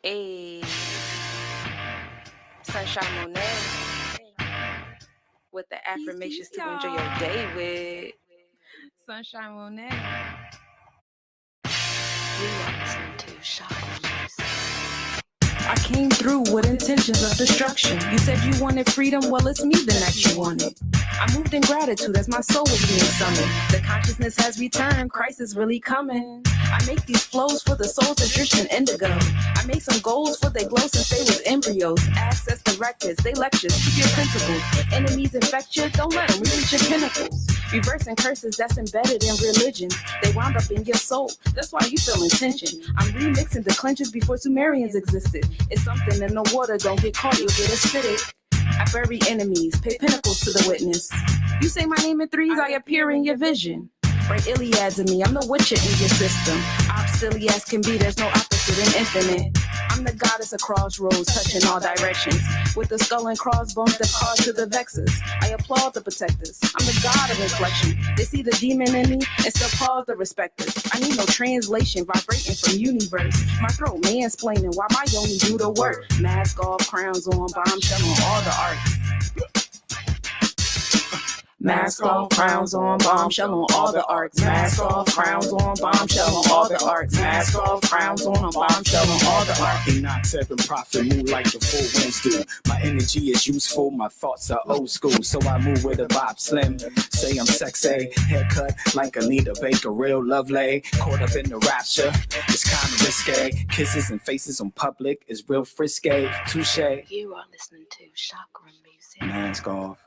A Sunshine Monet with the affirmations Peace, to enjoy your day with. Sunshine Monet. You are listening to Chakra Music. I came through with intentions of destruction. You said you wanted freedom, well, it's me then that you wanted. I moved in gratitude as my soul was being summoned. The consciousness has returned, Christ is really coming. I make these flows for the souls that drenched in indigo. I make some goals for they glow since they was embryos. Access directives, they lectures, keep your principles. Enemies infect you, don't let them reach your pinnacles. Reversing curses that's embedded in religion. They wound up in your soul, that's why you feel tension. I'm remixing declensions before Sumerians existed. It's something in the water, don't get caught, you'll get acidic. I bury enemies, pay pinnacles to the witness. You say my name in threes, I appear in your vision. Write Iliads in me, I'm the witcher in your system. Silly as can be, there's no opposite in infinite. I'm the goddess of crossroads, touching all directions. With the skull and crossbones that cause to the vexes. I applaud the protectors, I'm the god of inflection. They see the demon in me and still pause the respecters. I need no translation, vibrating from universe. My throat mansplaining while my yoni do the work. Mask off, crowns on, bombshell on all the arts. Mask off, crowns on, bombshell on all the arts. Mask off, crowns on, bombshell on all the arts. Mask off, crowns on, bombshell on all the arts. Enoch 7 prophet, move like the full winds do. My energy is useful, my thoughts are old school. So I move with a Bob Slim. Say I'm sexy, haircut like Anita Baker, real lovely. Caught up in the rapture, it's kind of risque. Kisses and faces on public is real frisky. Touche. You are listening to Chakra Music. Mask off.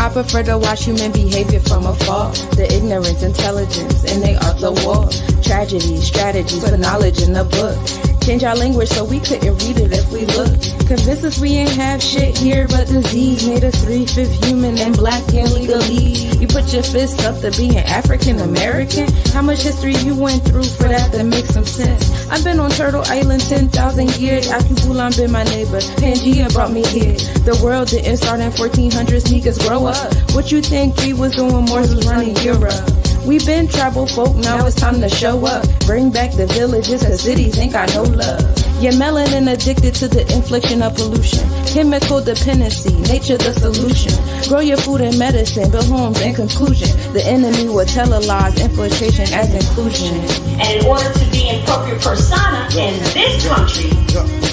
I prefer to watch human behavior from afar. The ignorance, intelligence, and they are the war. Tragedy, strategies, put knowledge in the book. Change our language so we couldn't read it if we look. Convince us we ain't have shit here but disease. Made us 3/5 human and black illegally. You put your fist up to being African American. How much history you went through for that to make some sense? I've been on Turtle Island 10,000 years. Akubulan been my neighbor. Pangea brought me here. The world didn't start in 1400s. Niggas grow up. What you think we was doing? Morse was running Europe. We been tribal folk, now it's time to show up. Bring back the villages, cause cities ain't got no love. You're melanin addicted to the infliction of pollution. Chemical dependency, nature the solution. Grow your food and medicine, build homes in conclusion. The enemy will televise infiltration as inclusion. And in order to be in propria persona in this country,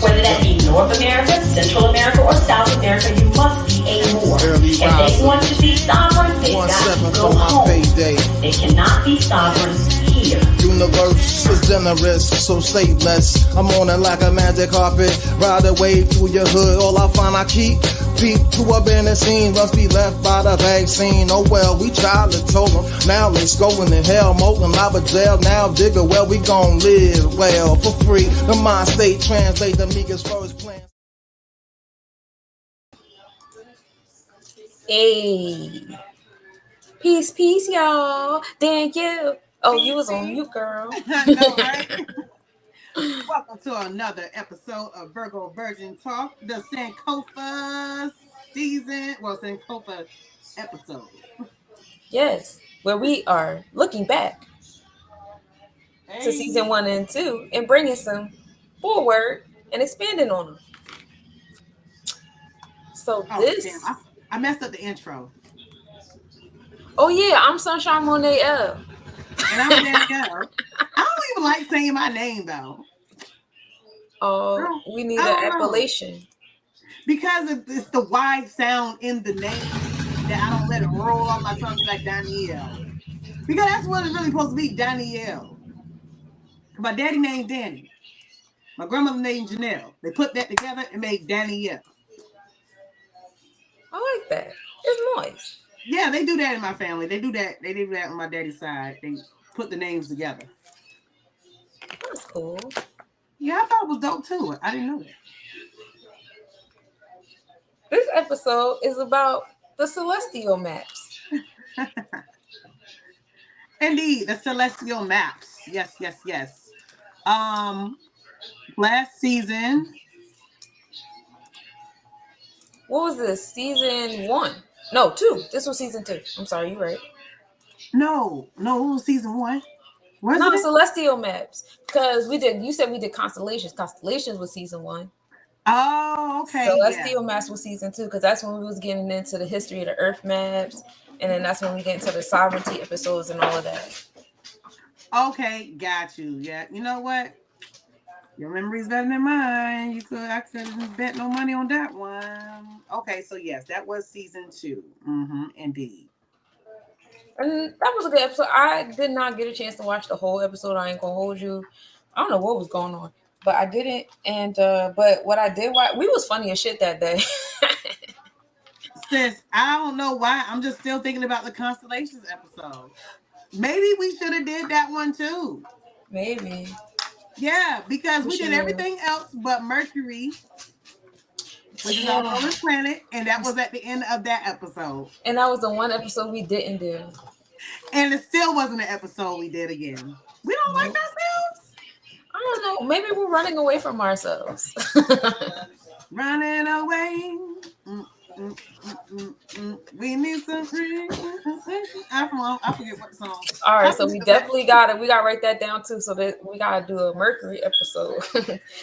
whether that be North America, Central America, or South America, you must be a Moor. If they want to be sovereign, they got to go home. They cannot be sovereign here. Universe is generous, so say less. I'm on it like a magic carpet. Ride a wave through your hood, all I find I keep. Peep to a abandoned scene, must be left by the vaccine. Oh well, we tried to told them. Now let's go in the hell, molten lava jail. Now digger, well we gon' live well for free. The mind state translate the meekest first plan. Hey. Peace, y'all. Thank you. Oh, you was on mute, girl. I know, right? Welcome to another episode of Virgo Virgin Talk, the Sankofa Sankofa episode. Yes, where we are looking back to season 1 and 2 and bringing some forward and expanding on them. So this... Damn, I messed up the intro. Oh yeah, I'm Sunshine Monet L. And I'm Danielle. I don't even like saying my name though. Oh, we need an appellation. Because it's the Y sound in the name that I don't let it roll off my tongue like Danielle. Because that's what it's really supposed to be, Danielle. My daddy named Danny. My grandmother named Janelle. They put that together and made Danielle. I like that. It's moist. Yeah, they do that in my family. They do that on my daddy's side. They put the names together. That's cool. Yeah, I thought it was dope too. I didn't know that. This episode is about the celestial maps. Indeed, the celestial maps. Yes. Last season. What was this? Season 1? No, 2. This was season 2. I'm sorry, you're right. No, it was season 1. No, Wasn't it? celestial maps. Because you said we did constellations. Constellations was season 1. Oh, okay, yeah. Celestial maps was season 2, because that's when we was getting into the history of the Earth maps, and then that's when we get into the sovereignty episodes and all of that. Okay, got you. Yeah, you know what? Your memory's better than mine. I couldn't bet no money on that one. Okay, so yes, that was season 2. Indeed. And that was a good episode. I did not get a chance to watch the whole episode. I ain't gonna hold you. I don't know what was going on, but I didn't. And but what I did watch, we was funny as shit that day. Sis, I don't know why. I'm just still thinking about the constellations episode. Maybe we should have did that one too. Maybe. Yeah, because we did should. everything else but Mercury, which is our lowest planet, and that was at the end of that episode. And that was the one episode we didn't do. And it still wasn't an episode we did again. We don't like ourselves. I don't know. Maybe we're running away from ourselves. Running away. We need some. I forget what the song. All right, so we definitely got it. We got to write that down too. So that we got to do a Mercury episode.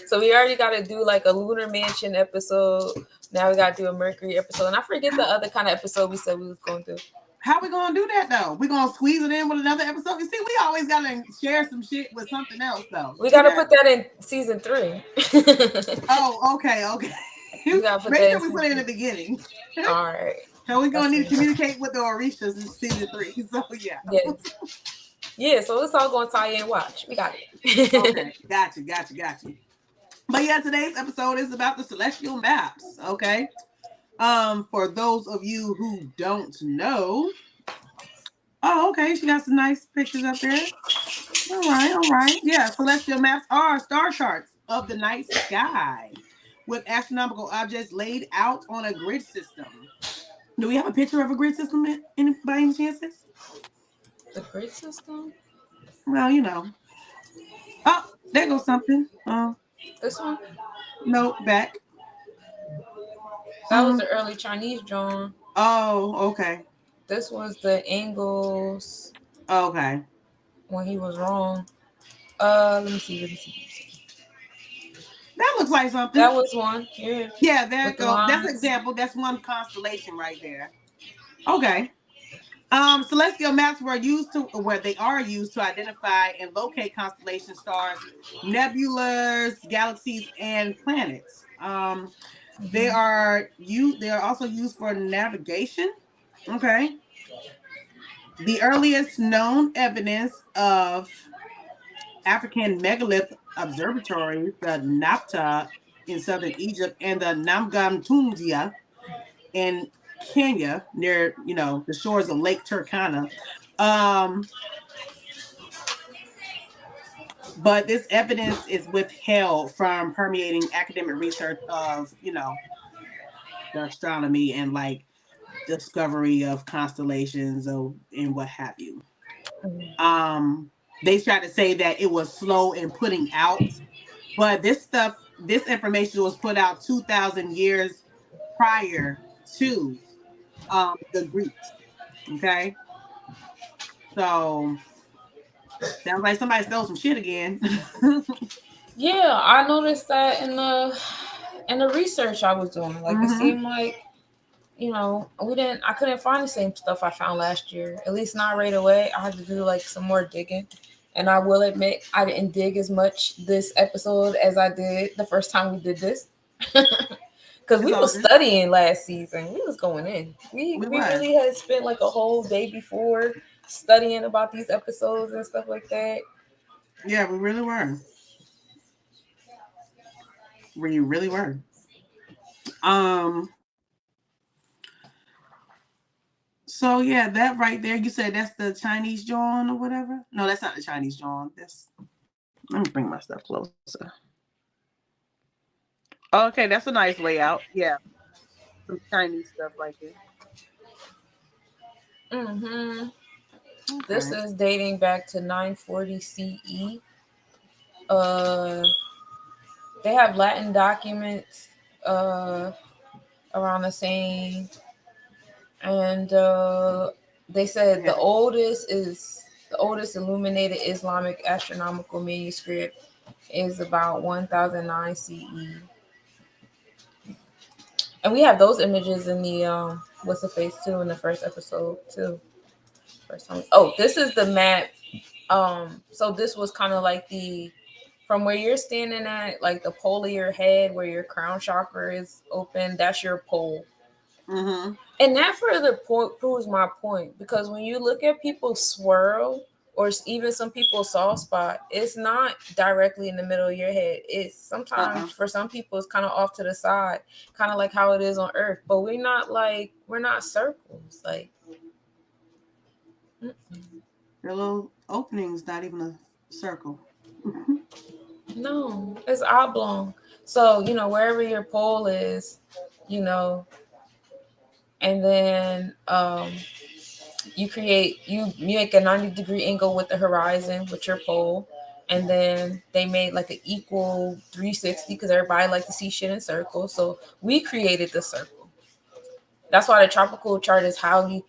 So we already got to do like a lunar mansion episode. Now we got to do a Mercury episode, and I forget the other kind of episode we said we was going to do. How we gonna do that though? We gonna squeeze it in with another episode? You see, we always gotta share some shit with something else though. We gotta put that in season 3. Oh, okay. We gotta put Make that sure we put it in the beginning. All right. So we're gonna need to communicate with the Orishas in season 3. So yeah. Yeah, so it's all gonna tie in. Watch. We got it. Okay. Got you. But yeah, today's episode is about the celestial maps. Okay. For those of you who don't know. Oh, okay. She got some nice pictures up there. All right. Yeah, celestial maps are star charts of the night sky with astronomical objects laid out on a grid system. Do we have a picture of a grid system by any chances? The grid system? Well, you know. Oh, there goes something. This one? No, back. That was the early Chinese drawing. Oh, okay. This was the angles. Okay. When he was wrong. Let me see. That looks like something. That was one. Yeah. Yeah, there it goes. That's an example. That's one constellation right there. Okay. Celestial maps are used to identify and locate constellation stars, nebulas, galaxies, and planets. They are also used for navigation. Okay. The earliest known evidence of African megalith observatories, the Napta in southern Egypt and the Namgamtungia in Kenya, near the shores of Lake Turkana. But this evidence is withheld from permeating academic research of the astronomy and like discovery of constellations and what have you. They try to say that it was slow in putting out, but this information was put out 2,000 years prior to the Greeks. Okay, so sounds like somebody stole some shit again. Yeah, I noticed that in the research I was doing. Like it seemed like I couldn't find the same stuff I found last year. At least not right away. I had to do like some more digging. And I will admit I didn't dig as much this episode as I did the first time we did this. Because we was studying last season. We was going in. We really had spent like a whole day before studying about these episodes and stuff like that. Yeah, we really were. We really were. So yeah, that right there, you said that's the Chinese John or whatever? No, that's not the Chinese John. Let me bring my stuff closer. Okay, that's a nice layout. Yeah. Some Chinese stuff right there. Okay. This is dating back to 940 CE. They have Latin documents around the same. And They said Yeah. the oldest illuminated Islamic astronomical manuscript is about 1009 CE. And we have those images in the what's the face too in the first episode too. First time. Oh, this is the map. So this was kind of like the from where you're standing at, like the pole of your head, where your crown chakra is open. That's your pole. Mm-hmm. And that further proves my point because when you look at people swirl or even some people's soft spot, it's not directly in the middle of your head. It's Uh-uh. sometimes for some people it's kind of off to the side, kind of like how it is on Earth. But we're not circles. Like The little opening's not even a circle. no, it's oblong. So wherever your pole is, you know, and then you make a 90-degree angle with the horizon with your pole, and then they made like an equal 360 because everybody like to see shit in circles, so we created the circle. That's why the tropical chart is how you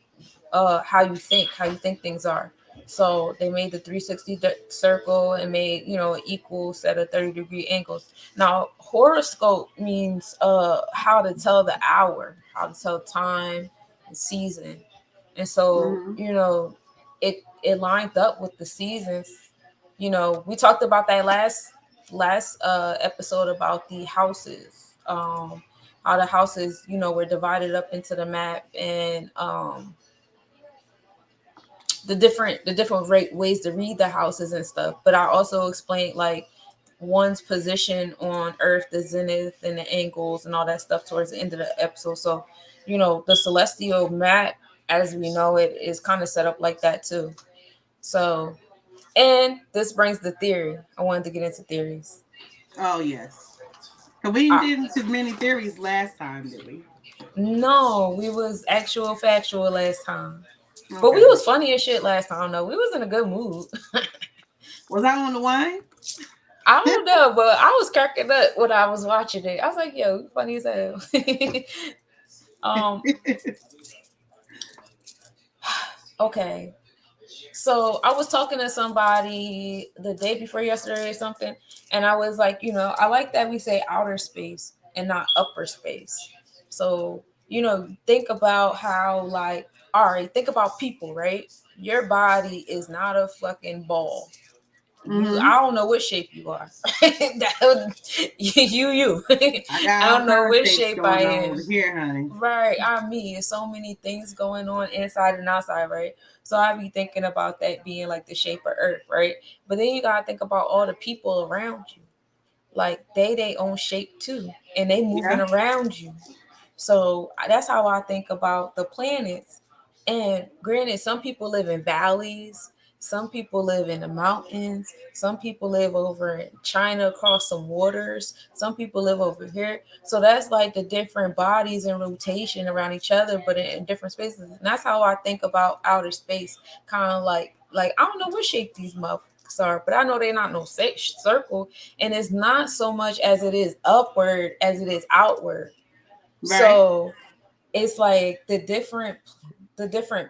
think things are. So they made the 360 circle and made an equal set of 30-degree angles. Now horoscope means how to tell the hour, how to tell time and season. And so Mm-hmm. it lined up with the seasons. We talked about that last episode about the houses, how the houses were divided up into the map, and the different ways to read the houses and stuff. But I also explained like one's position on Earth, the zenith and the angles and all that stuff towards the end of the episode. So the celestial map as we know it is kind of set up like that too. So, and this brings the theory. I wanted to get into theories. Oh yes. Because we uh, didn't too many theories last time, did we? no, we was actual factual last time. But we Okay. was funny as shit last time though. We was in a good mood. Was I on the wine? I don't know, but I was cracking up when I was watching it. I was like, yo, funny as hell. um, okay. So I was talking to somebody the day before yesterday or something, and I was like, I like that we say outer space and not upper space. So, think about how like, all right, think about people, right? Your body is not a fucking ball. Mm-hmm. I don't know what shape you are. you. I got I all don't know kinds of what things shape I going on am. over here, honey. Right. I mean, so many things going on inside and outside, right? So I be thinking about that being like the shape of Earth, right? But then you gotta think about all the people around you. Like they own shape too. And they moving Yeah. around you. So that's how I think about the planets. And granted, some people live in valleys, some people live in the mountains, some people live over in China across some waters, some people live over here. So that's like the different bodies in rotation around each other, but in different spaces. And that's how I think about outer space, kind of like I don't know what shape these motherfuckers are, but I know they're not no circle, and it's not so much as it is upward as it is outward. Right. So it's like the different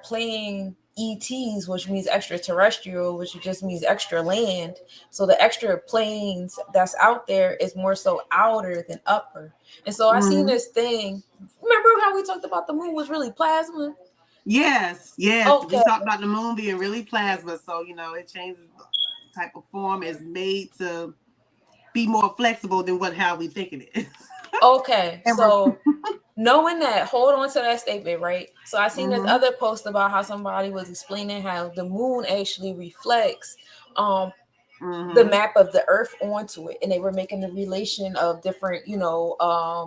playing ETs, which means extraterrestrial, which just means extra land. So the extra planes that's out there is more so outer than upper. And so I seen Mm-hmm. this thing. Remember how we talked about the moon was really plasma? Yes. Yes. We Okay. talked about the moon being really plasma, so it changes the type of form is made to be more flexible than how we think it is. Okay. And So knowing that, hold on to that statement, right? So I seen this mm-hmm. other post about how somebody was explaining how the moon actually reflects um the Mm-hmm. map of the earth onto it, and they were making the relation of different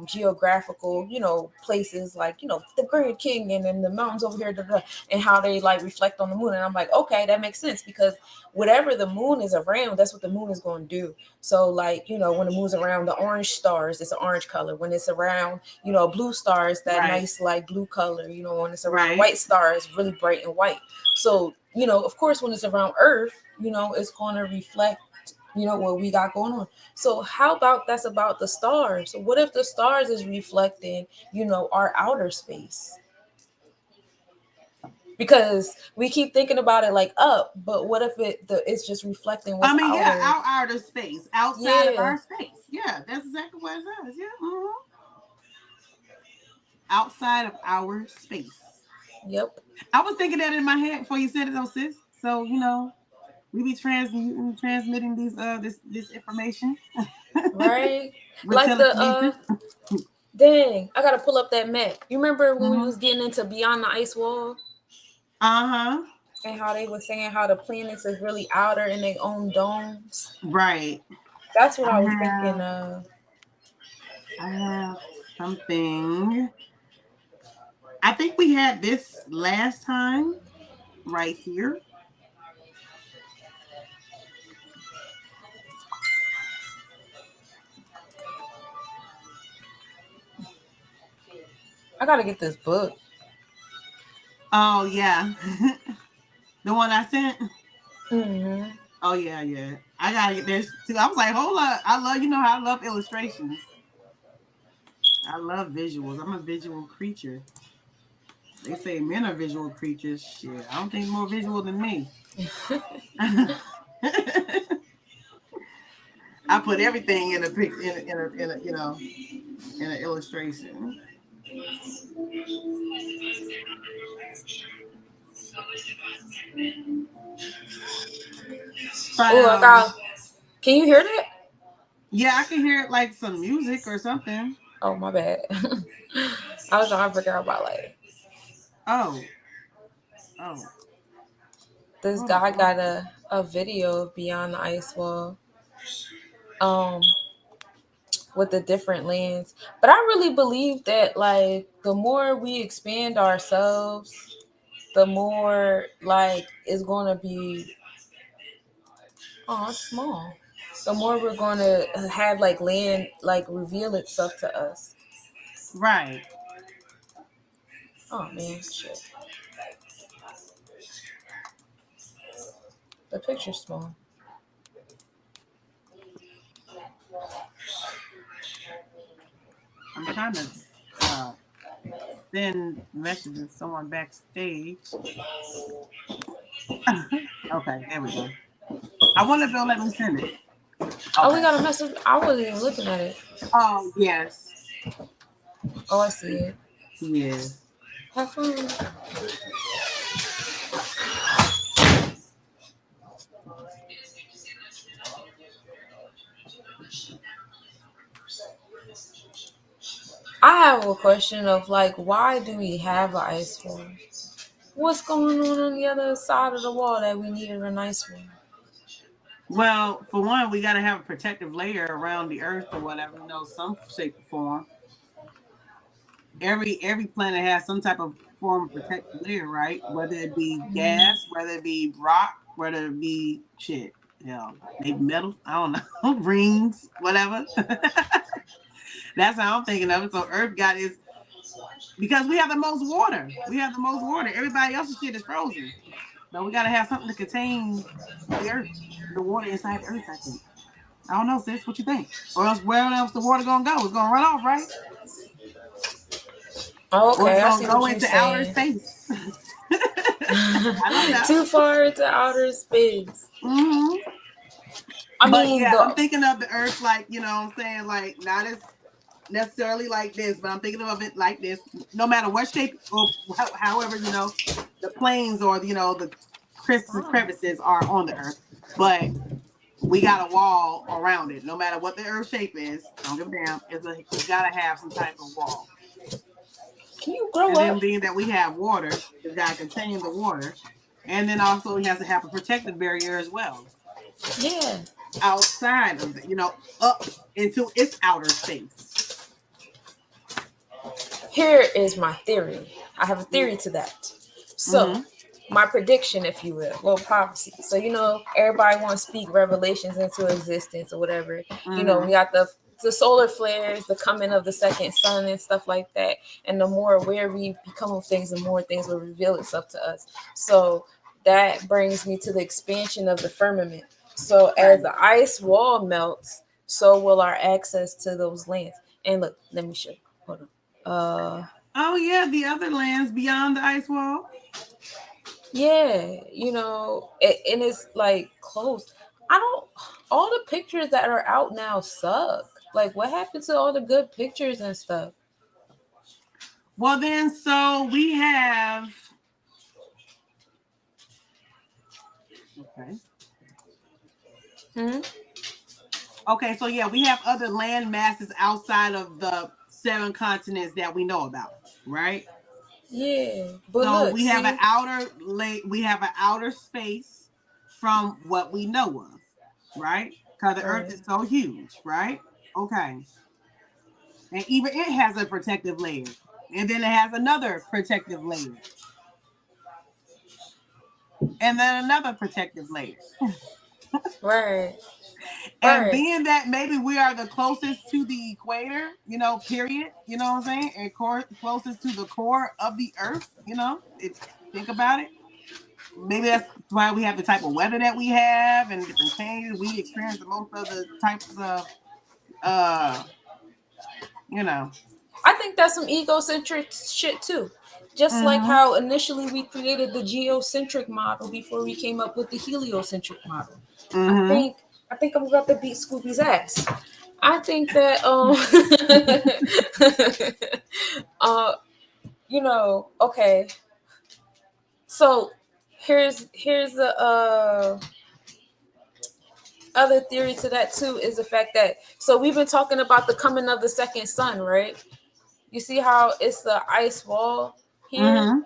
geographical places, like the Grand Canyon and the mountains over here, and how they like reflect on the moon. And I'm like, okay, that makes sense, because whatever the moon is around, that's what the moon is going to do. So like when the moon's around the orange stars, it's an orange color. When it's around blue stars, that Right. nice like blue color. When it's around Right. white stars, really bright and white. So of course, when it's around earth, it's going to reflect what we got going on. So how about that's about the stars? So what if the stars is reflecting our outer space? Because we keep thinking about it like up, but what if it's just reflecting what's outer? Our outer space, outside of our space. Yeah, that's exactly what it says. Yeah. Outside of our space. Yep. I was thinking that in my head before you said it, though, sis. So we be transmitting these this information, right? With Like telekinesis. dang, I gotta pull up that map. You remember when we was getting into Beyond the Ice Wall? And how they were saying how the planets is really outer in their own domes. Right. That's what I was thinking of. I have something. I think we had this last time right here. I gotta get this book. Oh yeah. The one I sent. Mm-hmm. Oh yeah. I gotta get this too. I was like, hold up. I love how I love illustrations. I love visuals. I'm a visual creature. They say men are visual creatures. Shit, I don't think more visual than me. I put everything in an illustration. But, can you hear that? Yeah, I can hear it like some music or something. Oh, my bad. I was trying to figure out about like. Oh. This guy got a video of Beyond the Ice Wall. With the different lands. But I really believe that like the more we expand ourselves, the more like it's gonna be small. The more we're gonna have like land like reveal itself to us. Right. Oh man, shit. The picture's small. I'm trying to send messages to someone backstage. Okay, there we go. I wonder if they'll let me send it. Okay. Oh, we got a message. I wasn't even looking at it. Oh, yes. Oh, I see it. Yes. Have fun. I have a question of like, why do we have an ice wall? What's going on the other side of the wall that we needed an ice wall? Well, for one, we got to have a protective layer around the earth or whatever, some shape or form. Every planet has some type of form of protective layer, right? Whether it be gas, whether it be rock, whether it be shit, maybe metal. I don't know, rings, whatever. That's how I'm thinking of it. So Earth got its, because we have the most water. Everybody else's shit is frozen. So we got to have something to contain the Earth, the water inside the Earth, I think. I don't know, sis. What you think? Or else, where else the water gonna go? It's gonna run off, right? Oh, okay. Or it's I gonna see go what into you're saying. outer space. I don't know. Too far into outer space. Mm-hmm. I mean, I'm thinking of the Earth like, what I'm saying, like not as necessarily like this, but I'm thinking of it like this. No matter what shape or however, the planes or the crevices are on the Earth, but we got a wall around it. No matter what the Earth shape is, don't give a damn. It's gotta have some type of wall. Can you grow up? And then being that we have water, it's gotta contain the water, and then also it has to have a protective barrier as well. Yeah. Outside of it, up into its outer space. Here is my theory. I have a theory to that. So, my prediction, if you will, well, prophecy. So, everybody wants to speak revelations into existence or whatever. We got the solar flares, the coming of the second sun and stuff like that. And the more aware we become of things, the more things will reveal itself to us. So, that brings me to the expansion of the firmament. So as the ice wall melts, so will our access to those lands. And look, let me show you. Hold on. Oh yeah, the other lands beyond the ice wall. Yeah, and it's like close. I don't. All the pictures that are out now suck. Like, what happened to all the good pictures and stuff? Well, then, so we have. Okay. Hmm? Okay, so yeah, we have other land masses outside of the 7 continents that we know about, right? Yeah, but So look, we have an see, outer space from what we know of, right? Because the Earth right, is so huge, right? Okay, and even it has a protective layer, and then it has another protective layer, and then another protective layer. right, And right, being that maybe we are the closest to the equator, period, you know what I'm saying? And closest to the core of the earth, if think about it. Maybe that's why we have the type of weather that we have and different changes. We experience most of the types of, uh, you know. I think that's some egocentric shit too. Just like Mm-hmm. how initially we created the geocentric model before we came up with the heliocentric model. I Mm-hmm. think I think I'm about to beat Scooby's ass. I think that uh okay. So here's the other theory to that too is the fact that so we've been talking about the coming of the second sun, right? You see how it's the ice wall here? Mm-hmm.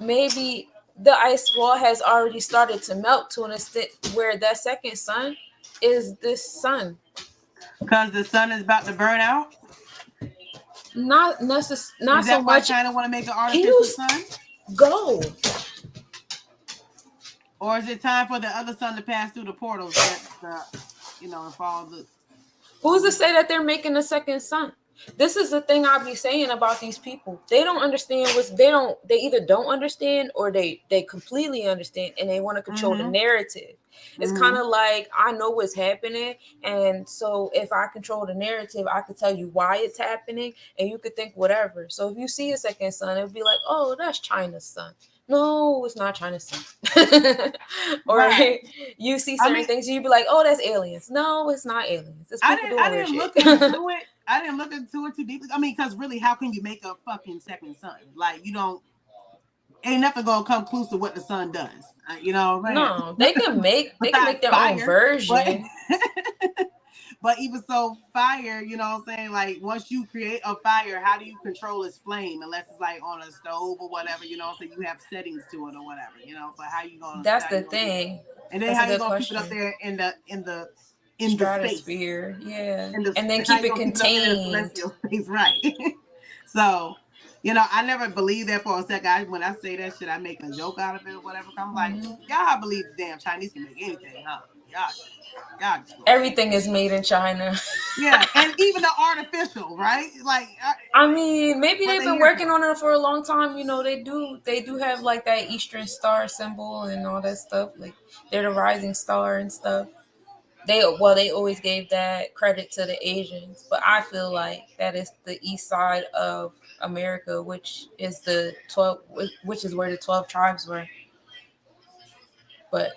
Maybe the ice wall has already started to melt to an extent where that second sun is this sun. Because the sun is about to burn out. Not Is so that why much. China want to make an Can you artificial sun? go? Or is it time for the other sun to pass through the portals that and follow the Who's to say that they're making a second sun? This is the thing I be saying about these people. They don't understand what's they either don't understand or they completely understand and they want to control the mm-hmm. narrative. It's kind Mm-hmm. of like I know what's happening, and so if I control the narrative, I could tell you why it's happening, and you could think whatever. So if you see a second sun, it'll be like, oh, that's China's sun. No, it's not China's sun. Or Right. you see I certain mean, things, and you be like, oh, that's aliens. No, it's not aliens. It's people I doing weird didn't shit. look into it. I didn't look into it too deeply. I mean, because really, how can you make a fucking second sun? Like, you don't, ain't nothing gonna come close to what the sun does. You know what I'm No, saying? they can Besides make their own fire, but version. but even so, fire. You know what I'm saying? Like, once you create a fire, how do you control its flame? Unless it's like on a stove or whatever. You know, so you have settings to it or whatever. So That's how the you gonna do that? thing. And then That's a how you good gonna keep it up question. there in the space? Stratosphere, yeah, And and then how keep you it gonna keep it up in the contained. celestial space, right? So, I never believed that for a second. When I say that shit, I make a joke out of it or whatever. I'm like, Mhm. y'all believe the damn Chinese can make anything, huh? Y'all just go ahead. Everything is made in China. Yeah, and even the artificial, right? Like, I mean, maybe what they've they been here working for? on it for a long time. They do have like that Eastern Star symbol and all that stuff. Like they're the rising star and stuff. They always gave that credit to the Asians, but I feel like that is the east side of America, which is which is where the 12 tribes were. But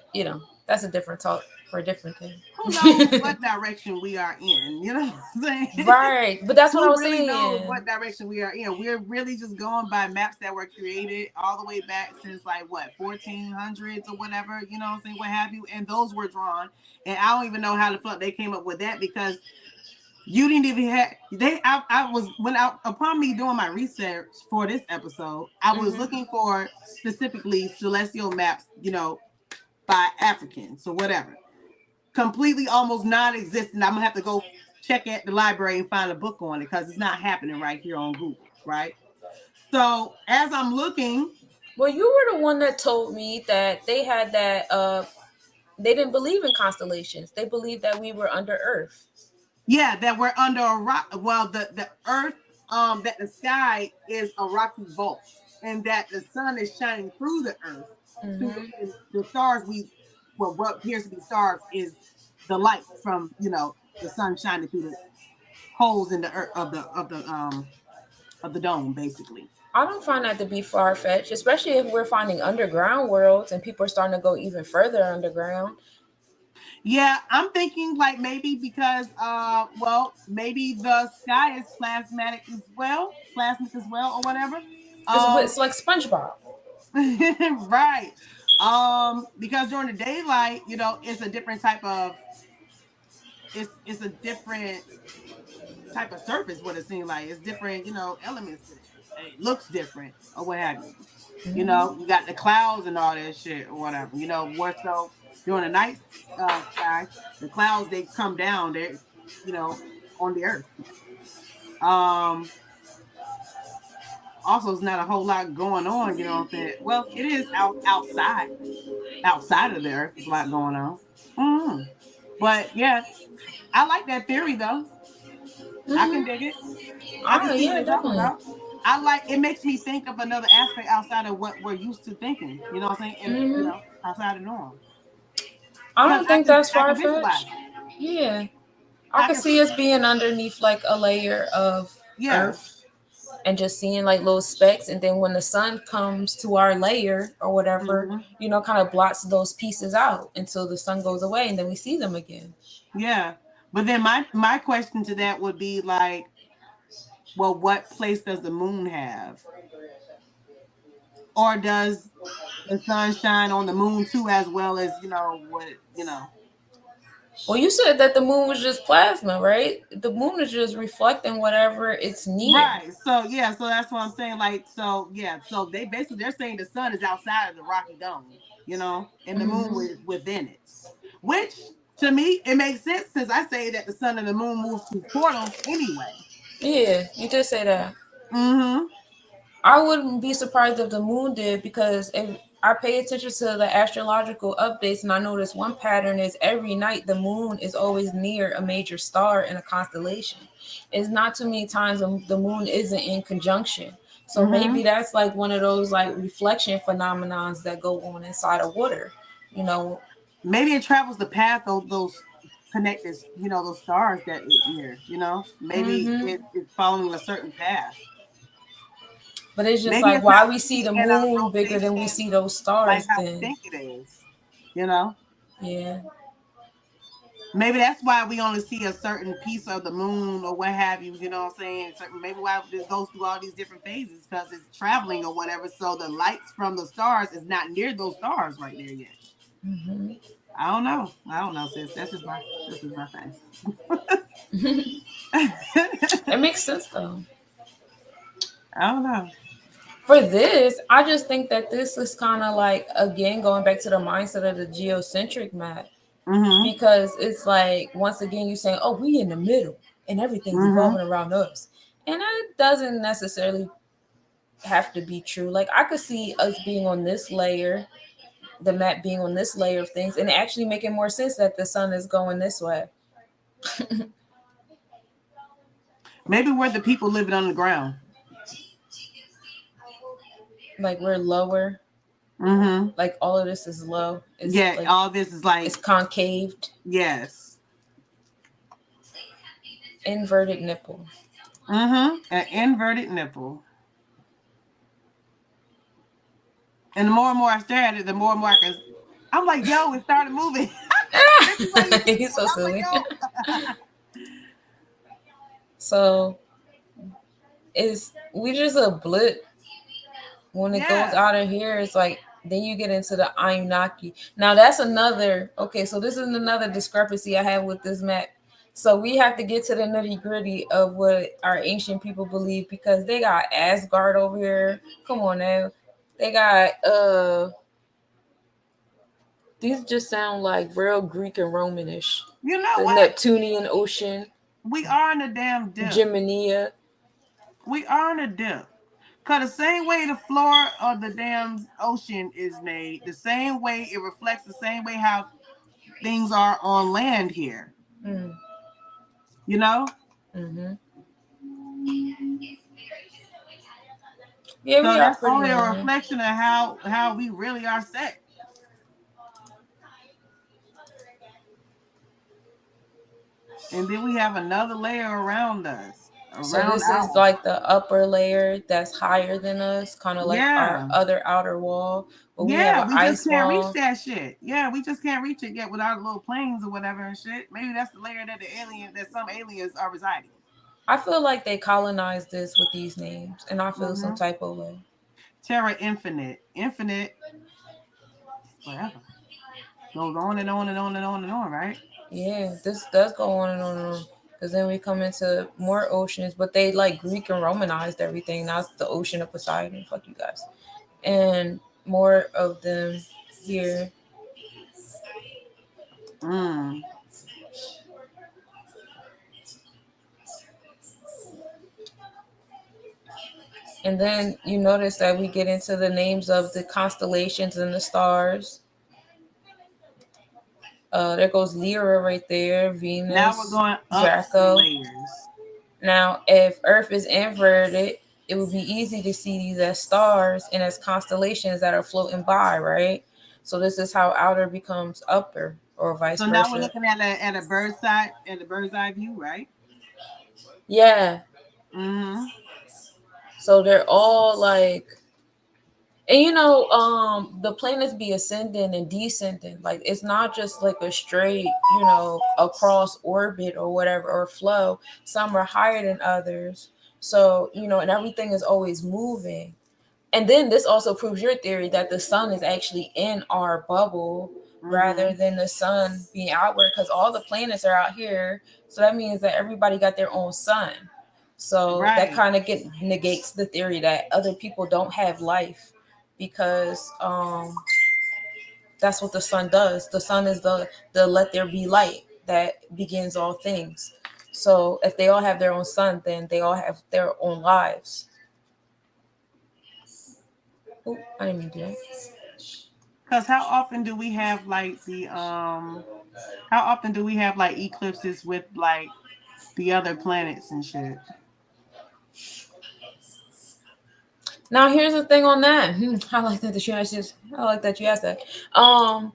that's a different talk for a different Who knows thing. what direction we are in? You know what I'm saying? Right, but that's what I Who was really knows saying. what direction we are in? We're really just going by maps that were created all the way back since like what 1400s or whatever. You know what I'm saying? What have you? And those were drawn, and I don't even know how the fuck they came up with that because you didn't even have they. I was when I upon me doing my research for this episode, I was Hmm. looking for specifically celestial maps. By Africans or whatever completely almost non-existent. I'm gonna have to go check at the library and find a book on it because it's not happening right here on Google, right? So as I'm looking, Well, you were the one that told me that they had that. They didn't believe in constellations. They believed that we were under Earth. yeah, that we're under a rock. Well, the Earth, that the sky is a rocky vault, and that the sun is shining through the Earth, through Hmm. the stars. What appears to be stars is the light from the sun shining through the holes in the earth of the dome, basically. I don't find that to be far fetched, especially if we're finding underground worlds and people are starting to go even further underground. Yeah, I'm thinking like maybe because well, maybe the sky is plasmic as well or whatever. It's like SpongeBob. Right. Because during the daylight, it's a different type of it's a different type of surface, what it seems like. It's different, elements to that. It looks different or what have you. You got the clouds and all that shit or whatever. More so during the night sky, the clouds they come down there, you know, on the earth. Um Also it's not a whole lot going on, you know what I'm saying? Well, it is outside of the earth, there's a lot going on. hmm But yeah, I like that theory though. I can dig it. I can Oh see what yeah, they're talking definitely. about. I like it makes me think of another aspect outside of what we're used to thinking. You know what I'm saying? And outside of norm. I Because don't think that's I far can visualize fetched. it. Yeah, I I could can see us being underneath like a layer of yeah. earth and just seeing like little specks, and then when the sun comes to our layer or whatever, hmm kind of blots those pieces out until the sun goes away, and then we see them again. Yeah. But then my question to that would be like, well, what place does the moon have? Or does the sun shine on the moon too, as well as, Well, you said that the moon was just plasma, right? The moon is just reflecting whatever it's near. Right. So yeah, so that's what I'm saying. Like, so yeah, so they're saying the sun is outside of the rocky dome, and the moon within it. Which to me it makes sense since I say that the sun and the moon move through portals anyway. Yeah, you did say that. Mm-hmm. I wouldn't be surprised if the moon did, because if I pay attention to the astrological updates, and I notice one pattern is every night the moon is always near a major star in a constellation. It's not too many times the moon isn't in conjunction. So Mm-hmm. maybe that's like one of those like reflection phenomenons that go on inside of water. You know, Maybe it travels the path of those connected, those stars that it near, Maybe hmm it's following a certain path. but it's just Maybe like it's why not we see really the in a moon bigger than we rotation see those like stars how we then. think it is, you know? Yeah. Maybe that's why we only see a certain piece of the moon or what have you, you know what I'm saying? Maybe why it goes through all these different phases because it's traveling or whatever. So the lights from the stars is not near those stars right there yet. hmm I don't know. I don't know, sis. That's just my thing. It makes sense though. I don't know. For this, I just think that this is kind of like, again, going back to the mindset of the geocentric map, Mm-hmm. because it's like, once again, you saying, oh, we in the middle and everything's Mm-hmm. evolving around us. And that doesn't necessarily have to be true. Like, I could see us being on this layer, the map being on this layer of things, and actually making more sense that the sun is going this way. Maybe we're the people living on the ground. Like, we're lower. Mm-hmm. Like, all of this is low. It's Yeah, like, all this is like, it's concaved, yes. inverted nipple. Mm-hmm. An inverted nipple. And the more and more I stare at it, the more and more I'm like, yo, it started moving. Everybody is He's so I'm like, silly. yo. So it's we just a blip. When it goes Yeah. out of here, it's like then you get into the Anunnaki. Now that's another, okay, so this is another discrepancy I have with this map. So we have to get to the nitty gritty of what our ancient people believe, because they got Asgard over here. Come on now. They got these just sound like real Greek and Romanish. You know The what? Neptunian Ocean, We are in a damn dip. Gemini. We are in a dip. Cause the same way the floor of the damn ocean is made, the same way it reflects the same way how things are on land here. Mm, You know? hmm Yeah, So we are that's pretty only a young. reflection of how we really are set. And then we have another layer around us. So Around this is owl. like the upper layer that's higher than us, kind of like our Yeah. other outer wall. But we have Yeah, an we just ice can't reach wall. that shit. Yeah, we just can't reach it yet with our little planes or whatever and shit. Maybe that's the layer that some aliens are residing. I feel like they colonized this with these names, and I feel some Mm-hmm. type of way. Terra Infinite. Infinite forever. Goes on and on and on and on and on, right? Yeah, this does go on and on and on. Because then we come into more oceans, but they like Greek and Romanized everything. Now it's the ocean of Poseidon. Fuck you guys. And more of them here. Mm. And then you notice that we get into the names of the constellations and the stars. There goes Lyra right there, Now we're Venus, going up some Draco. layers. Now, if Earth is inverted, it would be easy to see these as stars and as constellations that are floating by, right? So this is how outer becomes upper, or vice So now we're versa. looking at a bird's eye view, right? Yeah. Mm-hmm. So they're all like, and the planets be ascending and descending. Like it's not just like a straight, across orbit or whatever or flow. Some are higher than others. So, and everything is always moving. And then this also proves your theory that the sun is actually in our bubble rather Mm-hmm. than the sun being outward, because all the planets are out here. So that means that everybody got their own sun. So that Right. kind of negates the theory that other people don't have life, because that's what the sun does. The sun is the let there be light that begins all things. So if they all have their own sun, then they all have their own lives. Ooh, I didn't mean to do that. Because how often do we have like how often do we have like eclipses with like the other planets and shit? Now here's the thing on that. I like that you asked this. I like that you asked that. Um,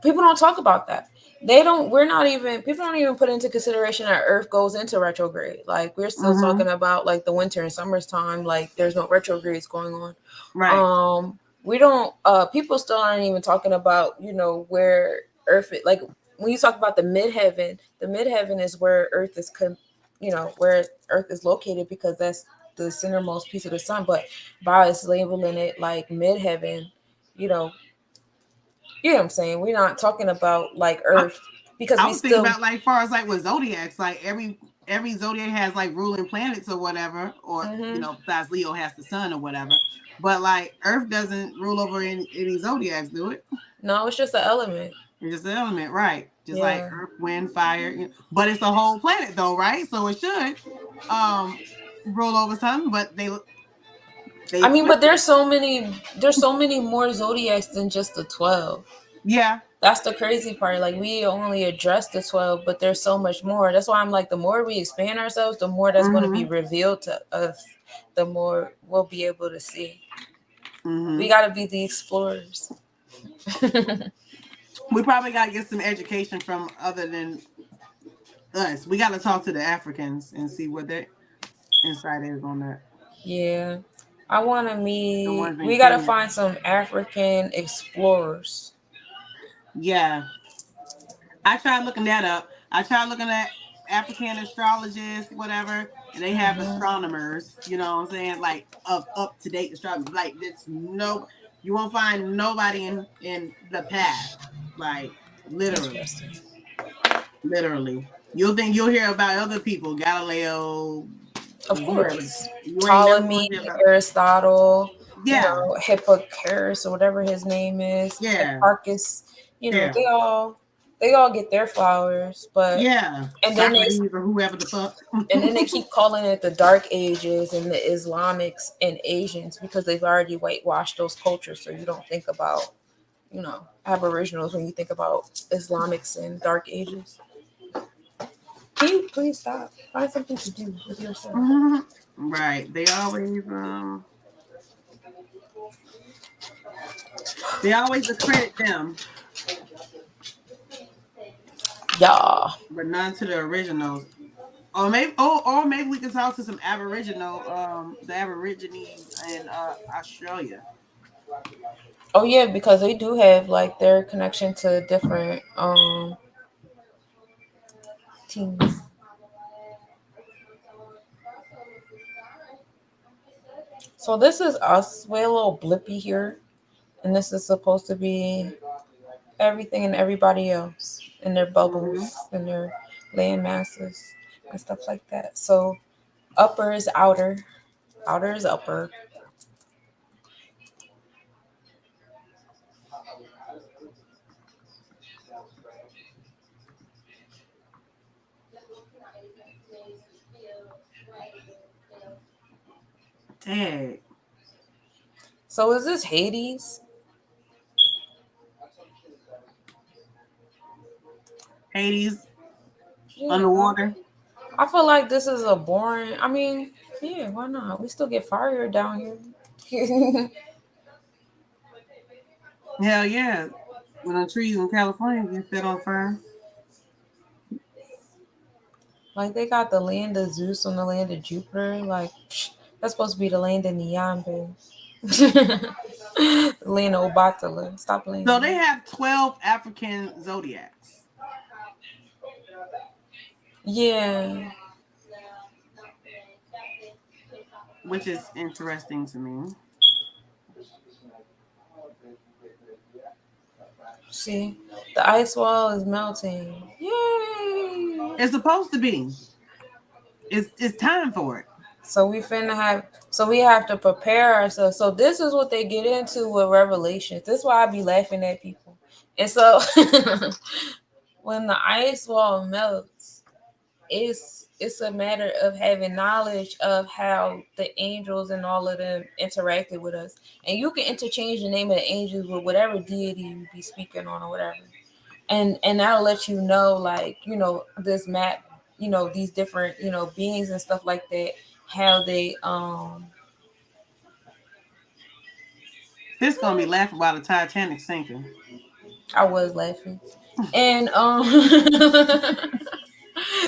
People don't talk about that. They don't. We're not even. People don't even put into consideration that Earth goes into retrograde. Like we're still Mm-hmm. talking about like the winter and summertime. Like there's no retrogrades going on. Right. We don't. People still aren't even talking about where Earth is. Like when you talk about the midheaven is where Earth is where Earth is located, because that's the centermost piece of the sun. But by us labeling it like midheaven, you know, you know what I'm saying? We're not talking about like Earth, because I we was thinking still. about like far as like with zodiacs, like every zodiac has like ruling planets or whatever, or besides Leo has the sun or whatever. But like Earth doesn't rule over any zodiacs, do it? No, it's just an element. It's just an element, right? Just like Yeah. Earth, wind, fire. But it's a whole planet though, right? So it should rule over something, but they I mean, flip but it. there's so many more zodiacs than just the 12. Yeah. That's the crazy part. Like we only address the 12, but there's so much more. That's why I'm like, the more we expand ourselves, the more that's going to be revealed to us, the more we'll be able to see. We got to be the explorers. We probably got to get some education from other than us. We got to talk to the Africans and see what their insight is on that. Yeah. I want to meet. ones in We got to Kenya. find some African explorers. Yeah. I tried looking that up. I tried looking at African astrologists, whatever, and they have astronomers, you know what I'm saying? Like up to date astronomers. Like you won't find nobody in the past. Like literally. Literally. You'll hear about other people, Galileo, Of whoever. course. You ain't never Ptolemy, gonna hear about. Aristotle, Yeah. Hipparchus or whatever his name is, Yeah. Hipparchus. Yeah. They all get their flowers, but Yeah. and then Socrates or whoever the fuck. and then they keep calling it the Dark Ages and the Islamics and Asians, because they've already whitewashed those cultures. So you don't think about Aboriginals when you think about Islamics and Dark Ages. Can you please stop? Find something to do with yourself. Right. They always accredit them. Yeah. But none to the originals. or maybe we can talk to some the Aborigines in Australia. Oh yeah, because they do have like their connection to different teams. So this is us. We're a little blippy here, and this is supposed to be everything and everybody else in their Hmm. bubbles and their land masses and stuff like that. So upper is outer, outer is upper. Dang. So is this Hades? Hades Yeah, underwater. I feel like this is a boring. I mean, yeah, why not? We still get fire down here. Hell yeah. When the trees in California get set on fire. Like they got the land of Zeus and the land of Jupiter. Like psh, that's supposed to be the land of Niambe. The land of Obatala. Stop playing. So they have 12 African zodiacs, Yeah. which is interesting to me. See, the ice wall is melting. Yay! It's supposed to be. It's time for it. So we finna have. So we have to prepare ourselves. So this is what they get into with Revelations. This is why I be laughing at people. And so when the ice wall melts, it's a matter of having knowledge of how the angels and all of them interacted with us. And you can interchange the name of the angels with whatever deity you be speaking on or whatever. And that'll let you know, like, this map, these different, beings and stuff like that, how they This gonna be laughing while the Titanic sinking. I was laughing. And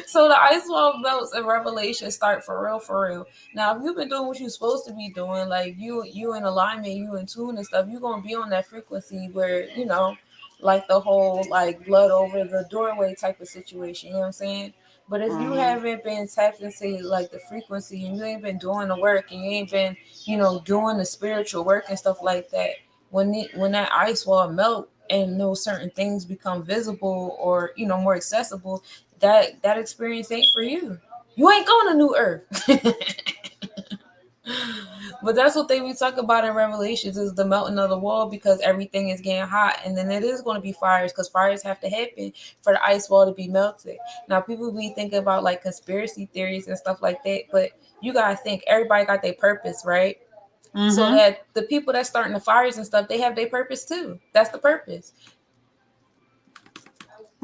so the ice wall melts and Revelation start for real, for real. Now, if you've been doing what you're supposed to be doing, like you in alignment, you in tune and stuff, you're gonna be on that frequency where like the whole like blood over the doorway type of situation. You know what I'm saying? But if you Hmm. haven't been tapped into like the frequency and you ain't been doing the work and you ain't been doing the spiritual work and stuff like that, when that ice wall melt and those certain things become visible or more accessible, that experience ain't for you. You ain't going to New Earth. But that's what they be talking about in Revelations is the melting of the wall because everything is getting hot, and then it is going to be fires because fires have to happen for the ice wall to be melted. Now people be thinking about like conspiracy theories and stuff like that, but you gotta think everybody got their purpose, right? So Hmm. that the people that's starting the fires and stuff, they have their purpose too. That's the purpose.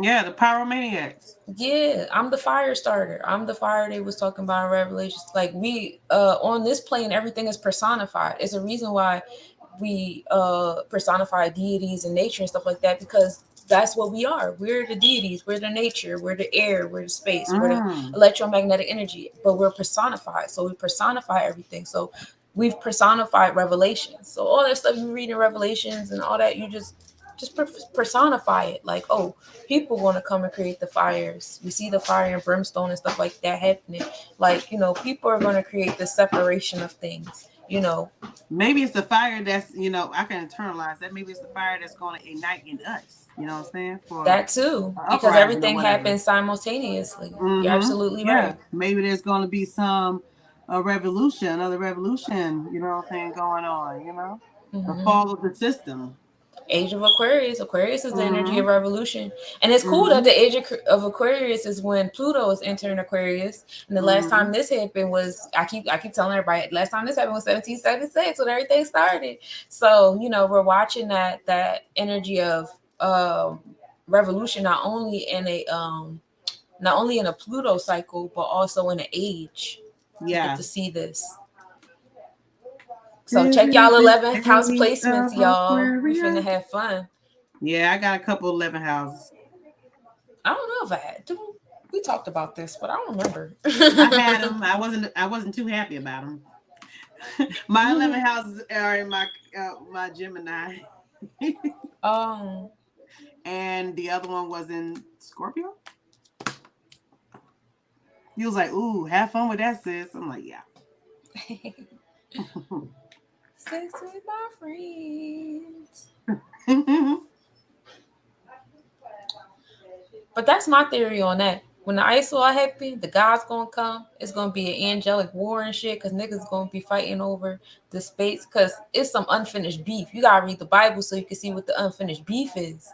Yeah, the pyromaniacs. Yeah, I'm the fire starter. I'm the fire they was talking about in Revelations. Like we on this plane, everything is personified. It's a reason why we personify deities and nature and stuff like that because that's what we are. We're the deities, we're the nature, we're the air, we're the space, we're the Mm. electromagnetic energy, but we're personified. So we personify everything. So we've personified Revelations. So all that stuff you read in Revelations and all that, you just personify it. Like, oh, people want to come and create the fires. We see the fire and brimstone and stuff like that happening. Like, people are going to create the separation of things. Maybe it's the fire that's, I can internalize that. Maybe it's the fire that's going to ignite in us. You know what I'm saying? For That too, an because uprising or everything whatever. happens simultaneously. You're Hmm. absolutely Yeah. right. Maybe there's going to be a revolution, another revolution, you know what I'm saying, going on, the Hmm. fall of the system. Age of Aquarius. Aquarius is the energy of Hmm. revolution, and it's cool that Hmm. the age of Aquarius is when Pluto is entering Aquarius. And the last time Hmm. this happened was I keep telling everybody last time this happened was 1776 when everything started. So we're watching that energy of revolution not only in a Pluto cycle but also in an age. We get Yeah. to see this. So This check is y'all the 11th house age placements, of y'all. We finna Aquarius. have fun. Yeah, I got a couple 11 houses. I don't know if I had to. We talked about this, but I don't remember. I had them. I wasn't too happy about them. My 11 houses are in my Gemini, um, and the other one was in Scorpio. He was like, "Ooh, have fun with that, sis." I'm like, "Yeah." sex with my friends. But that's my theory on that. When the ice wall happen, the God's gonna come. It's gonna be an angelic war and shit, cause niggas gonna be fighting over the space, cause it's some unfinished beef. You gotta read the Bible so you can see what the unfinished beef is.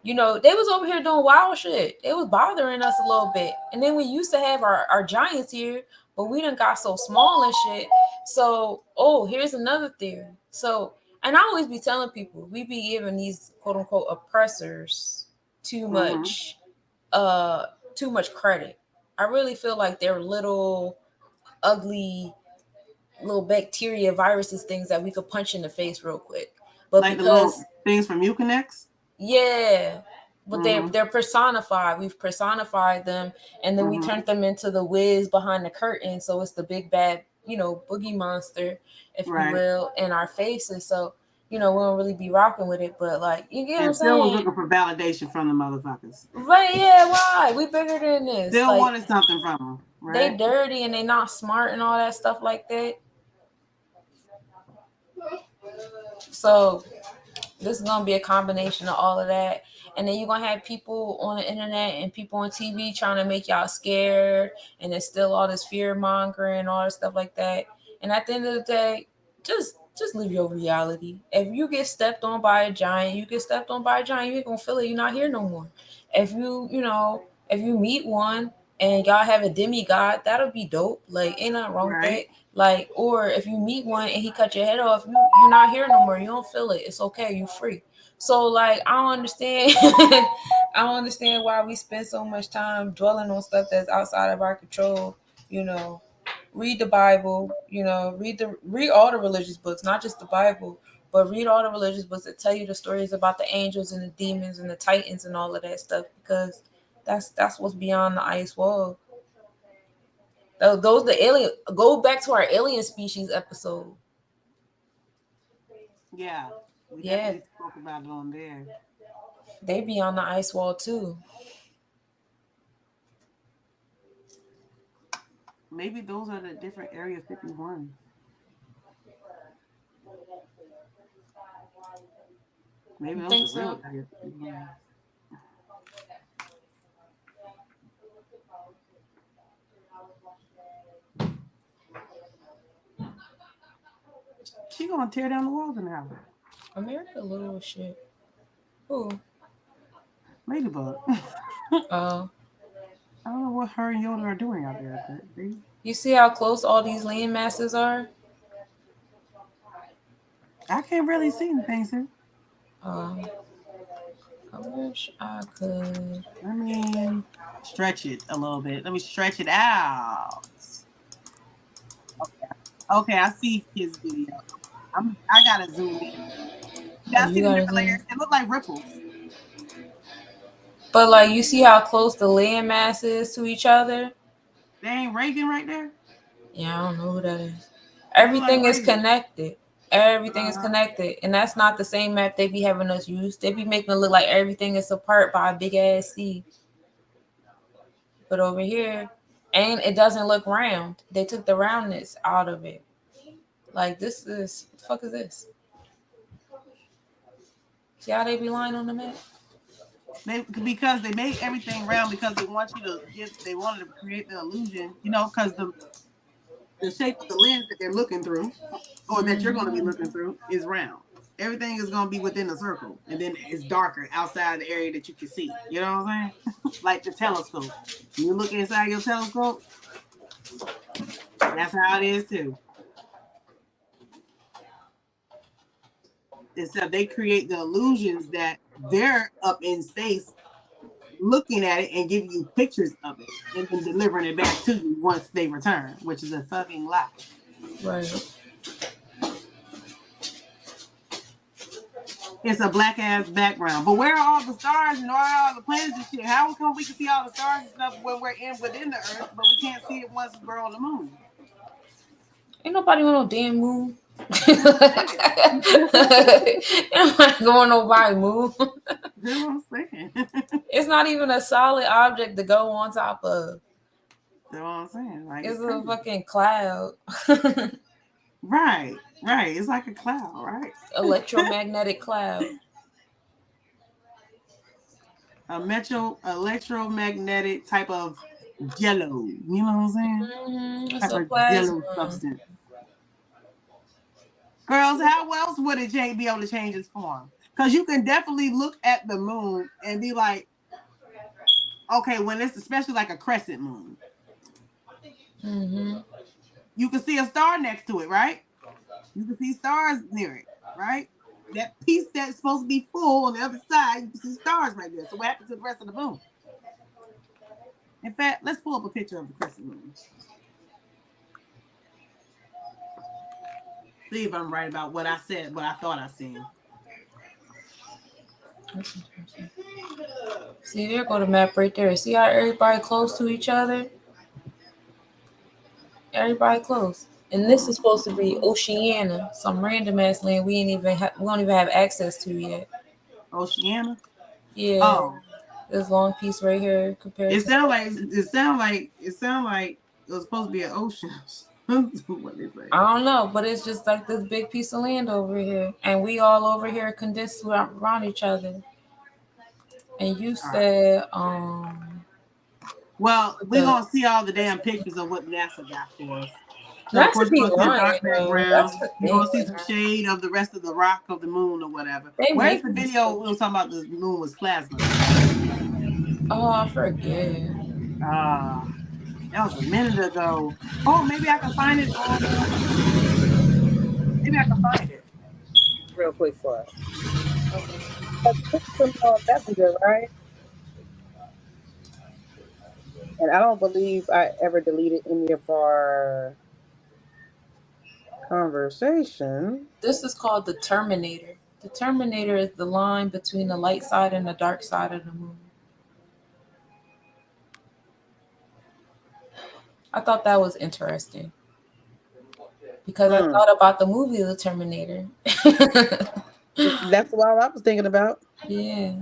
You know, they was over here doing wild shit. It was bothering us a little bit. And then we used to have our giants here, but we done got so small and shit. So, oh, here's another theory. So, and I always be telling people, we be giving these quote unquote oppressors too Mm-hmm. much uh too much credit. I really feel like they're little ugly little bacteria, viruses, things that we could punch in the face real quick. But Like the little because things from Mucinex. yeah, but Mm-hmm. they're personified. We've personified them, and then we Mm-hmm. turned them into the whiz behind the curtain. So it's the big bad, boogie monster, if you Right. will, in our faces. So we don't really be rocking with it. But like, you get what I'm And still was saying? looking for validation from the motherfuckers. Right? Yeah. Why? We bigger than this. Still Like, wanted something from them, they right? dirty and they not smart and all that stuff like that. So this is gonna be a combination of all of that. And then you're gonna have people on the internet and people on TV trying to make y'all scared, and there's still all this fear mongering and all this stuff like that. And at the end of the day, just live your reality. If you get stepped on by a giant, you get stepped on by a giant, you ain't gonna feel it, you're not here no more. If if you meet one and y'all have a demigod, that'll be dope. Like, ain't nothing wrong with that. Right. Like, or if you meet one and he cut your head off, you're not here no more. You don't feel it. It's okay. You free. So like, I don't understand. I don't understand why we spend so much time dwelling on stuff that's outside of our control. You know, read the Bible. Read all the religious books, not just the Bible, but read all the religious books that tell you the stories about the angels and the demons and the titans and all of that stuff, because that's what's beyond the ice wall. Those the alien. Go back to our alien species episode. Yeah. We Yeah, definitely spoke about it on there. they be on the ice wall too. Maybe those are the different Area 51. Maybe You those think are real so? Area 51. She gonna tear down the walls in the house. America little as shit. Ooh. Ladybug. Uh, I don't know what her and Yoda are doing out there, but they, you see how close all these land masses are? I can't really see anything, sir. Um, I wish I could. Let me stretch it a little bit. Let me stretch it out. Okay, I see his video. I gotta zoom in. Oh, Yeah, I you see the gotta different zoom. layers. It look like ripples. But like, you see how close the land mass is to each other? They ain't Reagan right there. Yeah, I don't know who that is. It look like Everything is Reagan. connected. Everything is Uh-huh. connected, and that's not the same map they be having us use. They be making it look like everything is apart by a big ass sea. But over here, and it doesn't look round. They took the roundness out of it. Like, this is what the fuck is this? See how they be lying on the map? Because they made everything round because they want you to they wanted to create the illusion, because the shape of the lens that they're looking through, or that you're going to be looking through, is round. Everything is going to be within a circle, and then it's darker outside the area that you can see. You know what I'm saying? Like the telescope. When you look inside your telescope, that's how it is too. Except they create the illusions that they're up in space looking at it and giving you pictures of it and then delivering it back to you once they return, which is a fucking lie. Right. It's a black ass background. But where are all the stars and where are all the planets and shit? How come we can see all the stars and stuff when we're within the Earth, but we can't see it once we're on the moon? Ain't nobody on no damn moon. That's what I'm saying. Ain't nobody going nobody moon. That's what I'm saying. It's not even a solid object to go on top of. That's what I'm saying. Like It's it's a crazy. fucking cloud. Right, right. It's like a cloud, right? Electromagnetic cloud. A electromagnetic type of jello. You know what I'm saying? It's Type a of jello plasma. substance. Girls, how else would it be able to change its form? Because you can definitely look at the moon and be like, okay, when it's especially like a crescent moon, Mm-hmm. you can see a star next to it, right? You can see stars near it, right? That piece that's supposed to be full on the other side, you can see stars right there. So what happens to the rest of the moon? In fact, let's pull up a picture of the crescent moon. See if I'm right about what I said, what I thought I seen. See, there go the map right there. See how everybody close to each other? Everybody close. And this is supposed to be Oceania, some random ass land we don't even have access to yet. Oceania? Yeah, Oh, this long piece right here compared it to. sounds like it was supposed to be an ocean. What they say? I don't know, but it's just like this big piece of land over here, and we all over here condensed around each other. And you All right. said, Well, we're the gonna see all the damn pictures of what NASA got for us. So of not to course be you're gonna see a lying dark though. That's background. the You're thing. gonna see some shade of the rest of the rock of the moon or whatever. They Where's make the these video we pictures. were talking about the moon was plasma? Oh, I forget. Ah, that was a minute ago. Oh, maybe I can find it. Maybe I can find it real quick for us. Put some messenger, right? And I don't believe I ever deleted any of our conversation. This is called the Terminator. The Terminator is the line between the light side and the dark side of the moon. I thought that was interesting because I Hmm. thought about the movie The Terminator. That's what I was thinking about. Yeah.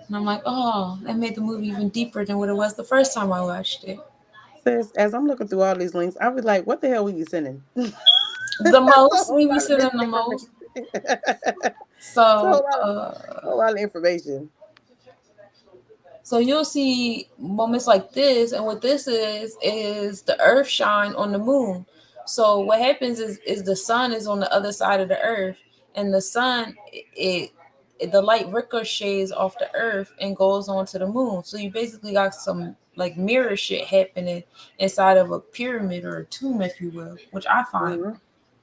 And I'm like, oh, that made the movie even deeper than what it was the first time I watched it. Says as I'm looking through all these links, I was like, "What the hell were you sending?" The So a most, whole we be lot of sitting the most. misinformation. So So, a whole lot of information. so you'll see moments like this, and what this is the Earth shine on the moon. So what happens is the sun is on the other side of the Earth, and the sun it the light ricochets off the Earth and goes onto the moon. So you basically got some like mirror shit happening inside of a pyramid or a tomb, if you will, which I find Hmm.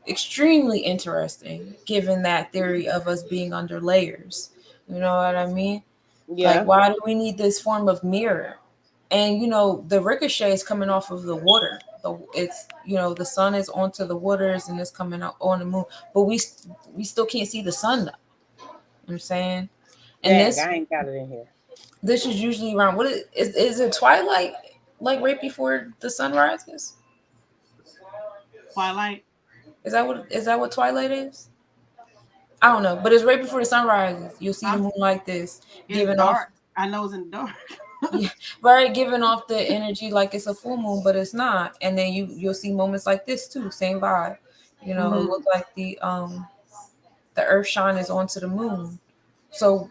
extremely interesting, given that theory of us being under layers. You know what I mean? Like, Yeah. why do we need this form of mirror? And the ricochet is coming off of the water. It's the sun is onto the waters and it's coming out on the moon, but we still can't see the sun though. You know what I'm saying, and Dang, this I ain't got it in here. this is usually around is it twilight, like right before the sun rises? Twilight. Is that what twilight is? I don't know, but it's right before the sun rises. You'll see the I'm, moon like this, it's giving off dark. I know it's in the dark. yeah, right, giving off the energy like it's a full moon, but it's not. And then you'll see moments like this too, same vibe. It Hmm. look like the earth shine is onto the moon. So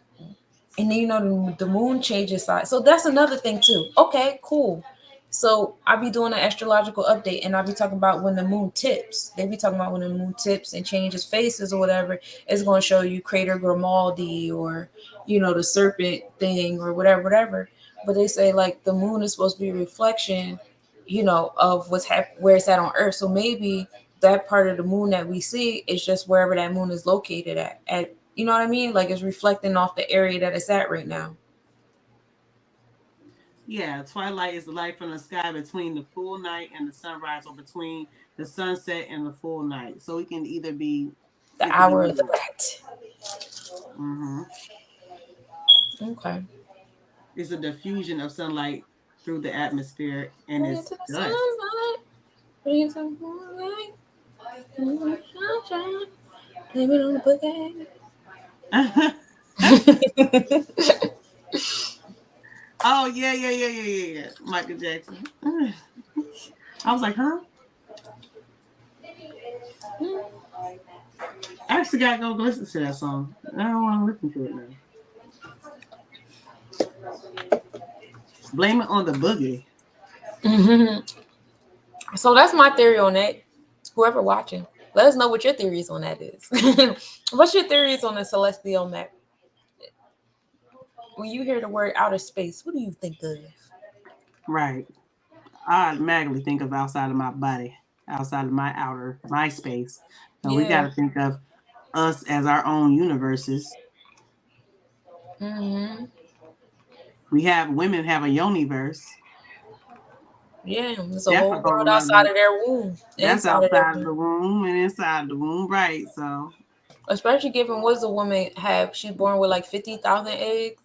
and then the moon changes size. So that's another thing too. Okay, cool. So I be doing an astrological update, and I be talking about when the moon tips. They be talking about when the moon tips and changes faces or whatever. It's going to show you Crater Grimaldi or the serpent thing or whatever. But they say like the moon is supposed to be a reflection, of where it's at on Earth. So maybe that part of the moon that we see is just wherever that moon is located at you know what I mean? Like it's reflecting off the area that it's at right now. Yeah, twilight is the light from the sky between the full night and the sunrise, or between the sunset and the full night. So it can either be, The it can hour of be, the rat. Mm-hmm. Okay. It's a diffusion of sunlight through the atmosphere, and Bring it's it to the dust. sunlight. Bring it to the moonlight. Sunshine. Blame it on the boogie. Oh yeah. Michael Jackson. I was like, huh? I actually gotta go listen to that song. I don't want to listen to it now. Blame it on the boogie. So that's my theory on that. Whoever watching, let us know what your theories on that is. What's your theories on the celestial map? When you hear the word outer space, what do you think of? Right. I automatically think of outside of my body, outside of my space. So we got Yeah. to think of us as our own universes. Hmm. We have women have a yoniverse. Yeah, there's a That's a whole whole world nother. outside of their womb, That's inside of their outside of womb. the womb and inside the womb, right? So Especially given what's a woman have? She's born with like 50,000 eggs.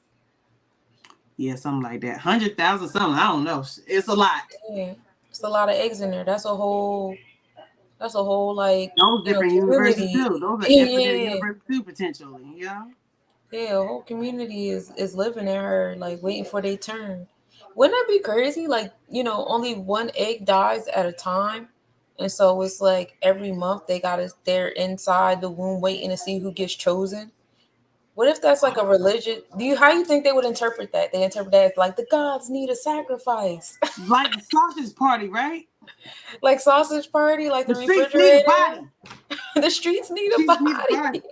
yeah, something like that. 100,000 something. I don't know. It's a lot. Yeah, it's a lot of eggs in there. That's a whole. That's a whole like Those different universes community. too. Those are infinite Yeah, universes too, potentially. Yeah. yeah, a whole community is living in her, like waiting for their turn. Wouldn't that be crazy? Like only one egg dies at a time, and so it's like every month they're inside the womb waiting to see who gets chosen. What if that's like a religion? How you think they would interpret that? They interpret that as like the gods need a sacrifice, Like the sausage party, right? like sausage party, like the The streets need a refrigerator. body. The streets need a Streets need a body. body.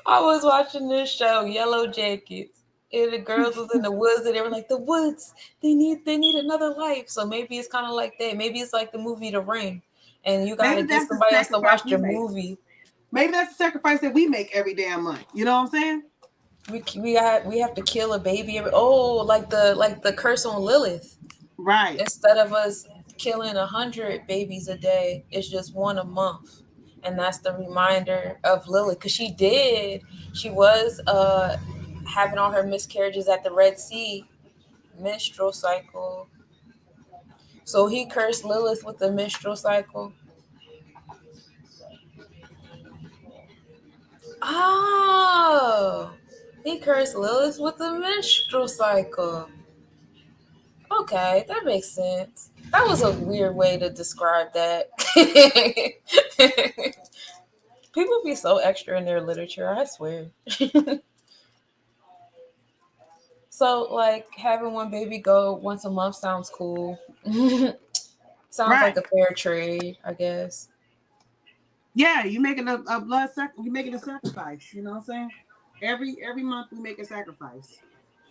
I was watching this show, Yellow Jackets, and the girls was in the woods, and they were like, "The woods, they need another life." So maybe it's kind of like that. Maybe it's like the movie The Ring, and you gotta Maybe get that's the somebody else to sacrifice watch we your make. movie. Maybe that's the sacrifice that we make every damn month. You know what I'm saying? We have to kill a baby like the curse on Lilith. Right. Instead of us killing 100 babies a day, it's just one a month, and that's the reminder of Lilith because she was having all her miscarriages at the Red Sea menstrual cycle. So he cursed Lilith with the menstrual cycle. Oh, he cursed Lilith with the menstrual cycle. Okay, that makes sense. That was a weird way to describe that. People be so extra in their literature, I swear. So, like, having one baby go once a month sounds cool. Sounds like Right. a fair trade, I guess. Yeah, you making a you making a sacrifice. You know what I'm saying? Every month we make a sacrifice.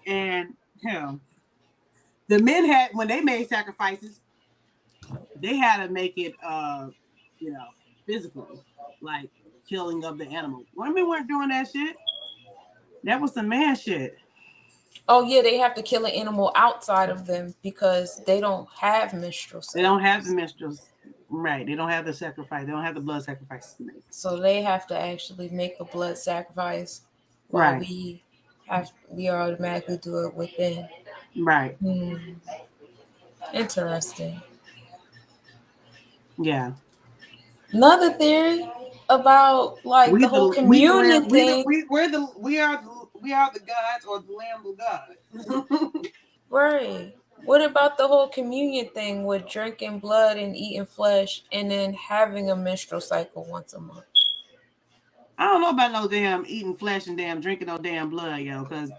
And hell, the men had when they made sacrifices, they had to make it you know, physically, like killing of the animal. Women weren't doing that shit. That was some man shit. Oh, yeah, they have to kill an animal outside of them because they don't have menstrual They don't have the cycles. minstrels. Right. They don't have the sacrifice. They don't have the blood sacrifices to make. So they have to actually make a blood sacrifice while Right. we automatically do it within. Right. Hmm. Interesting. Yeah. Another theory about like the whole We the communion lamb thing. we are the gods or the lamb of God. Right. What about the whole communion thing with drinking blood and eating flesh and then having a menstrual cycle once a month? I don't know about no damn eating flesh and damn drinking no damn blood, yo. Because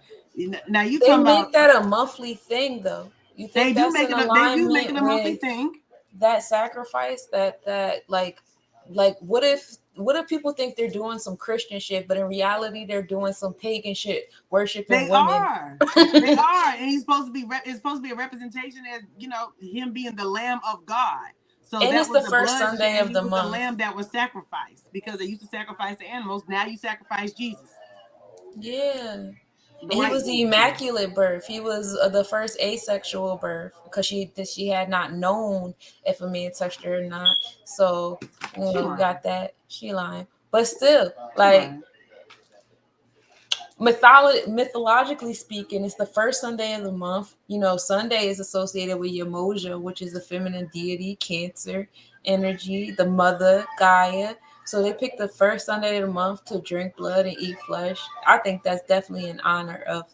now you They talking about make that a monthly thing though. You they think do that's make in it. They do make it alignment a monthly with thing. that sacrifice that like what if people think they're doing some Christian shit, but in reality they're doing some pagan shit, worshiping They women. are. They are, and he's supposed to be. It's supposed to be a representation as him being the Lamb of God. So And that it's was the the first Sunday bloodshed. of He the was the month. lamb that was sacrificed because they used to sacrifice the animals. Now you sacrifice Jesus, Yeah. the And he white was the Jesus. immaculate birth. He was the first asexual birth because she had not known if a man touched her or not. So She you lying. got that. She lying. But still, like, Right. mythologically speaking, it's the first Sunday of the month. You know, Sunday is associated with Yamoja, which is a feminine deity, Cancer energy, the mother, Gaia. So they picked the first Sunday of the month to drink blood and eat flesh. I think that's definitely in honor of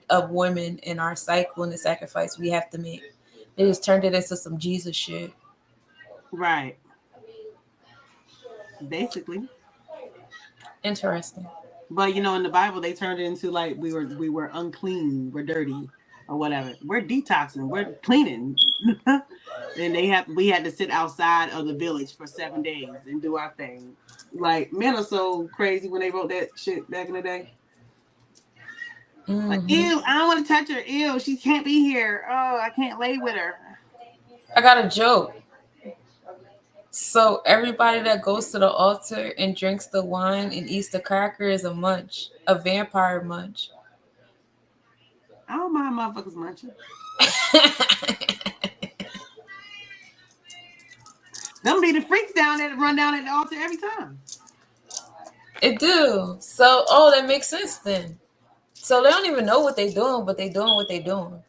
of women in our cycle and the sacrifice we have to make. They just turned it into some Jesus shit. Right. Basically. Interesting. But you know, in the Bible, they turned it into like we were unclean, we're dirty, or whatever. We're detoxing, we're cleaning, and we had to sit outside of the village for 7 days and do our thing. Like men are so crazy when they wrote that shit back in the day. Like, Hmm. ew, I don't want to touch her. Ew, she can't be here. Oh, I can't lay with her. I got a joke. So everybody that goes to the altar and drinks the wine and eats the cracker is a munch, a vampire munch. I don't mind motherfuckers munching. Them be the freaks down there that run down at the altar every time. It do. So, oh, that makes sense then. So they don't even know what they doing, but they doing what they doing.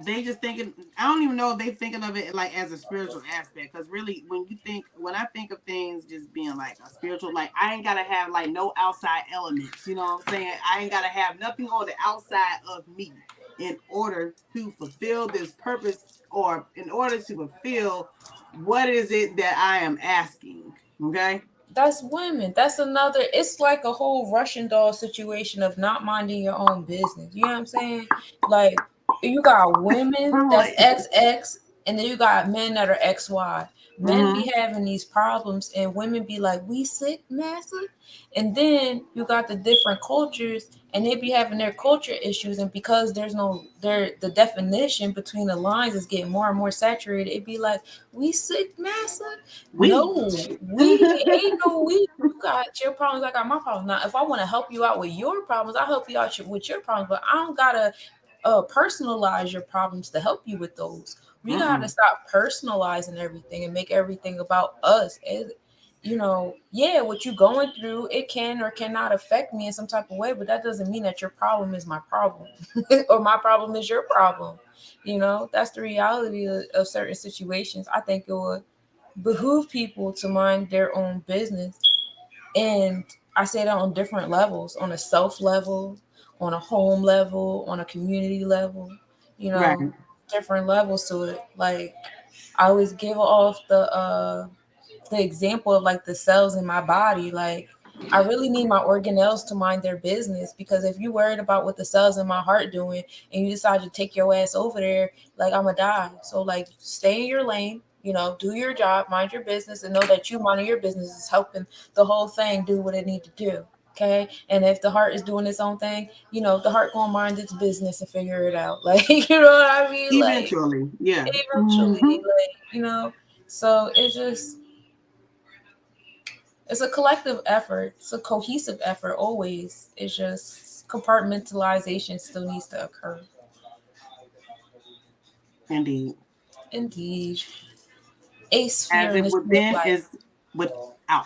They just thinking, I don't even know if they thinking of it like as a spiritual aspect, because really when I think of things just being like a spiritual, like I ain't gotta have like no outside elements, you know what I'm saying? I ain't gotta have nothing on the outside of me in order to fulfill this purpose, or in order to fulfill what is it that I am asking. Okay. That's women. That's another. It's like a whole Russian doll situation of not minding your own business. You know what I'm saying? Like, you got women I'm that's like, XX, and then you got men that are XY. Men mm-hmm. be having these problems, and women be like, "We sick, massa." And then you got the different cultures, and they be having their culture issues, and because there's no there, the definition between the lines is getting more and more saturated. It be like, "We sick, massa." We. No, we ain't no we. You got your problems, I got my problems. Now, if I want to help you out with your problems, I'll help you out with your problems, but I don't gotta personalize your problems to help you with those. We gotta Mm-mm. stop personalizing everything and make everything about us. You know, yeah, what you going through, it can or cannot affect me in some type of way, but that doesn't mean that your problem is my problem or my problem is your problem. You know, that's the reality of certain situations. I think it would behoove people to mind their own business. And I say that on different levels, on a self level, on a home level, on a community level, you Right. know, different levels to it. Like, I always give off the example of like the cells in my body. Like, I really need my organelles to mind their business, because if you worried about what the cells in my heart doing and you decide to take your ass over there, like, I'm gonna die. So like, stay in your lane, you know, do your job, mind your business, and know that you minding your business is helping the whole thing do what it need to do. Okay. And if the heart is doing its own thing, you know, the heart gonna mind its business and figure it out. Like, you know what I mean? Like, Eventually. Yeah. eventually, Mm-hmm. like, you know, so it's a collective effort. It's a cohesive effort always. It's just compartmentalization still needs to occur. Indeed. Indeed. A As sphere in if the sea of within life. is without or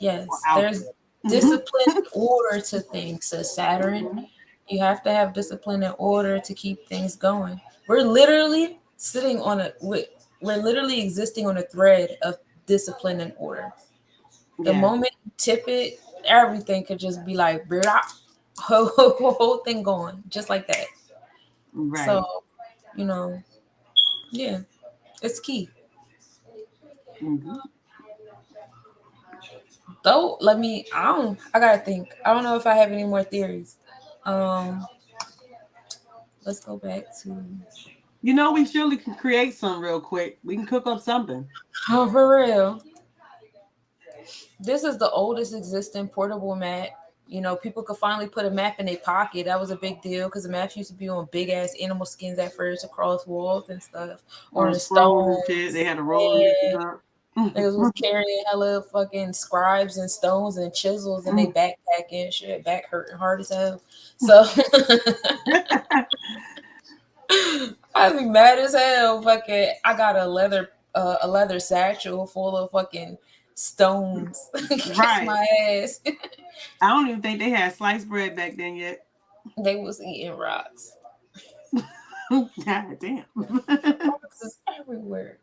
Yes. out. There's Mm-hmm. discipline and order to things, says Saturn. Mm-hmm. You have to have discipline and order to keep things going. We're literally sitting on we're literally existing on a thread of discipline and order. The Yeah. moment you tip it, everything could just be like blah, whole thing going just like that. Right. So, you know, yeah, it's key. Mm-hmm. Though, I gotta think. I don't know if I have any more theories. Um, let's go back to, You know, we surely can create some real quick. We can cook up something. oh, for real. This is the oldest existing portable map. You know, people could finally put a map in their pocket. That was a big deal because the maps used to be on big ass animal skins at first across walls and stuff, or On in scrolls and shit. They stones. had to roll them Yeah, bitches up. niggas was carrying hella fucking scribes and stones and chisels in their backpack and shit, back hurting hard as hell. So I'd be mad as hell. Fucking, I got a leather satchel full of fucking stones. Kiss Right. my ass. I don't even think they had sliced bread back then yet. They was eating rocks. God damn. Rocks is everywhere.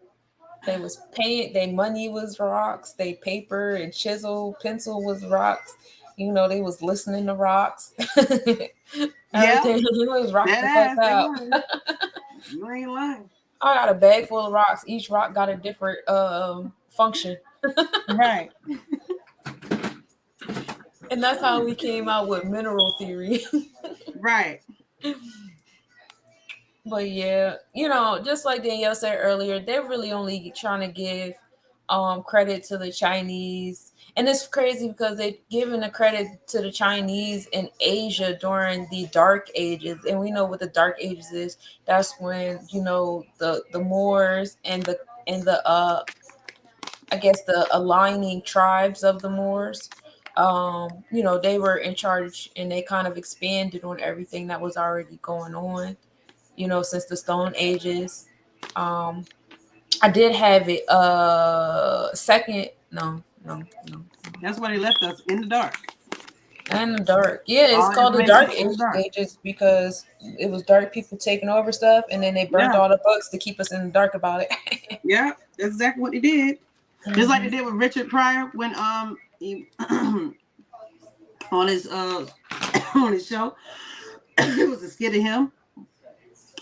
They was paint. They money was rocks. They paper and chisel, pencil was rocks. You know, they was listening to rocks. Yeah, Everything was rocked that the fuck ass they out. was. You ain't lying. I got a bag full of rocks. Each rock got a different function. Right. And that's how we came out with mineral theory. Right. But yeah, just like Danielle said earlier, they're really only trying to give credit to the Chinese. And it's crazy because they're giving the credit to the Chinese in Asia during the Dark Ages. And we know what the Dark Ages is. That's when, the Moors and the I guess the aligning tribes of the Moors, they were in charge and they kind of expanded on everything that was already going on, since the Stone Ages. Um, I did have it second, no. That's why they left us in the dark. And the dark. Yeah, it's All called the information Dark in the dark. Ages because it was dark people taking over stuff and then they burnt Yeah. all the books to keep us in the dark about it. Yeah. That's exactly what they did. Just like they Mhm. did with Richard Pryor when he on his on his show. It was a skit of him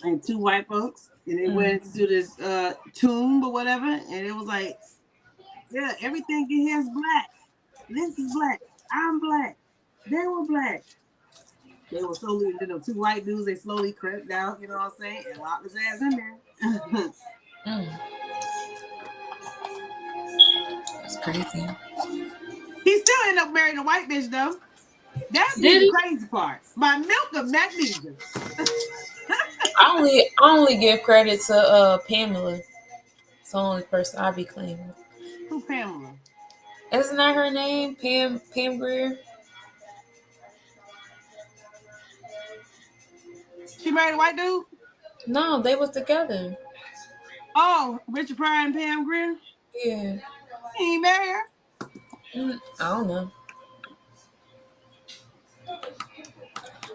and two white folks, and they went to this tomb or whatever, and it was like, yeah, everything in here is black. This is black. I'm black. They were black. They were slowly, two white dudes, they slowly crept out, you know what I'm saying, and locked his ass in there. Mm, that's crazy. He still ended up marrying a white bitch though. That'd be Did the he? crazy part. By milk of magnesia. I only give credit to Pamela. It's the only person I be claiming. Who Pamela? Isn't that her name? Pam Greer? She married a white dude? No, they was together. Oh, Richard Pryor and Pam Grier? Yeah. He ain't married her. I don't know.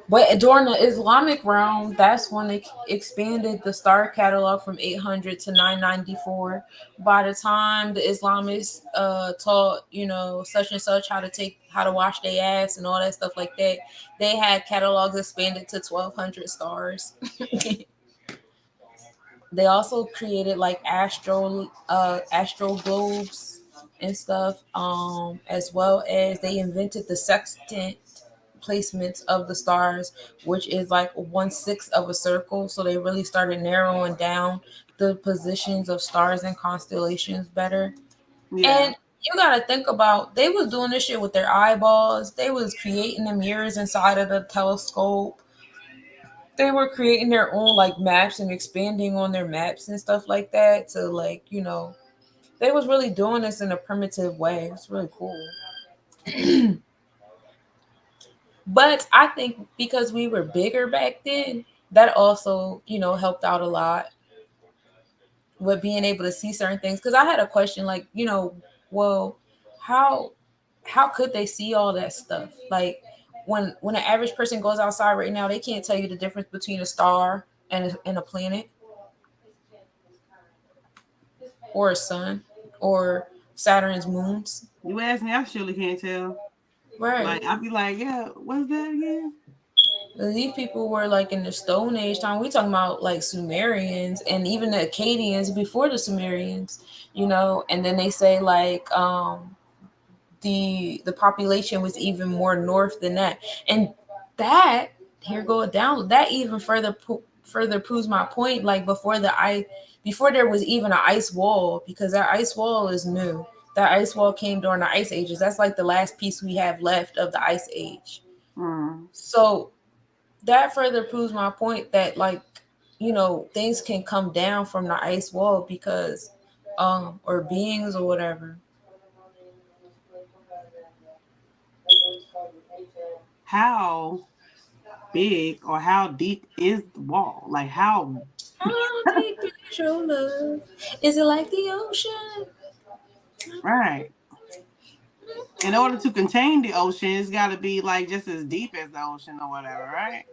But during the Islamic realm, that's when they expanded the star catalog from 800 to 994. By the time the Islamists taught, such and such how to wash their ass and all that stuff like that, they had catalogs expanded to 1200 stars. They also created like astro globes and stuff, as well as they invented the sextant placements of the stars, which is like 1/6 of a circle. So they really started narrowing down the positions of stars and constellations better. Yeah. And you gotta think about they was doing this shit with their eyeballs. They was creating the mirrors inside of the telescope. They were creating their own like maps and expanding on their maps and stuff like that to like, they was really doing this in a primitive way. It's really cool. But I think because we were bigger back then, that also, helped out a lot with being able to see certain things. Because I had a question, like, well, how how could they see all that stuff? Like, when an average person goes outside right now, they can't tell you the difference between a star and a planet or a sun or Saturn's moons. You ask me, I surely can't tell. Right. Like, I'd be like, yeah, what's that again? These people were like in the Stone Age time. We talking about like Sumerians and even the Akkadians before the Sumerians, and then they say like the population was even more north than that. And that here go down that even further proves my point. Like before there was even an ice wall, because that ice wall is new. That ice wall came during the ice ages. That's like the last piece we have left of the ice age. So that further proves my point that like, things can come down from the ice wall because or beings or whatever. How big or how deep is the wall? Like, how? How deep is your love? Is it like the ocean? Right. In order to contain the ocean, it's got to be like just as deep as the ocean or whatever, right?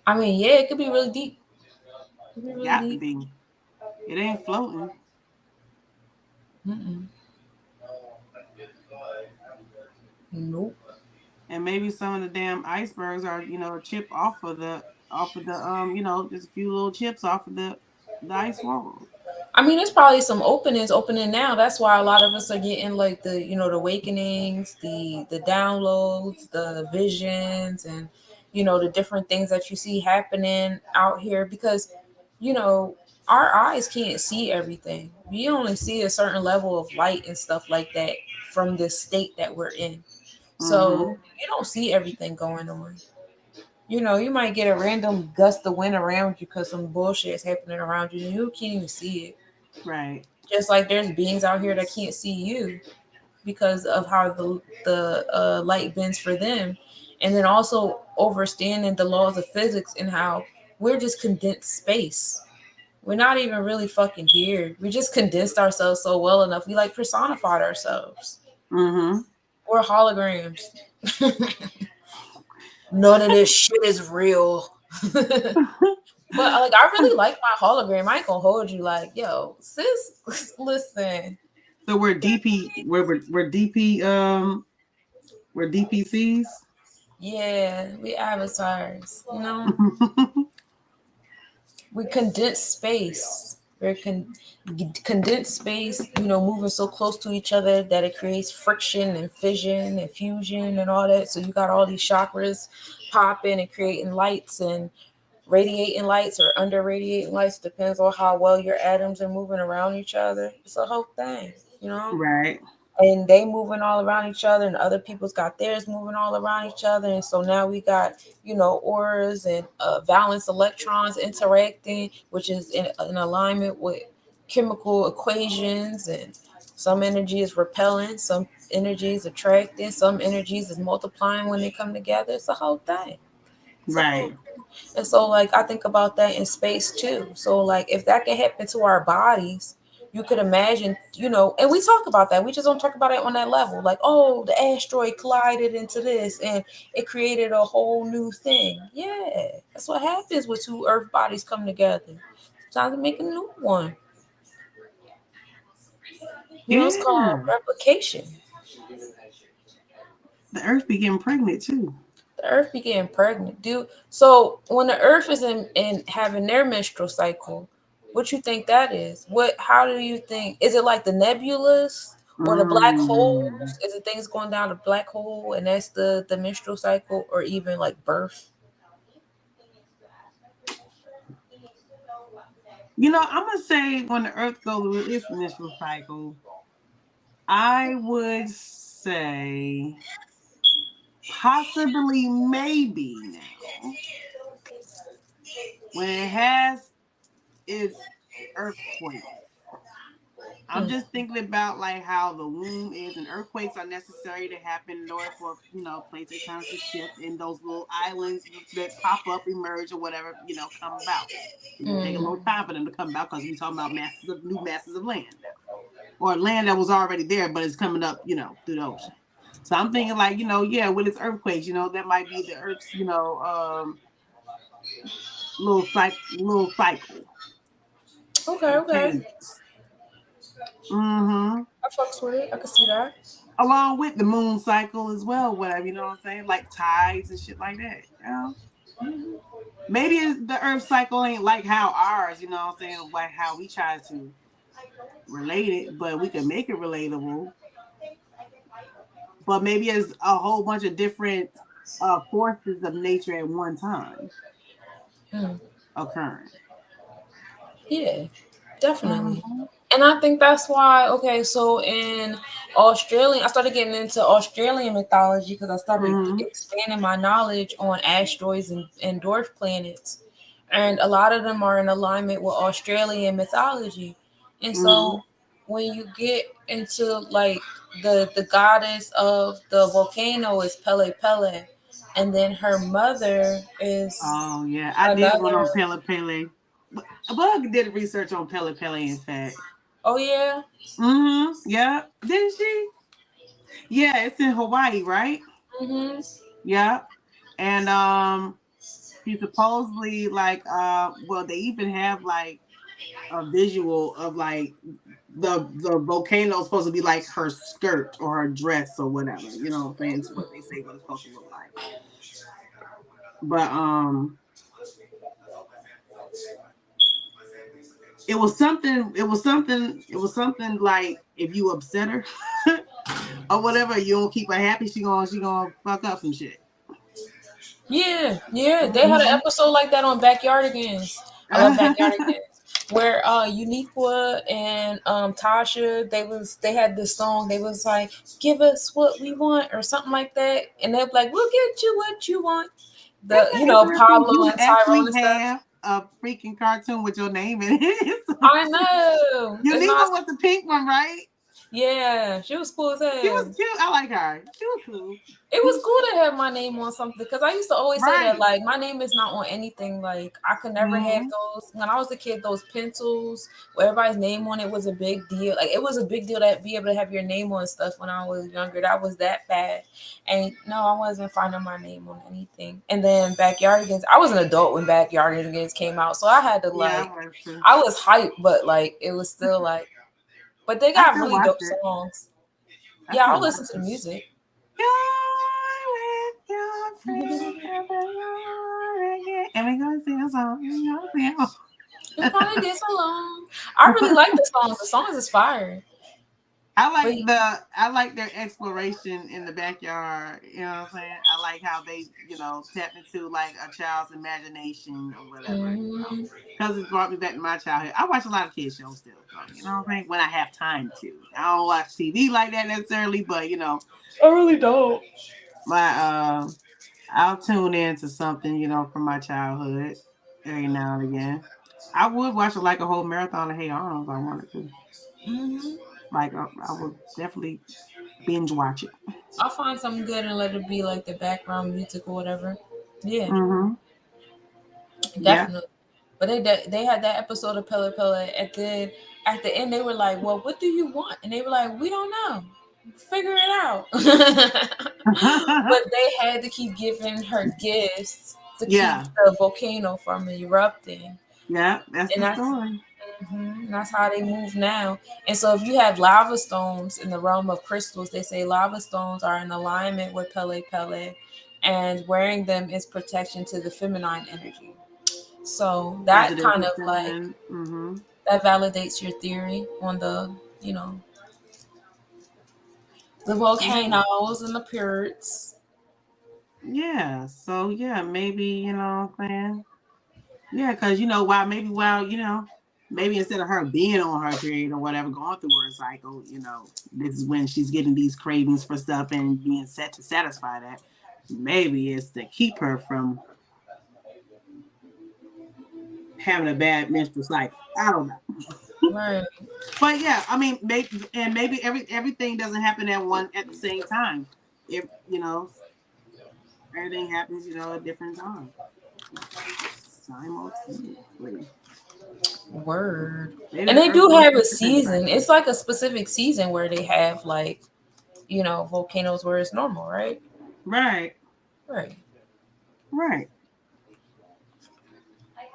I mean, yeah, it could be really deep. It could be really Got to deep. be. It ain't floating. Mm-mm. Nope. And maybe some of the damn icebergs are, a chip off of the just a few little chips off of the ice wall. I mean, there's probably some openings opening now. That's why a lot of us are getting like the awakenings, the downloads, the visions, and the different things that you see happening out here because you know our eyes can't see everything. We only see a certain level of light and stuff like that from this state that we're in. Mm-hmm. So you don't see everything going on. You might get a random gust of wind around you because some bullshit is happening around you and you can't even see it. Right. Just like there's beings out here that can't see you because of how the light bends for them, and then also understanding the laws of physics and how we're just condensed space. We're not even really fucking here. We just condensed ourselves so well enough. We like personified ourselves. Mm-hmm. We're holograms. None of this shit is real. But like, I really like my hologram. I ain't gonna hold you. Like, yo, sis, listen. So we're DP. We're DP. We're DPCs. Yeah, we avatars. We condense space. Condensed space. Moving so close to each other that it creates friction and fission and fusion and all that. So you got all these chakras popping and creating lights and radiating lights or under radiating lights. Depends on how well your atoms are moving around each other. It's a whole thing. Right. And they moving all around each other and other people's got theirs moving all around each other, and so now we got auras and valence electrons interacting, which is in alignment with chemical equations, and some energy is repelling, some energy is attracting, some energies is multiplying when they come together. It's a whole thing. It's a whole Right. thing. And so like I think about that in space too. So like if that can happen to our bodies, you could imagine, and we talk about that. We just don't talk about it on that level. Like, oh, the asteroid collided into this and it created a whole new thing. Yeah, that's what happens when two Earth bodies come together. Time to make a new one. It's called Yeah. replication. The Earth be getting pregnant too. The Earth be getting pregnant, dude. So when the Earth is in having their menstrual cycle, what you think that is? How do you think? Is it like the nebulas or the black Mm. holes? Is it things going down the black hole and that's the menstrual cycle, or even like birth? I'm gonna say when the Earth goes with its menstrual cycle, I would say possibly maybe now when it has its earthquake. I'm Mm, just thinking about like how the womb is, and earthquakes are necessary to happen in order for plate tectonics to shift, and those little islands that pop up, emerge, or whatever come about. It's gonna take a little mm, time for them to come about because we're talking about new masses of land now, or land that was already there but it's coming up, through the ocean. So I'm thinking like yeah, with its earthquakes, that might be the Earth's little cycle okay, of okay. changes. Mm-hmm. I fucks with it. I can see that. Along with the moon cycle as well, whatever, what I'm saying? Like tides and shit like that. Maybe the Earth cycle ain't like how ours, what I'm saying, like how we try to relate it, but we can make it relatable. But maybe it's a whole bunch of different forces of nature at one time Mm. occurring. Yeah, definitely. Mm-hmm. And I think that's why, okay, so in Australian, I started getting into Australian mythology because I started Mm-hmm. expanding my knowledge on asteroids and dwarf planets. And a lot of them are in alignment with Australian mythology. And Mm-hmm. so when you get into like the goddess of the volcano is Pele Pele, and then her mother is Oh yeah, I did one another. on Pele Pele. Bug did research on Pele Pele, in fact. Oh yeah. Mm-hmm. Yeah. Didn't she? Yeah, it's in Hawaii, right? Mm-hmm. Yeah. And he supposedly like well they even have like a visual of like the volcano is supposed to be like her skirt or her dress or whatever. You know what I'm saying? It's what they say what it's supposed to look like. But it was something like if you upset her or whatever, you don't keep her happy, she gonna fuck up some shit. Yeah, yeah. They had an Mhm. episode like that on Backyardigans. I love Backyardigans. Where Uniqua and Tasha, they had this song, they was like, give us what we want or something like that. And they're like, we'll get you what you want. Isn't The that interesting? Pablo You and Tyrone actually and stuff. have a freaking cartoon with your name in it. I know. It's not Uniqua was the pink one, right? yeah, she was cool as She was hell. cute. I like her. She was cool. It was cool to have my name on something because I used to always say that Right. like my name is not on anything. Like I could never have Hmm. those. When I was a kid, those pencils with everybody's name on it was a big deal. Like it was a big deal to be able to have your name on stuff when I was younger. That was that bad. And no, I wasn't finding my name on anything. And then Backyardigans, I was an adult when Backyardigans came out, so I had to Yeah, like I was too. I was hyped, but like it was still like. But they I got still really watch dope it. songs. I Yeah, still I'll watch listen to the it. music. You're with your friend, you're again. And we're gonna sing a song. We're gonna sing a song. You probably did so long. I really like the songs. The songs is fire. But I like their exploration in the backyard. You know what I'm saying? I like how they, tap into like a child's imagination or whatever, mm, because it brought me back to my childhood. I watch a lot of kids shows still, so you know what I'm saying? When I have time to. I don't watch TV like that necessarily, but I really don't. my I'll tune in to something, from my childhood every now and again. I would watch like a whole marathon of Hey Arnold if I wanted to. Hmm. Like I would definitely binge watch it. I'll find something good and let it be like the background music or whatever. Yeah, Mm-hmm. Yeah. definitely. But they had that episode of Pella Pella at the end they were like, well, what do you want? And they were like, we don't know. Figure it out. But they had to keep giving her gifts to keep Yeah. the volcano from erupting. Yeah. That's And the story. that's how they move now. And so, if you have lava stones in the realm of crystals, they say lava stones are in alignment with Pele Pele, and wearing them is protection to the feminine energy. So that Positive kind and of like feminine. Mm-hmm. that validates your theory on you know, the Yeah. volcanoes and the pyramids. Yeah. So yeah, maybe, what I'm saying? Yeah, because maybe instead of her being on her period or whatever, going through her cycle, this is when she's getting these cravings for stuff and being set to satisfy that. Maybe it's to keep her from having a bad menstrual cycle. I don't know. Right. But yeah, I mean, maybe everything doesn't happen at the same time. If everything happens, at different times simultaneously. Word. Maybe And the they Earth do goes have through a different season. cycles. It's like a specific season where they have like, volcanoes where it's normal, right? Right, Right. right.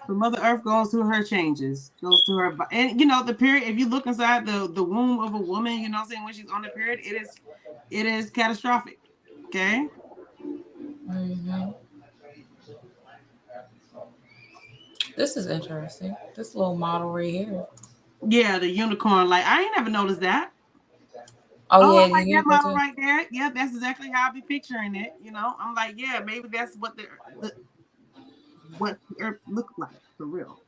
So Mother Earth goes through her changes, goes through her, and the period. If you look inside the womb of a woman, you know what I'm saying, when she's on the period, it is catastrophic. Okay. Hmm. This is interesting. This little model right here. Yeah, the unicorn. Like I ain't never noticed that. Oh Oh, I yeah, the like that unicorn model too. right there. Yeah, that's exactly how I be picturing it. I'm like, yeah, maybe that's what the Earth looked like for real.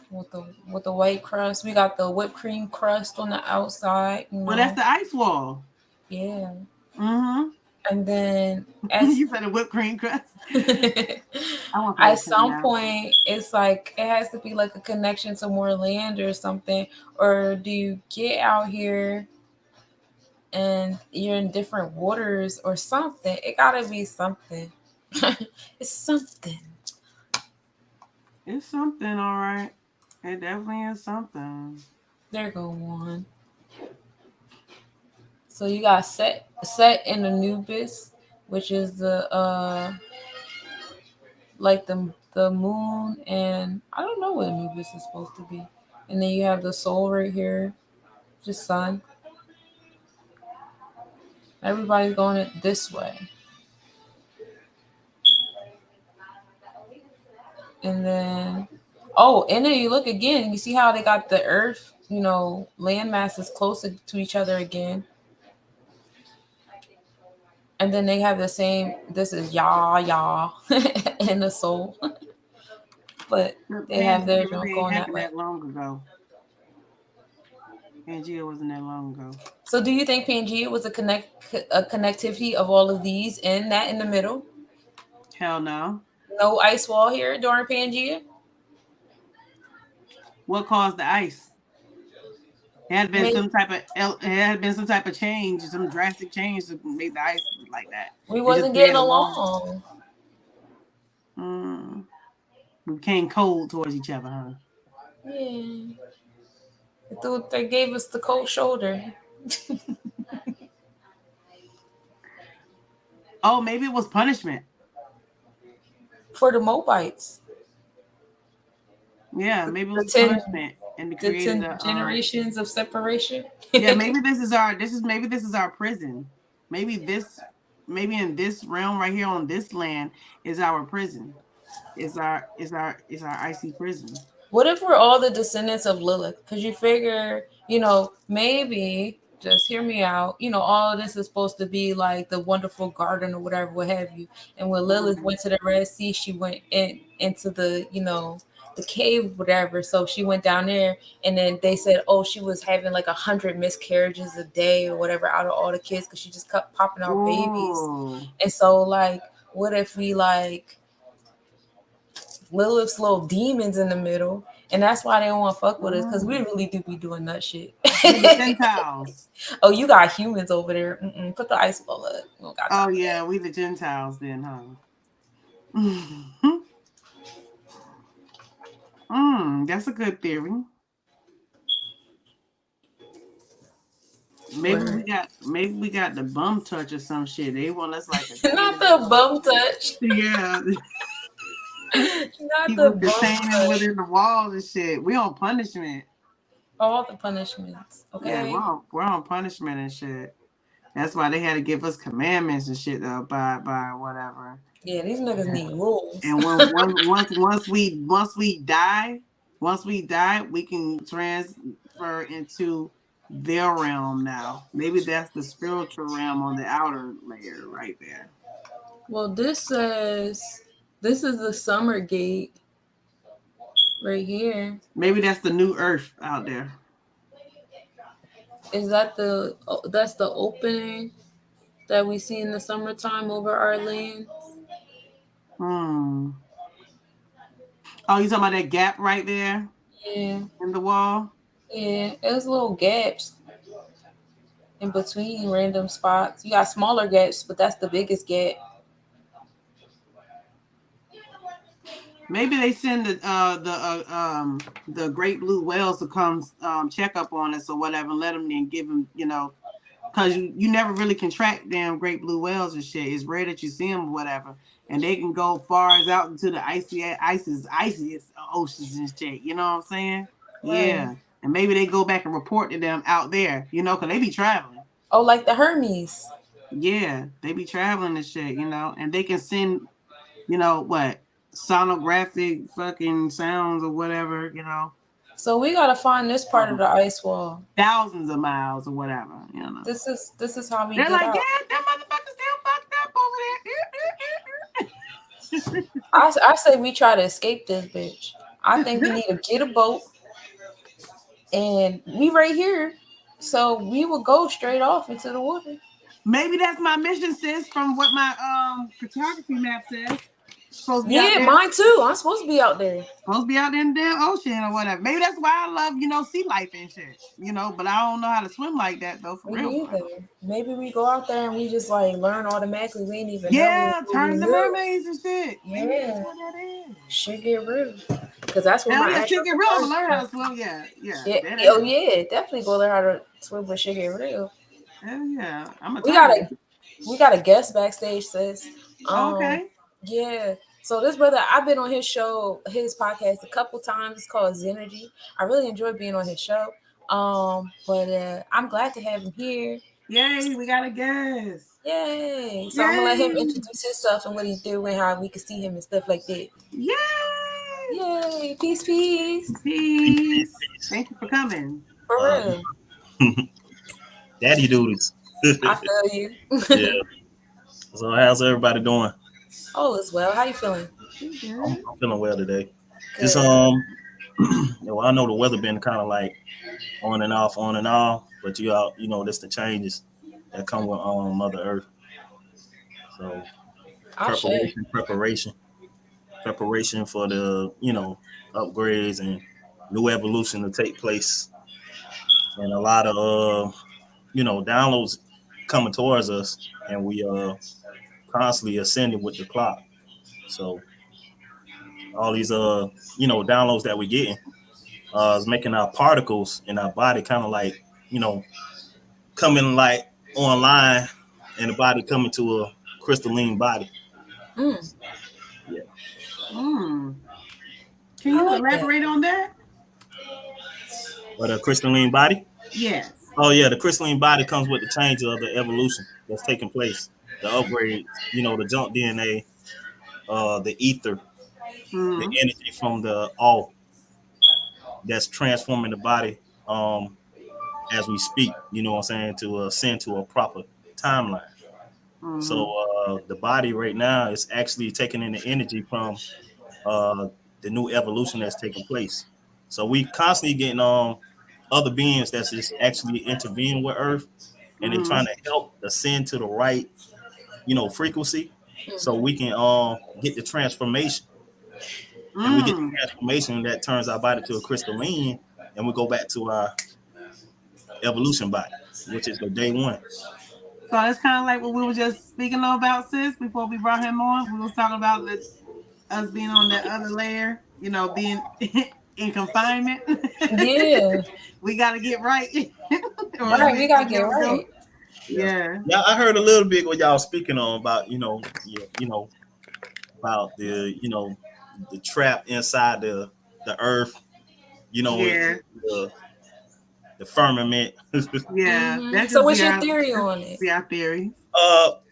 With the white crust. We got the whipped cream crust on the outside. Well, that's the ice wall. Yeah. Mm-hmm. And then as You said a whipped cream crust. I want some of at that coming some out. point it's like it has to be like a connection to more land or something, or do you get out here and you're in different waters or something? It gotta be something. It's something. It's something, all right. It definitely is something. There go one. So you got set in Anubis, which is the like the moon, and I don't know what Anubis is supposed to be. And then you have the soul right here, just sun. Everybody's going it this way. And then and then you look again, you see how they got the earth, land masses closer to each other again. And then they have the same, this is Yah and the soul. But they have Pangea theirs really ain't going that happened way. that long ago. Pangea wasn't that long ago. So do you think Pangea was a connectivity of all of these and that in the middle? Hell no. No ice wall here during Pangea? What caused the ice? It had been Maybe some type of it had been some type of change, some drastic change to make the ice like that. we It just wasn't getting created a wall. along. Mm. We became cold towards each other, huh? Yeah. They gave us the cold shoulder. Oh, maybe it was punishment. For the Moabites. Yeah, maybe it The was 10 punishment, and it the created 10 a generations of separation. yeah. Maybe this is our prison. Maybe in this realm right here on this land is our prison. Is our icy prison. What if we're all the descendants of Lilith? Because you figure, maybe, just hear me out, all of this is supposed to be like the wonderful garden or whatever, what have you. And when Lilith went to the Red Sea, she went into the cave, whatever. So she went down there, and then they said, oh, she was having like 100 miscarriages a day or whatever out of all the kids because she just kept popping out babies. Ooh. And so, like, what if we like Lilith's little demons in the middle, and that's why they don't want to fuck with us because we really do be doing that shit. The Gentiles. Oh, you got humans over there. Put the ice ball up. We don't got Oh time. yeah, we the Gentiles then, huh? That's a good theory. Maybe we got the bum touch or some shit. They want us like Not the bum touch. yeah. Not Keep the us bum detained touch. within the walls and shit. We on punishment. All the punishments. Okay. Yeah, we're on punishment and shit. That's why they had to give us commandments and shit by whatever. Yeah, these niggas need rules. And once we die, we can transfer into their realm now. Maybe that's the spiritual realm on the outer layer right there. Well, this says this is the summer gate right here. Maybe that's the new earth out there. Is that that's the opening that we see in the summertime over our land? Oh, you talking about that gap right there? Yeah. In the wall? Yeah, there's little gaps in between random spots. You got smaller gaps, but that's the biggest gap. Maybe they send the great blue whales to come check up on us or whatever, and let them then give them, because you never really can track damn great blue whales and shit. It's rare that you see them or whatever, and they can go far as out into the iciest oceans and shit. You know what I'm saying? Right. Yeah, and maybe they go back and report to them out there, because they be traveling. Oh, like the Hermes. Yeah, they be traveling and shit, and they can send, sonographic fucking sounds or whatever, So we gotta find this part of the ice wall. thousands of miles or whatever, This is how we They're get like, out. yeah, that motherfucker's still fucked up over there. I say we try to escape this bitch. I think we need to get a boat, and we right here, so we will go straight off into the water. Maybe that's my mission, sis, from what my photography map says. Supposed to be out there. Mine too. I'm supposed to be out there. Supposed to be out there in the damn ocean or whatever. Maybe that's why I love, sea life and shit. But I don't know how to swim like that though. For real. Maybe we go out there and we just like learn automatically. We ain't even know. Turn the mermaids and shit. Yeah. Maybe that's what that is. Shit get real. Because that's what shit get real. I'm gonna learn how to swim. Yeah. Oh yeah, definitely go learn how to swim with shit get real. Hell yeah. I'm a We got target. a we got a guest backstage, sis. Um, Okay. yeah. So this brother, I've been on his show, his podcast a couple times. It's called Zenergy. I really enjoy being on his show. But I'm glad to have him here. Yay, we got a guest. Yay! So I'm gonna let him Yay. introduce himself and what he do and how we can see him and stuff like that. Yay. Yay! Peace, peace. Peace, Peace. peace, Thank you for coming. For peace. real. Daddy duties. I feel you. Yeah. So how's everybody doing? All is well. How you feeling? We I'm, good. I'm feeling well today. Just Good. I know the weather been kind of like on and off, but that's the changes that come with Mother Earth. So Ashe. preparation for the upgrades and new evolution to take place, and a lot of downloads coming towards us, and we constantly ascending with the clock. So all these downloads that we're getting is making our particles in our body kind of like coming like online, and the body coming to a crystalline body. Mm, Yeah. Mm. Can I you like that. elaborate on that? But a crystalline body. Yes. Oh yeah, the crystalline body comes with the change of the evolution that's taking place, the upgrades, the junk DNA, the ether, the Mm-hmm. energy from the all that's transforming the body as we speak. You know what I'm saying, to ascend to a proper timeline. So Mm-hmm. the body right now is actually taking in the energy from uh, the new evolution that's taking place. So we constantly getting other beings that's just actually intervening with Earth, and they're Mm-hmm. trying to help ascend to the right frequency, so Mhm. we can get the transformation, and we get the Mm. transformation that turns our body to a crystalline, and we go back to our evolution body, which is the day one. So it's kind of like what we were just speaking about, sis, before we brought him on. We was talking about us being on that other layer, being in confinement. Yeah. We got to get right. Or else Right. We gotta we get never go. right. Yeah, Yeah. yeah. I heard a little bit what y'all speaking on about about the trap inside the earth, Yeah. the firmament. Yeah. Hmm. That's So just what's your theory on it? be our theories.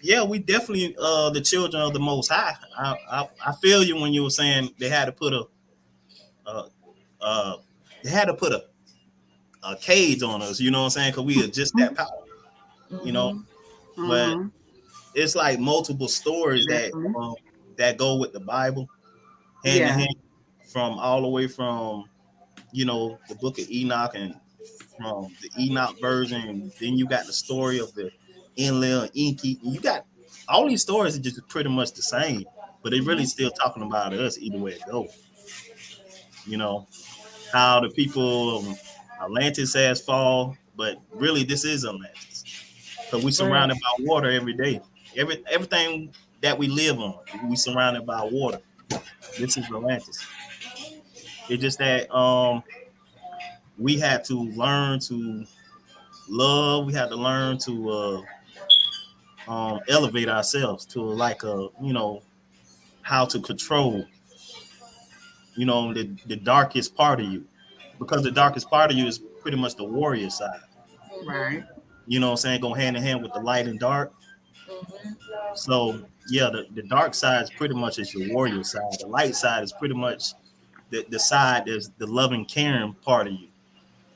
Yeah, we definitely the children of the Most High. I feel you when you were saying they had to put uh, uh, a cage on us. You know what I'm saying? Because we are just that powerful. You know, Hmm. but Mm-hmm. it's like multiple stories Definitely. that go with the Bible hand in Yeah. hand, from all the way from the Book of Enoch, and from the Enoch version, and then you got the story of the Enlil and Enki. You got all these stories are just pretty much the same, but they really still talking about us either way it go. You know how the people of Atlantis has fall, but really this is Atlantis, because we Right. surrounded by water every day. Everything that we live on, we surrounded by water. This is Atlantis. It's just that we had to learn to love. We had to learn to elevate ourselves to like how to control the darkest part of you, because the darkest part of you is pretty much the warrior side. Hmm. Right. You know what I'm saying? Go hand in hand with the light and dark. Hmm. So yeah, the dark side is pretty much is your warrior side. The light side is pretty much the side that's the loving, caring part of you.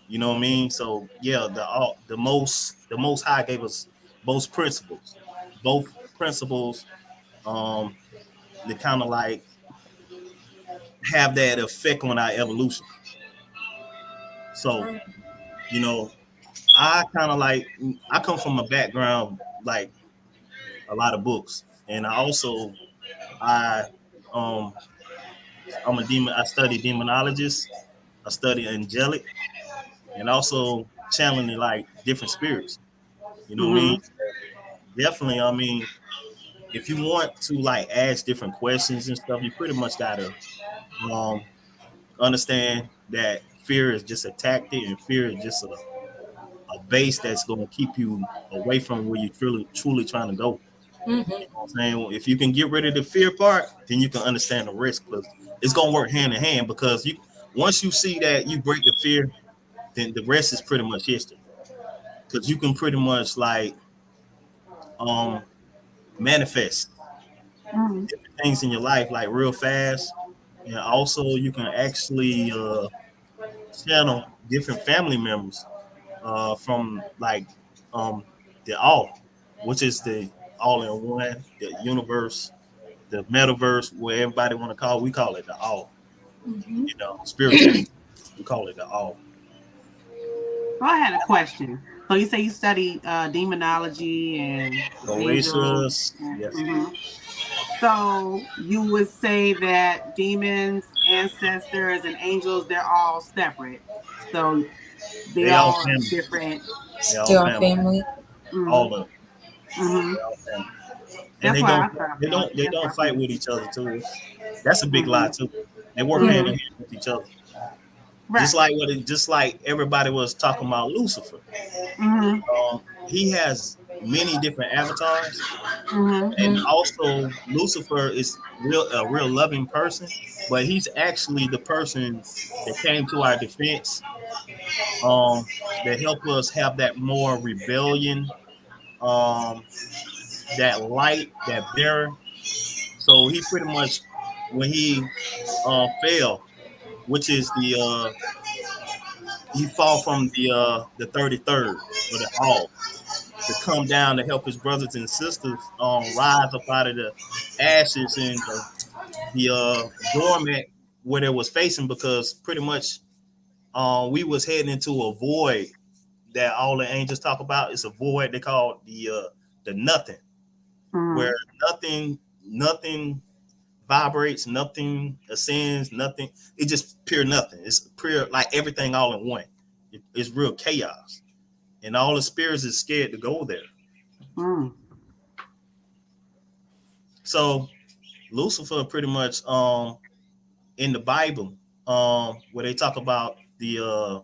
You know what I mean? So yeah, the most high gave us both principles, um, that kind of like have that effect on our evolution. So Right. you know, I kind of like I come from a background like a lot of books, and I um I'm a demon. I study demonologist. I study angelic, and also channeling like different spirits. You know what I mean? Mm-hmm. Definitely. I mean, if you want to like ask different questions and stuff, you pretty much gotta um, understand that fear is just a tactic, and fear is just a a base that's going to keep you away from where you truly trying to go. Mm-hmm. I'm saying if you can get rid of the fear part, then you can understand the risk because it's gonna work hand in hand. Because you once you see that you break the fear, then the rest is pretty much history. Because you can pretty much like um manifest Mm. different things in your life like real fast, and also you can actually channel different family members from like um the all, which is the all in one, the universe, the metaverse, where everybody want to call, we call it the all. Mm-hmm. You know, spiritually, we call it the all. So I had a question. So you say you study demonology and angels. Oasis, yes, Mhm. So you would say that demons, ancestors, and angels, they're all separate. So they they all all are family, different. they all Your family, family. Mm-hmm. all of them, Mm-hmm. they all family, and That's they why don't I started they feeling. don't they That's why don't I feel. fight with each other too. That's a big lie Mm-hmm. too. They work hand in Mm-hmm. Mm-hmm. hand with each other. Right. Just like everybody was talking about Lucifer. Mm-hmm. He has many different avatars, Mm-hmm. and Mm-hmm. also Lucifer is a real loving person, but he's actually the person that came to our defense, um, that help us have that more rebellion, um, that light, that bearer. So he pretty much when he fell, which is he fall from the 33rd or the all to come down to help his brothers and sisters rise up out of the ashes and the doormat where they was facing, because pretty much we was heading into a void that all the angels talk about. It's a void they call the nothing, Mm-hmm. where nothing vibrates, nothing ascends, nothing. It's just pure nothing. It's pure like everything all in one. It's real chaos, and all the spirits is scared to go there. Mm-hmm. So Lucifer pretty much in the Bible, where they talk about the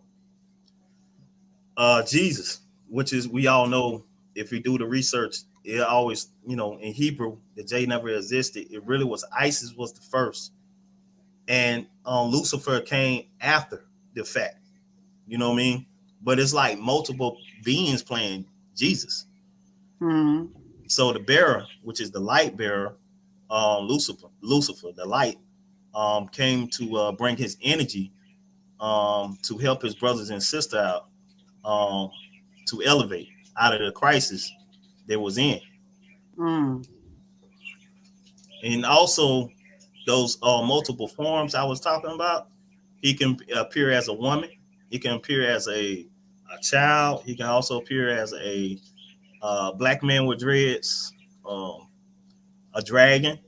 Jesus, which is we all know if we do the research, it always, in Hebrew, the J never existed. It really was Isis was the first, and Lucifer came after the fact. You know what I mean? But it's like multiple beings playing Jesus. Mm-hmm. So the bearer, which is the light bearer, Lucifer, the light, came to bring his energy to help his brothers and sister out, um, to elevate out of the crisis they was in. Mm-hmm. And also those multiple forms I was talking about. He can appear as a woman. He can appear as a child. He can also appear as a black man with dreads, um, a dragon.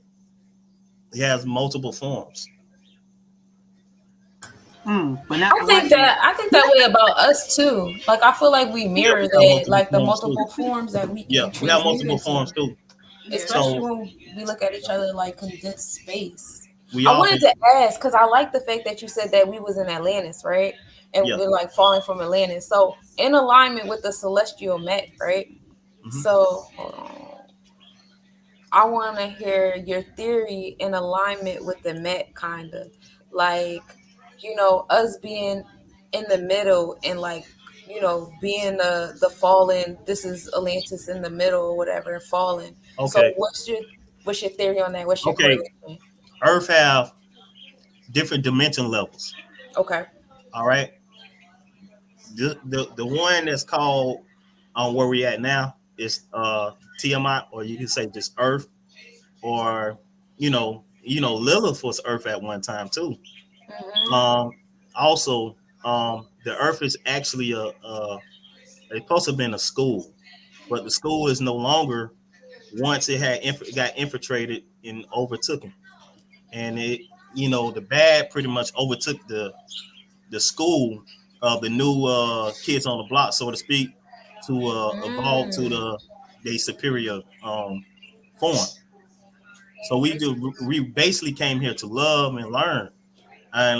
He has multiple forms. But not the white man. I think that way about us too. Like I feel like we Yeah, mirror we have that, multiple like the forms too. multiple forms that we Yeah, can we have transmute multiple into, forms too. Yeah. especially So when we look at each other like condensed space. we I all wanted can. to ask because I like the fact that you said that we was in Atlantis, right? And Yeah. we're like falling from Atlantis. So in alignment with the celestial map, right? Mm-hmm. So hold on. I want to hear your theory in alignment with the Met, kind of like, us being in the middle and like, being the fallen. This is Atlantis in the middle or whatever, fallen. So Okay. what's your theory on that? What's your Okay. correlation? Earth have different dimension levels. Okay. All right. The one that's called on where we at now is Tiamat, or you can say just Earth, or Lilith was Earth at one time too. Hmm. Um, Also, the Earth is actually it's supposed to have been a school, but the school is no longer once it got infiltrated and overtook him, and the bad pretty much overtook the school of the new kids on the block, so to speak, to evolve to Mm. the superior form. So we basically came here to love and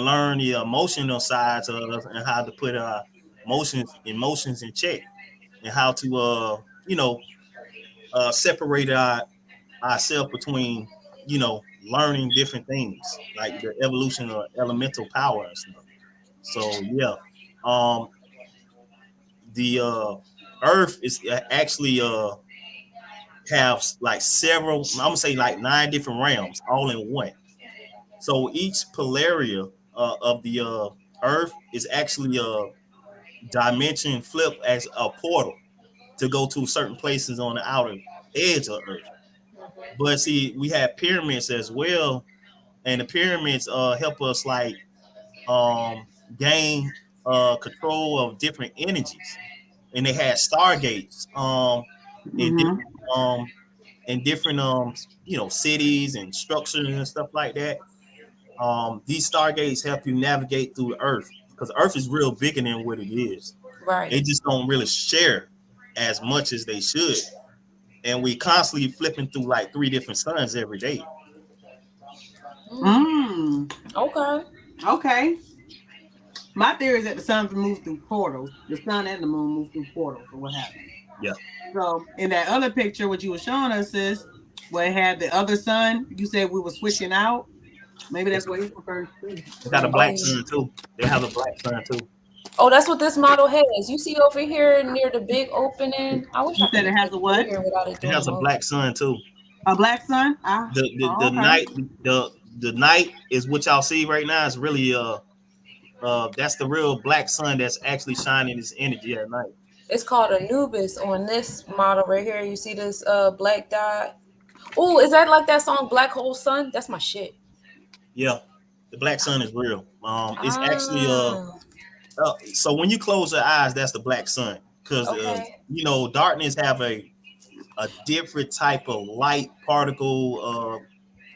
learn the emotional sides of us and how to put our emotions in check. and how to separate ourselves between learning different things like the evolution of elemental power and stuff. So yeah, um, the Earth is actually have like several. I'm gonna say like 9 different realms all in one. So each polaria of the Earth is actually a dimension flip as a portal to go to certain places on the outer edge of Earth. But see, we have pyramids as well, and the pyramids help us like um, gain control of different energies, and they had stargates in Mm-hmm. um, different cities and structures and stuff like that. These stargates help you navigate through the Earth because Earth is real bigger than what it is. Right. They just don't really share as much as they should, and we constantly flipping through like 3 different suns every day. Mm. Okay. Okay. My theory is that the sun moves through portals. The sun and the moon move through portals, or what have you. Yeah, So in that other picture, what you were showing us is where it had the other sun. You said we were switching out. Maybe that's it's, what he's referring to. they got a Oh, black yeah. sun too. They have a black sun too. Oh, that's what this model has. You see over here near the big opening. I wish You I could said it make has it a what? bigger without it It doing has the a most. black sun too. A black sun? Ah, The oh, okay. night the night is what y'all see right now is really that's the real black sun that's actually shining its energy at night. It's called Anubis on this model right here. You see this black dot? Oh, is that like that song Black Hole Sun? That's my shit. Yeah, the black sun is real. It's actually Ah, so when you close your eyes, that's the black sun because okay. darkness have a different type of light particle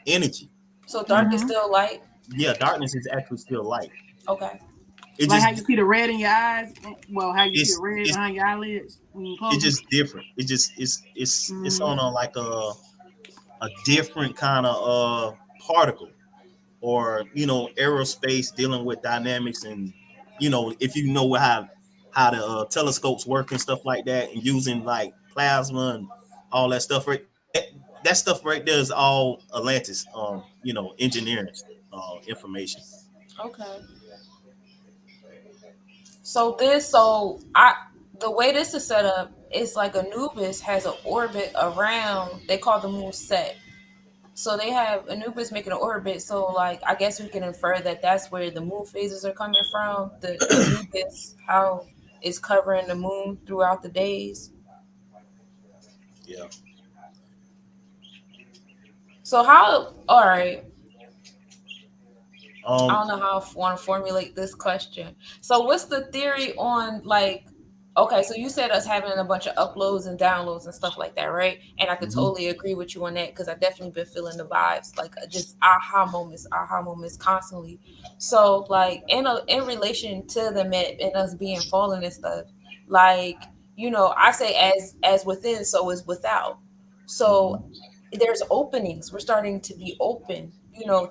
energy. So dark is Mm-hmm. still light. Yeah, darkness is actually still light. Okay. It Like just how you see the red in your eyes. Well, how you see the red it's behind your eyelids when you close it's them. just different. It just it's Mm-hmm. on a like a different kind of particle or aerospace dealing with dynamics and if you know how the telescopes work and stuff like that and using like plasma and all that stuff that stuff right there is all Atlantis engineering information. Okay. So the way this is set up, it's like Anubis has an orbit around. They call the moon set. So they have Anubis making an orbit. So like I guess we can infer that that's where the moon phases are coming from. The Anubis, how it's covering the moon throughout the days. Yeah. So how? All right. I um don't know how I want to formulate this question. So, what's the theory on like? Okay, so you said us having a bunch of uploads and downloads and stuff like that, right? And I could mhm. totally agree with you on that because I definitely been feeling the vibes, like just aha moments constantly. So, like in relation to the map and us being fallen and stuff, like I say as within, so is without. So Mhm. there's openings. We're starting to be open,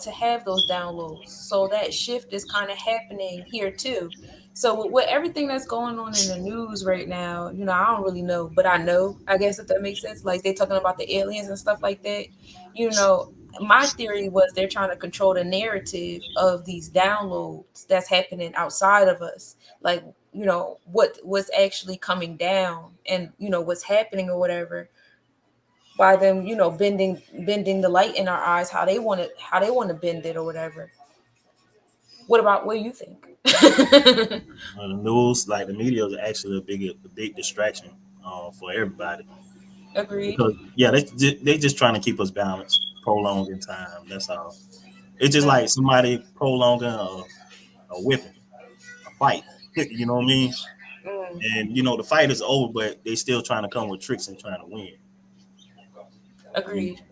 to have those downloads. So that shift is kind of happening here too. So with everything that's going on in the news right now, I don't really know, but I know, I guess if that makes sense. Like they talking about the aliens and stuff like that. You know, my theory was they're trying to control the narrative of these downloads that's happening outside of us. Like, what's actually coming down and what's happening or whatever by them, bending the light in our eyes how they want to bend it or whatever. What do you think? The news, like the media, is actually a big distraction for everybody Agreed. because yeah, they just trying to keep us balanced, prolonging time. That's all. It's just Mm, like somebody prolonging a whipping, a fight. You know what I mean? mm, And the fight is over, but they still trying to come with tricks and trying to win. You agreed. know?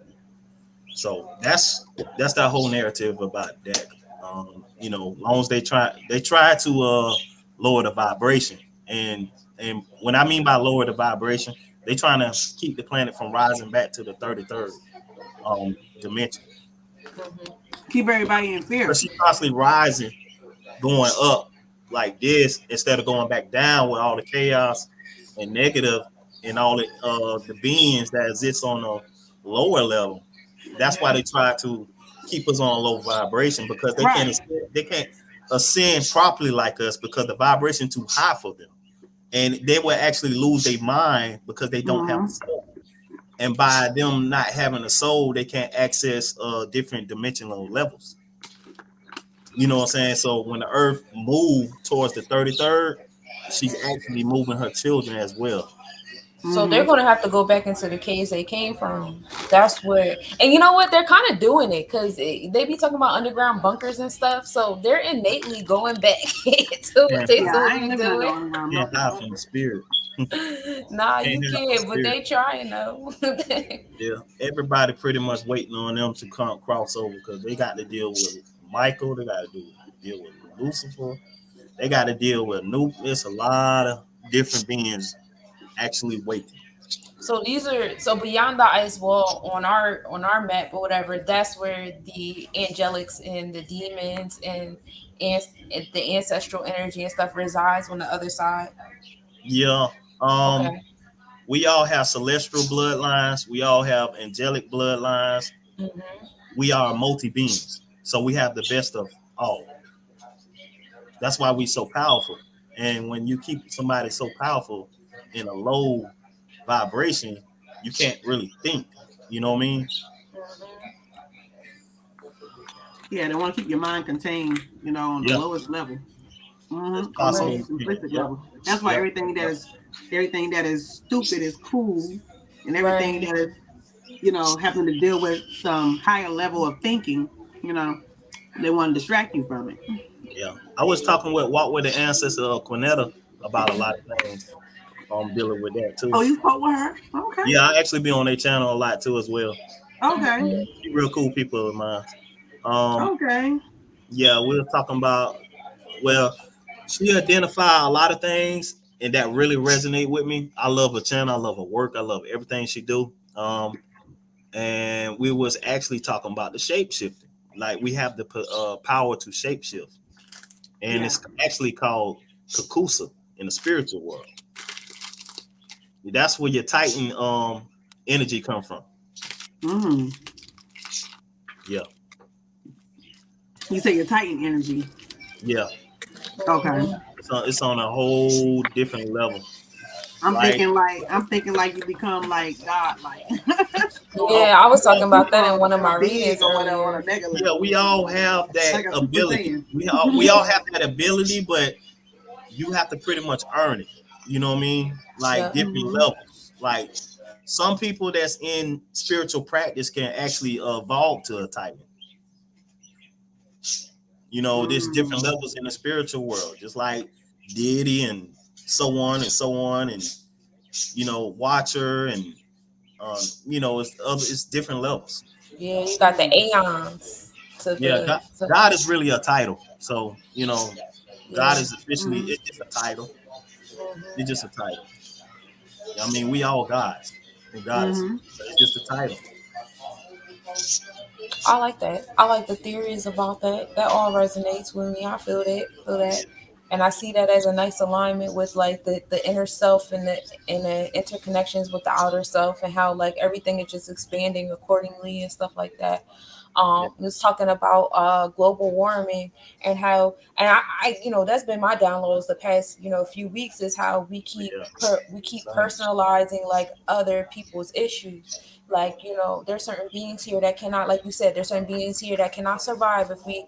So that's that whole narrative about that. Long as they try to lower the vibration, and when I mean by lower the vibration, they trying to keep the planet from rising back to the 33rd dimension. Hmm. Keep everybody in But fear. she constantly rising, going up like this instead of going back down with all the chaos. and negative and all the beings that exist on a lower level. That's why they try to keep us on a low vibration because Right. they can't ascend properly like us because the vibration too high for them, and they will actually lose their mind because they don't have a Mm-hmm. soul. And by them not having a soul, they can't access different dimensional levels. You know what I'm saying? So when the Earth moved towards the 33rd, she's actually moving her children as well. So they're Mm-hmm. gonna have to go back into the caves they came from. That's where, and you know what? They're kind of doing it because they be talking about underground bunkers and stuff. So they're innately going back to what Can't they Yeah, hide, I supposed to ain't be living under doing. underground can't bunkers. hide from the spirit. Nah, Can't you hide from the can't, but spirit. they trying though. Yeah, everybody pretty much waiting on them to come cross over because they got to deal with Michael. They got to deal with Lucifer. They got to deal with Nuke. It's a lot of different beings actually waiting. So these are so beyond the ice wall on our map or whatever. That's where the angelics and the demons and the ancestral energy and stuff resides on the other side. Yeah. Okay. We all have celestial bloodlines. We all have angelic bloodlines. Hmm. We are multi beings, so we have the best of all. That's why we so powerful. And when you keep somebody so powerful in a low vibration, you can't really think. You know what I mean? Yeah, they want to keep your mind contained, on the Yeah, lowest level. it's On the possible. Right. most simplistic Yep, level. That's why yep, yep. everything that is stupid is cool, and everything Right. that is, having to deal with some higher level of thinking, you know, they want to distract you from it. Yeah. I was talking with Walk with the ancestor of Quinetta about a lot of things. Dealing with that too. Oh, you spoke with her? Okay. Yeah, I actually be on their channel a lot too as well. Okay. She real cool people of mine. Um, Okay. yeah, we were talking about well, she identified a lot of things and that really resonate with me. I love her channel, I love her work, I love everything she do. And we was actually talking about the shape shifting. Like we have the power to shape shift, and Yeah. it's actually called Kakusa in the spiritual world. That's where your Titan energy come from. Mm. Yeah, You say your Titan energy. yeah. Okay. It's on a whole different level. I'm Like thinking like you become like God like or Yeah, I was talking about that in super one of my big readings or whatever on a earlier. mega yeah, level. we all have that Like a super ability. saiyan. We all have that ability, but you have to pretty much earn it. You know what I mean? Like Yeah. different Hmm. levels. Like some people that's in spiritual practice can actually evolve to a titan. You know, there's different Mm. levels in the spiritual world, just like deity and so on and so on, and watcher and it's different levels. Yeah, you got the Mm. aeons to Yeah, the to, God is really a title. So God yeah. is officially Mm. it's just a title. It's just a title. I mean, we all gods and goddesses. Hmm. So it's just a title. I like that. I like the theories about that. That all resonates with me. I feel that, and I see that as a nice alignment with like the inner self and the interconnections with the outer self and how like everything is just expanding accordingly and stuff like that. Yeah, Was talking about global warming and how and that's been my downloads the past few weeks is how yeah. we keep Same. personalizing like other people's issues. Like there's certain beings here that cannot, like you said, there's certain beings here that cannot survive if we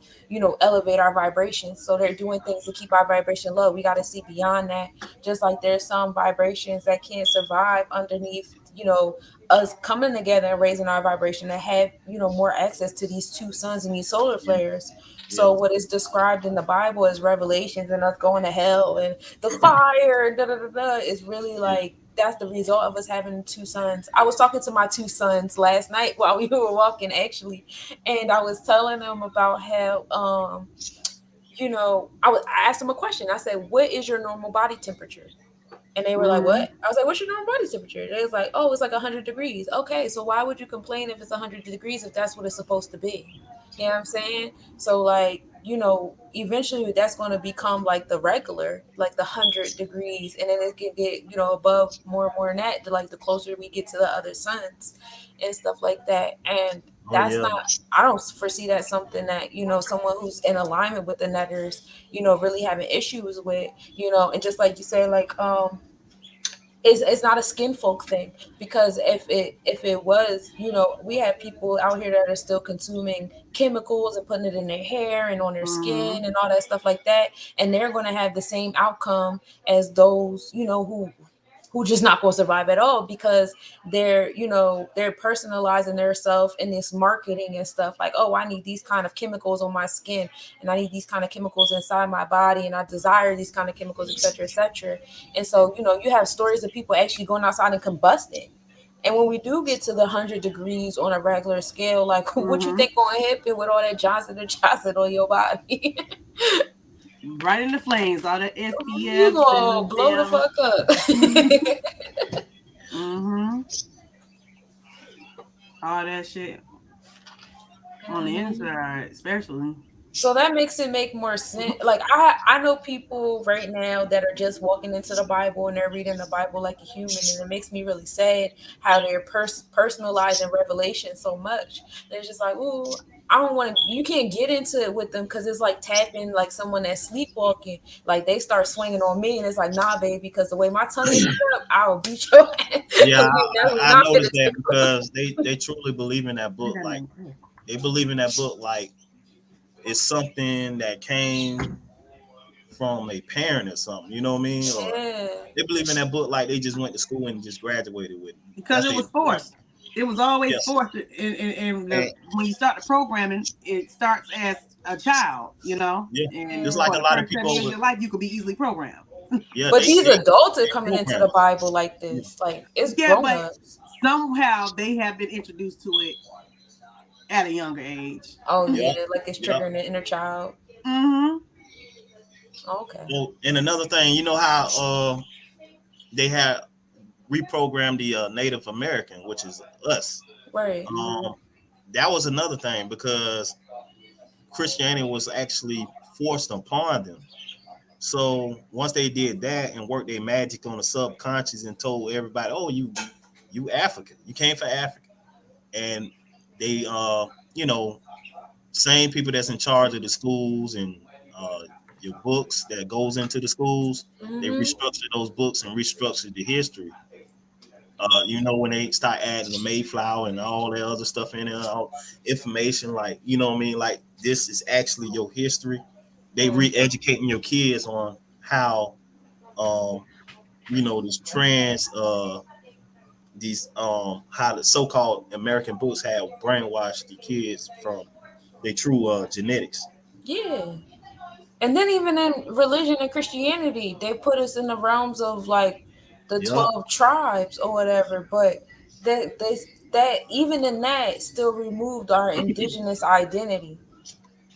elevate our vibrations. So they're doing things to keep our vibration low. We got to see beyond that. Just like there's some vibrations that can't survive underneath us coming together and raising our vibration to have more access to these two suns and these solar Yeah, flares. yeah, So what is described in the Bible as revelations and us going to hell and the fire da da da da is really yeah, like that's the result of us having two sons. I was talking to my two sons last night while we were walking actually, and I was telling them about how I asked them a question. I said, "What is your normal body temperature?" And they were like, Hmm. "What?" I was like, "What's your normal body temperature?" They was like, "Oh, it's like 100 degrees." Okay, so why would you complain if it's 100 degrees if that's what it's supposed to be? You know what I'm saying? So like eventually that's going to become like the regular, like the 100 degrees, and then it can get above more and more than that, like the closer we get to the other suns and stuff like that. And Oh that's yeah. not, I don't foresee that something that someone who's in alignment with the netters really having issues with. And just like you say, like it's not a skin folk thing, because if it was, we have people out here that are still consuming chemicals and putting it in their hair and on their skin and all that stuff like that, and they're going to have the same outcome as those who just not going to survive at all, because they're personalizing their self in this marketing and stuff, like, oh, I need these kind of chemicals on my skin, and I need these kind of chemicals inside my body, and I desire these kind of chemicals, etc., etc. And so you have stories of people actually going outside and combusting. And when we do get to the 100 degrees on a regular scale, like, what you think gonna happen with all that Johnson and Johnson on your body? Right in the flames, all the You SPFs gonna and blow the them. fuck up. Mm-hmm. All that shit on the inside, especially. So that makes it make more sense. Like, I know people right now that are just walking into the Bible and they're reading the Bible like a human, and it makes me really sad how they're personalizing Revelation so much. They're just like, ooh, I don't want to. You can't get into it with them because it's like tapping like someone that's sleepwalking. Like, they start swinging on me, and it's like, nah, baby, because the way my tongue is set up, I will beat your ass. Yeah, That was I not noticed that finished. because they truly believe in that book. Like they believe in that book like it's something that came from a parent or something. You know what I mean? Or Yeah. they believe in that book like they just went to school and just graduated with it. Because That's it their was forced. It was always yes. forced. And And, when you start the programming, it starts as a child, yeah, and just like for a the lot of first 7 people years of over. your life, you could be easily programmed. Yeah, But these adults are they coming into the program. Bible like Yeah, this. Like, it's Yeah, grown but ups. somehow they have been introduced to it at a younger age. Oh yeah, yeah, like it's yeah. triggering the inner child. Mm-hmm. Okay. Well, and another thing, you know how they had reprogrammed the Native American, which is us. Right. Um, that was another thing because Christianity was actually forced upon them. So once they did that and worked their magic on the subconscious and told everybody, "Oh, you African, you came for Africa," and they same people that's in charge of the schools and uh, your books that goes into the schools, they Mm-hmm. restructured those books and restructured the history. When they start adding the Mayflower and all that other stuff in there, all information like what I mean, like this is actually your history. They re-educating your kids on how these trends these how the so-called American books have brainwashed the kids from their true genetics. Yeah. And then even in religion and Christianity, they put us in the realms of like the Yep. 12 tribes or whatever. But that even in that still removed our indigenous identity,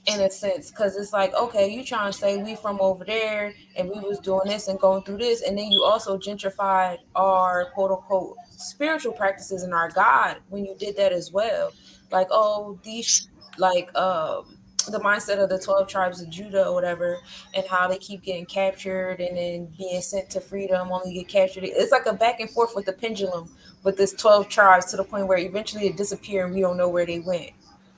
in a sense, because it's like, okay, you trying to say we from over there and we was doing this and going through this, and then you also gentrified our quote unquote spiritual practices and our God when you did that as well. Like, oh, these, like, the mindset of the 12 tribes of Judah or whatever, and how they keep getting captured and then being sent to freedom, only get captured. It's like a back and forth with the pendulum with this 12 tribes, to the point where eventually it disappear and we don't know where they went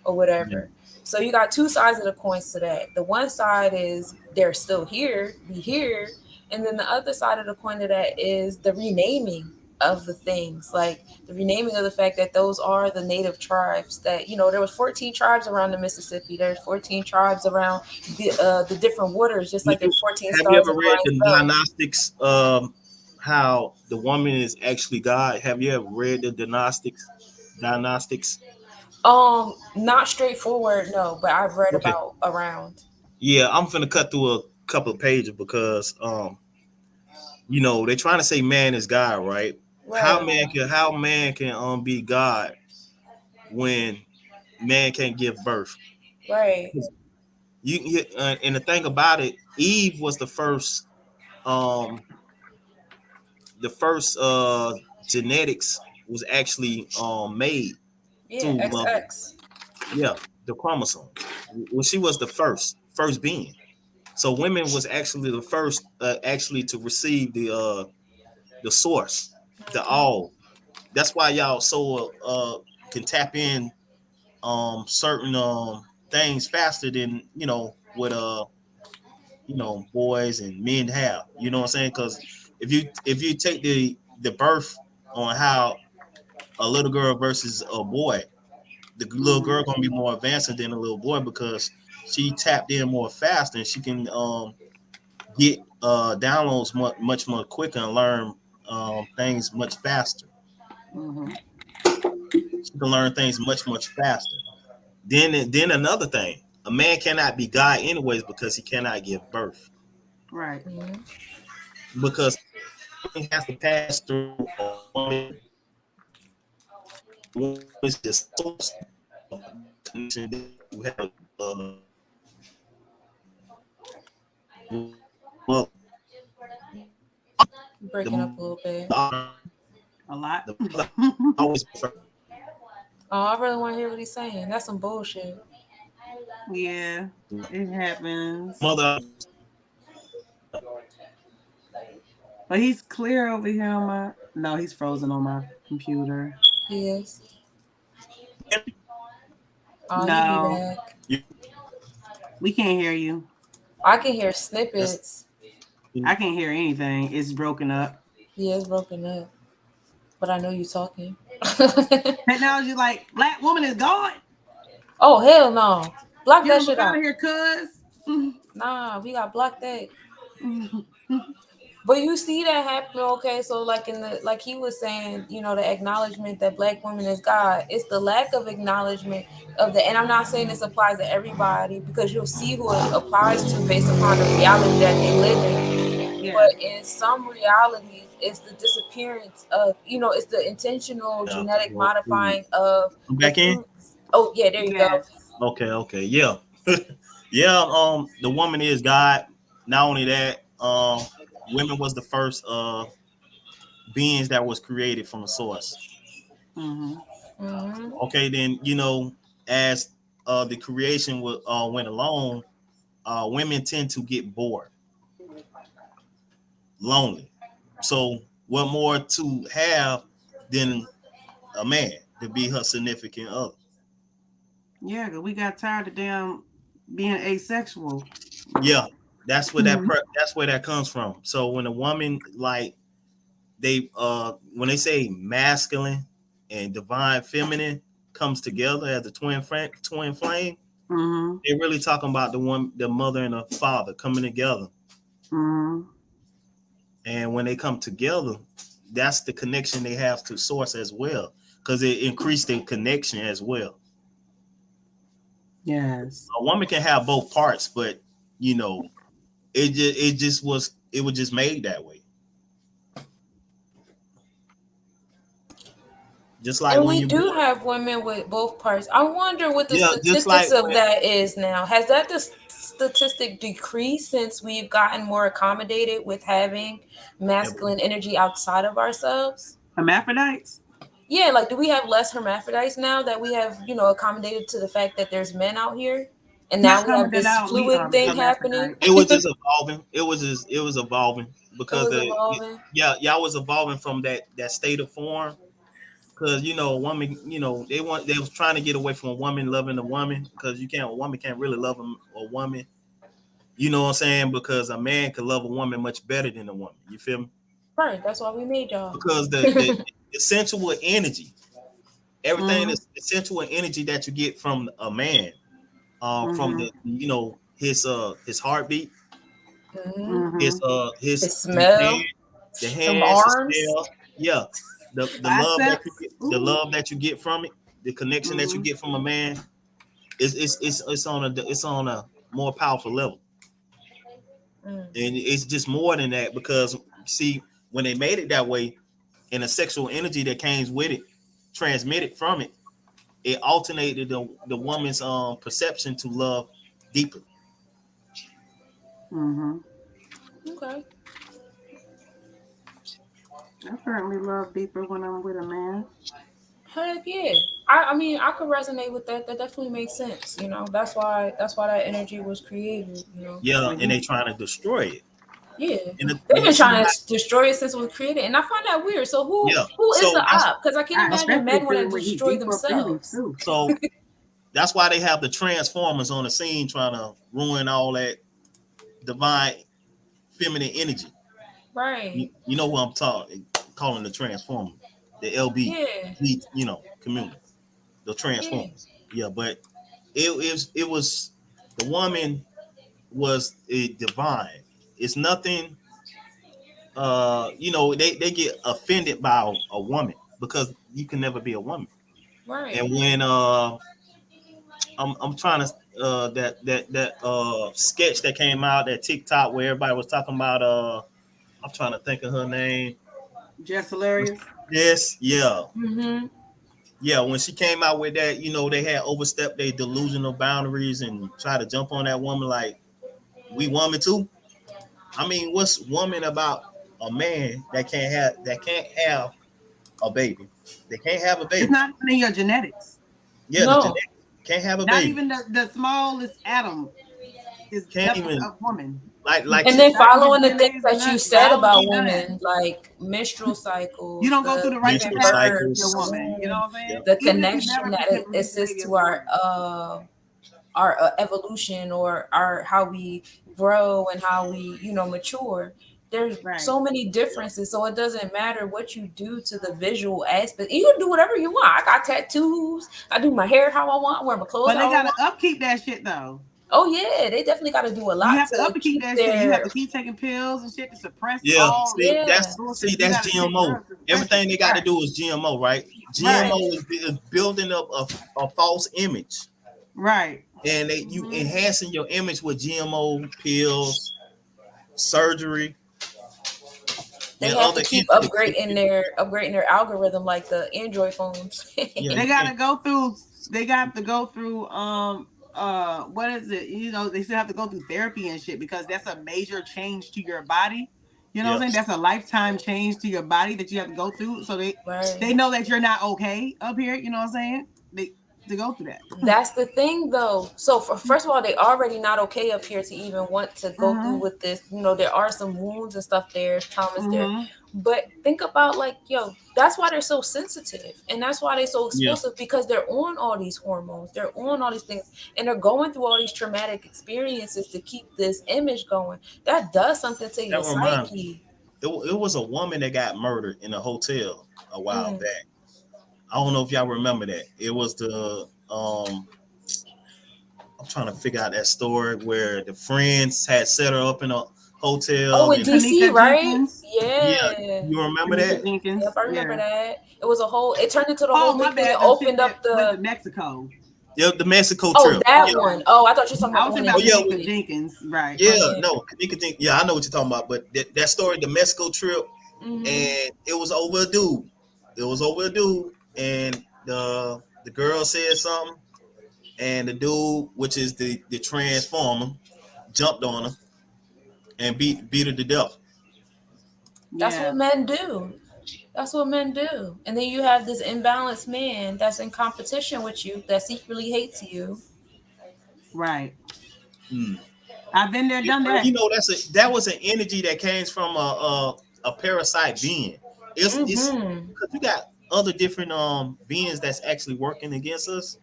or Yeah. whatever. So you got two sides of the coins to that. The one side is they're still here, we here, and then the other side of the coin to that is the renaming of the things, like the renaming of the fact that those are the native tribes. That there was 14 tribes around the Mississippi. There's 14 tribes around the different waters, just like there's 14 Have you stars ever in read Orion's the belt. Gnostics? How the woman is actually God. Have you ever read the Gnostics? Gnostics. Not straightforward, no, but I've read Okay. about around. Yeah, I'm gonna cut through a couple of pages because they're trying to say man is God, right? Right, How man can be God when man can't give birth? right. And the thing about it, Eve was um the first genetics was actually made Yeah, through XX. yeah, the chromosome. Well, she was the first. first being. So women was actually the first actually to receive the source, the all. That's why y'all so can tap in certain things faster than what boys and men have. You know what I'm saying? Because if you take the birth on how a little girl versus a boy, the little girl gonna be more advanced than a little boy because she tapped in more fast and she can get downloads much more quicker and learn things much faster. Mm-hmm. She can learn things much faster. Then another thing, a man cannot be God anyways because he cannot give birth Right. Mhm. because he has to pass through a woman. One is the source of the connection that you have. Well, Breaking up a little bit. A lot. the mother always prefer Oh, I really want to hear what he's saying. That's some bullshit. Yeah, it happens. mother. But he's clear over here on my. No, he's frozen on my computer. He is. Oh, he be No, back. we can't hear you. I can hear That's snippets. I can't hear anything. It's broken up. He is broken up, but I know you talking. Technology, like black woman is gone. Oh hell no! Block Get that him shit out out. of here, cuz. Nah, we got block that. But you see that happen, okay? So like in the like he was saying, the acknowledgement that black women is God. It's the lack of acknowledgement of the, and I'm not saying this applies to everybody because you'll see who it applies to based upon the reality that they live in. Yeah. But in some realities, it's the disappearance of, it's the intentional genetic modifying of I'm the back in. fruits. Oh yeah, there you go. Yes. Okay, yeah, yeah. The woman is God. Not only that, women was the first beings that was created from the source. Mm-hmm. Hmm. Okay, then as the creation went along, women tend to get bored, lonely. So what more to have than a man to be her significant other? Yeah, cause we got tired of damn being asexual. Yeah, that's where Mhm. that's where that comes from. So when a woman like they when they say masculine and divine feminine comes together as a twin flame, Mhm. they're really talking about the mother and the father coming together. Mhm. And when they come together, that's the connection they have to source as well, because it increased their connection as well. Yes. A woman can have both parts, but you know, it was just made that way. Just like And when we you do born, have women with both parts. I wonder what the yeah, just like statistics of when, that is now. Has that statistic decreased since we've gotten more accommodated with having masculine energy outside of ourselves? Hermaphrodites. Yeah, like do we have less hermaphrodites now that we have, accommodated to the fact that there's men out here? And now Not we have commented this out. We fluid thing happening. hermaphrodite. it was just evolving. It was evolving It because was evolving. yeah, y'all was evolving from that state of form. Because a woman, they was trying to get away from a woman loving a woman because a woman can't really love a woman. You know what I'm saying? Because a man could love a woman much better than a woman. You feel me? Right, that's why we made y'all. Because the sensual energy, everything Mhm. is the sensual energy that you get from a man, from Mhm. the his heartbeat, Hmm. Mhm. His hand, smell, the them hands, the arms. smell, yeah, the love that you Biceps. get, the Ooh. love that you get from it, the connection that you Mhm. get from a man it's on a more powerful level, Mm. and it's just more than that because see when they made it that way, and the sexual energy that came with it, transmitted from it, it alternated the woman's perception to love deeper. Mhm. Okay. I certainly love deeper when I'm with a man. Heck yeah. I mean, I could resonate with that. That definitely makes sense. You know, that's why that energy was created. You know. Yeah, When and he they trying to destroy it. Yeah, And they've you been see trying how, to destroy it since it was created, and I find that weird. So yeah. who is So the op? Because I can't I imagine especially men want feel to when he destroy deep her feelings themselves. too. so that's why they have the Transformers on the scene trying to ruin all that divine feminine energy. Right. You know who I'm talking calling the Transformer, the LB, Yeah. community, the Yeah. Transformers. Yeah, but it was the woman was divine. It's nothing. They get offended by a woman because you can never be a woman. Right. And when I'm trying to that sketch that came out, that TikTok where everybody was talking about I'm trying to think of her name. Just hilarious. Yes, yeah. Mm-hmm. Yeah, when she came out with that, they had overstepped their delusional boundaries and tried to jump on that woman like we woman too. I mean, what's woman about a man that can't have a baby? They can't have a It's baby. not even in your genetics. Yeah, the No. genetic can't have a Not baby. even the smallest atom is Can't separate even of woman. like And she then Not in your following the things DNAs or that you nothing. said about Biology, none of that. women, like menstrual You cycles, don't go through the the right giving menstrual birth, chemistry the of a cycles. woman. You know womb, what I'm saying? Yep. the Even if you connection never that pretend it to be a assists baby as to a woman. our evolution or our how we grow and how we mature. There's Right. so many differences, so it doesn't matter what you do to the visual aspect. You can do whatever you want. I got tattoos. I do my hair how I want. I wear my clothes But they how I gotta want. upkeep that shit though. Oh yeah, they definitely got to do a You lot have to to upkeep keep that shit. You have their to keep taking pills and shit to suppress Yeah, all see yeah. that's bullshit. You that's gotta take GMO. drugs to suppress it. Everything they got to Right. do is GMO, right? Right. GMO is building up a false image, Right. and you enhancing your image with GMO pills, surgery, They and have to other keep entity to keep you. upgrading their algorithm like the Android phones. Yeah, They you gotta can't. go through they got to go through what is it? They still have to go through therapy and shit because that's a major change to your body. You know what Yeah, I'm saying? That's a lifetime change to your body that you have to go through. So they Right. know that you're not okay up here, you know what I'm saying? They to go through that. That's the thing, though. So, first of all, they already not okay up here to even want to go through Mm-hmm. with this. There are some wounds and stuff there, traumas there. Mm-hmm. But think about like, that's why they're so sensitive, and that's why they're so yeah. explosive because they're on all these hormones, they're on all these things, and they're going through all these traumatic experiences to keep this image going. That does something to That your reminds me. psyche. It was a woman that got murdered in a hotel a while Mm. back. I don't know if y'all remember that. It was the I'm trying to figure out that story where the friends had set her up in a Oh, hotel with and DC, Tanika right? Jenkins. yeah, Yeah. you remember Tanika that? Jenkins. Yep, I remember Yeah. that. It was a whole. It turned into the whole Oh, my big thing. It bad. The chick opened that up went to the. Mexico. Yeah, the Mexico Oh, trip. that Yeah, one. Oh, I thought you were talking I about the was one talking in about yeah, Tanika DC. Jenkins, right? Oh yeah. yeah. No, you could think. Yeah, I know what you're talking about. But that story, the Mexico trip, Mm-hmm. and it was over a dude. It was over a dude, and the girl said something, and the dude, which is the transformer, jumped on her and beat her to death. That's Yeah. what men do. That's what men do. And then you have this imbalanced man that's in competition with you that secretly hates you. Right. Hmm. I've been there, done that. That was an energy that came from a parasite being. It's Mm-hmm. because you got other different beings that's actually working against us.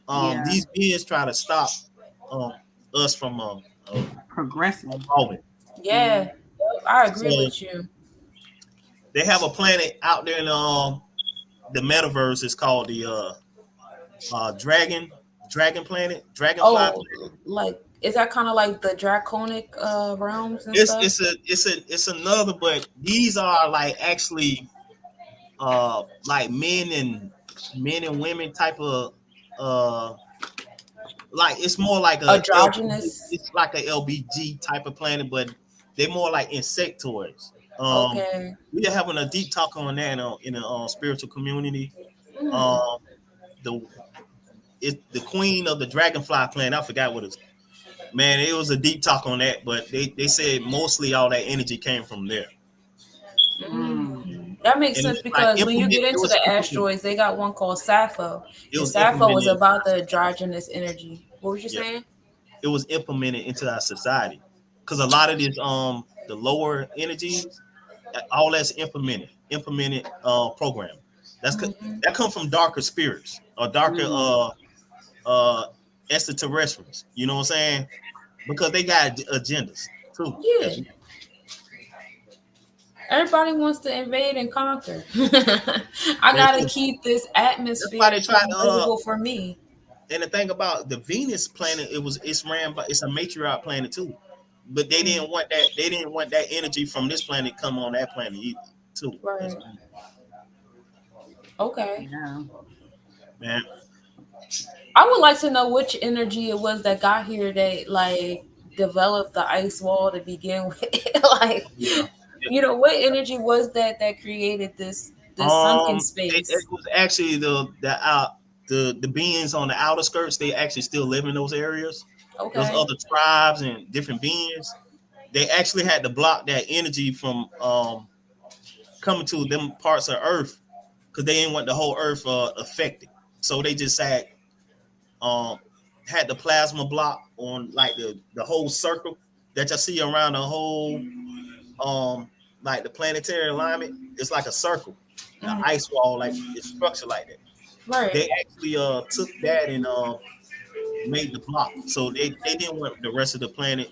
Yeah. These beings try to stop um us from Progressing. evolving. Mm-hmm. Yeah, I agree So with you. they have a planet out there in the metaverse. It's called the dragon planet, dragonfly Oh, planet. like is that kind of like the draconic realms and It's stuff? it's a it's a it's another, but these are like actually like men and women type of uh like it's more like a LBG, Androgynous. it's like a LBG type of planet, but they're more like insectoids. Okay. We are having a deep talk on that in the spiritual community. Mm. Um, the it's the queen of the dragonfly planet. I forgot what it's. Man, it was a deep talk on that, but they said mostly all that energy came from there. Mm. Mm. That makes and sense it's like because when you implement. get It into was the implemented. asteroids, they got one called Sappho, It and was Sappho implemented was into about our the society. androgynous energy. What was you Yeah, saying? it was implemented into our society because a lot of this the lower energies, all that's implemented program. Hmm. That come from darker spirits or darker uh extraterrestrials. You know what I'm saying? Because they got agendas too. Yeah, As well. everybody wants to invade and conquer. I They gotta do. keep this That's why atmosphere they try to. livable for me. And the thing about the Venus planet, it's ran by it's a matriarch planet too. But they Mm, didn't want that. They didn't want that energy from this planet come on that planet either, too. As right. well. Okay. Yeah. Man, I would like to know which energy it was that got here that like developed the ice wall to begin with. Like, yeah. what energy was that created this sunken It space? was actually the beings on the outer skirts. They actually still live in those areas. Those Okay. other tribes and different beings. They actually had to block that energy from coming to them parts of Earth because they didn't want the whole Earth affected. So they just um had the plasma block on like the whole circle that you see around the whole um like the planetary alignment. It's like a circle, the Mm, ice wall, like it's structured like that. right. They actually took that and made the block, so they didn't want the rest of the planet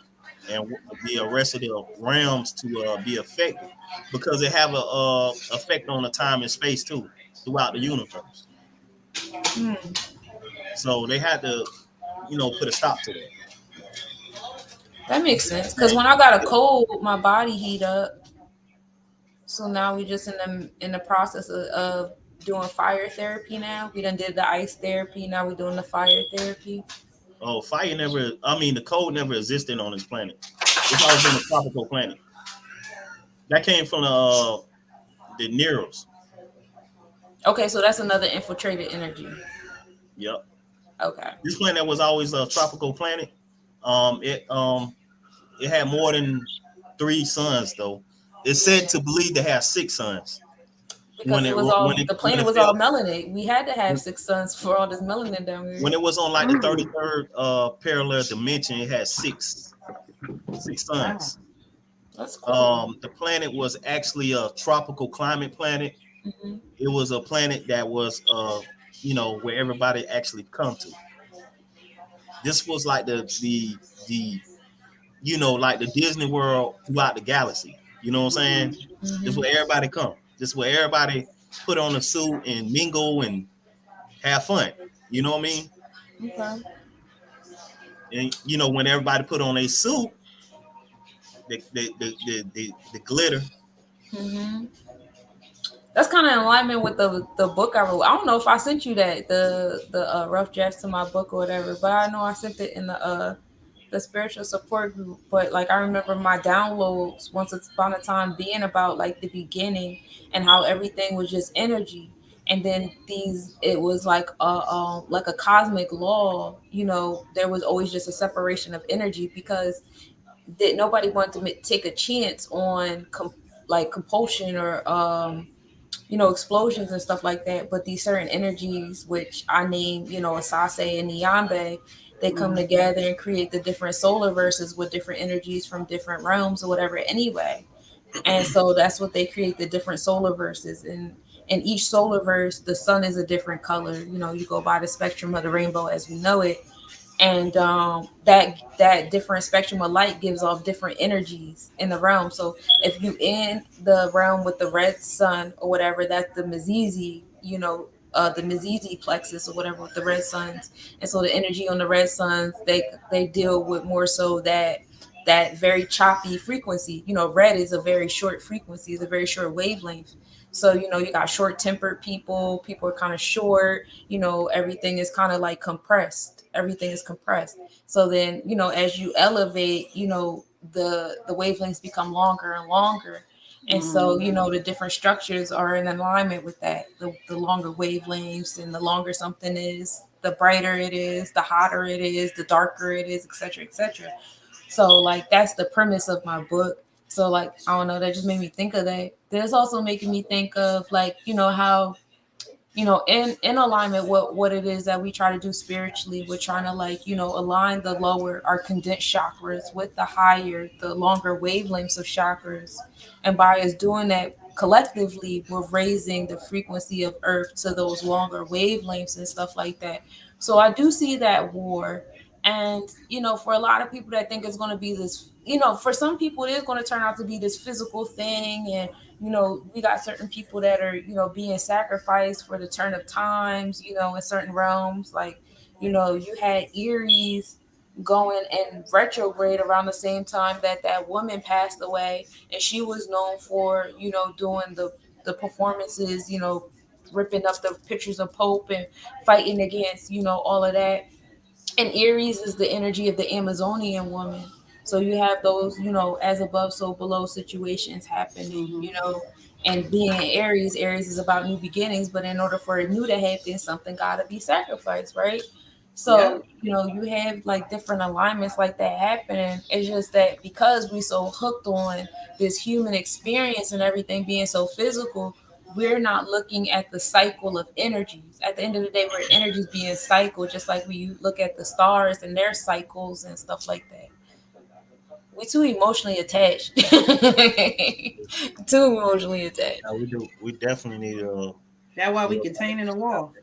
and the rest of the realms to be affected because they have a effect on the time and space too throughout the universe. Mm, So they had to put a stop to that. that makes sense. Because when I got a cold, my body heat up. So now we just in the process of doing fire therapy. Now we done did the ice therapy. Now we're doing the fire therapy. Oh, fire never. I mean, the cold never existed on this planet. It's always been a tropical planet. That came from the Neros. Okay, so that's another infiltrated energy. Yep. Okay. This planet was always a tropical planet. It had more than three suns though. It's said to believe they have six suns Because it was when all it the when planet it was fell all melanated. We had to have 6 suns for all this melanin down here. when it was on like the Mm. 33rd parallel dimension. It had six Wow. suns. That's cool. The planet was actually a tropical climate planet. Hmm. It was a planet that was where everybody actually come to. This was like the like the Disney World throughout the galaxy. You know what I'm saying? This is Hmm. where everybody come. This is where everybody put on a suit and mingle and have fun. You know what I mean? Okay. And when everybody put on a suit, the glitter. Hmm. That's kind of in alignment with the book I wrote. I don't know if I sent you that the rough drafts to my book or whatever, but I know I sent it in the spiritual support group. But like I remember my downloads once upon a time being about like the beginning and how everything was just energy. And then it was like a cosmic law. There was always just a separation of energy because that nobody wanted to take a chance on like compulsion or explosions and stuff like that. But these certain energies, which I name, Asase and Nyambe, they come Mm. together and create the different solar verses with different energies from different realms or whatever anyway. And so that's what they create, the different solar verses. And in each solar verse, the sun is a different color. You go by the spectrum of the rainbow as we know it, and that different spectrum of light gives off different energies in the realm. So if you in the realm with the red sun or whatever, that's the Mizizi, the Mizizi plexus or whatever with the red suns. And so the energy on the red suns, they deal with more so that very choppy frequency. Red is a very short frequency, is a very short wavelength. So you got short tempered people are kind of short. Everything is kind of like compressed. Everything is compressed. So then as you elevate, the wavelengths become longer and longer. And so Mm. the different structures are in alignment with that. The longer wavelengths, and the longer something is, the brighter it is, the hotter it is, the darker it is, etc., etc. So like that's the premise of my book. So like I don't know, that just made me think of that. There's also making me think of like, how in alignment with what it is that we try to do spiritually. We're trying to like, align the lower, our condensed chakras with the higher, the longer wavelengths of chakras. And by us doing that collectively, we're raising the frequency of earth to those longer wavelengths and stuff like that. So I do see that war. And for a lot of people that think it's going to be this, for some people it is going to turn out to be this physical thing. And we got certain people that are, being sacrificed for the turn of times, in certain realms. Like, you had Aries going in retrograde around the same time that that woman passed away. And she was known for, doing the performances, ripping up the pictures of Pope and fighting against, all of that. And Aries is the energy of the Amazonian woman. So you have those, as above, so below situations happening, Mm-hmm. and being Aries, Aries is about new beginnings, but in order for a new to happen, something got to be sacrificed, right? Yep. So, you have like different alignments like that happening. It's just that because we so hooked on this human experience and everything being so physical, we're not looking at the cycle of energies. At the end of the day, we're energies being cycled, just like when you look at the stars and their cycles and stuff like that. We too emotionally attached. Too emotionally attached. we do. We definitely need That's why a we little contain in the better out wall.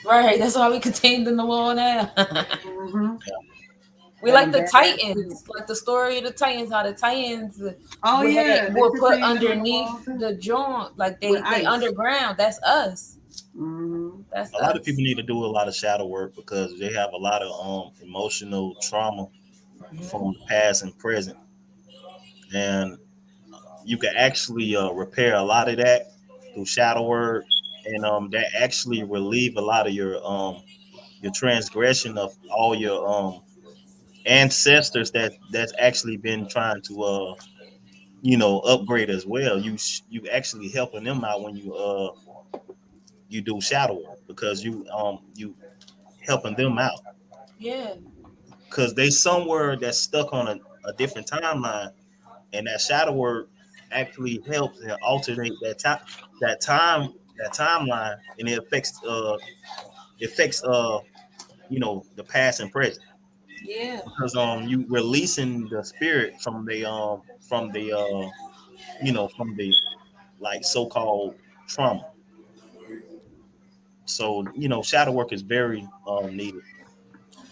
Right. That's why we contained in the wall now. Mm-hmm. We Got like them the badass kids. Titans, like the story of the Titans, how the Titans Oh yeah, they were put contained them in the underneath wall too the joint, like with they ice. underground. That's us. Mm-hmm. That's A lot of us. people need to do a lot of shadow work because they have a lot of emotional trauma from the past and present, and you can actually repair a lot of that through shadow work, and that actually relieve a lot of your transgression of all your ancestors that's actually been trying to upgrade as well. You actually helping them out when you do shadow work because you helping them out Yeah. because they somewhere that's stuck on a different timeline, and that shadow work actually helps and alternate that timeline, and it affects the past and present Yeah. because you releasing the spirit from the from the like so-called trauma. So shadow work is very needed.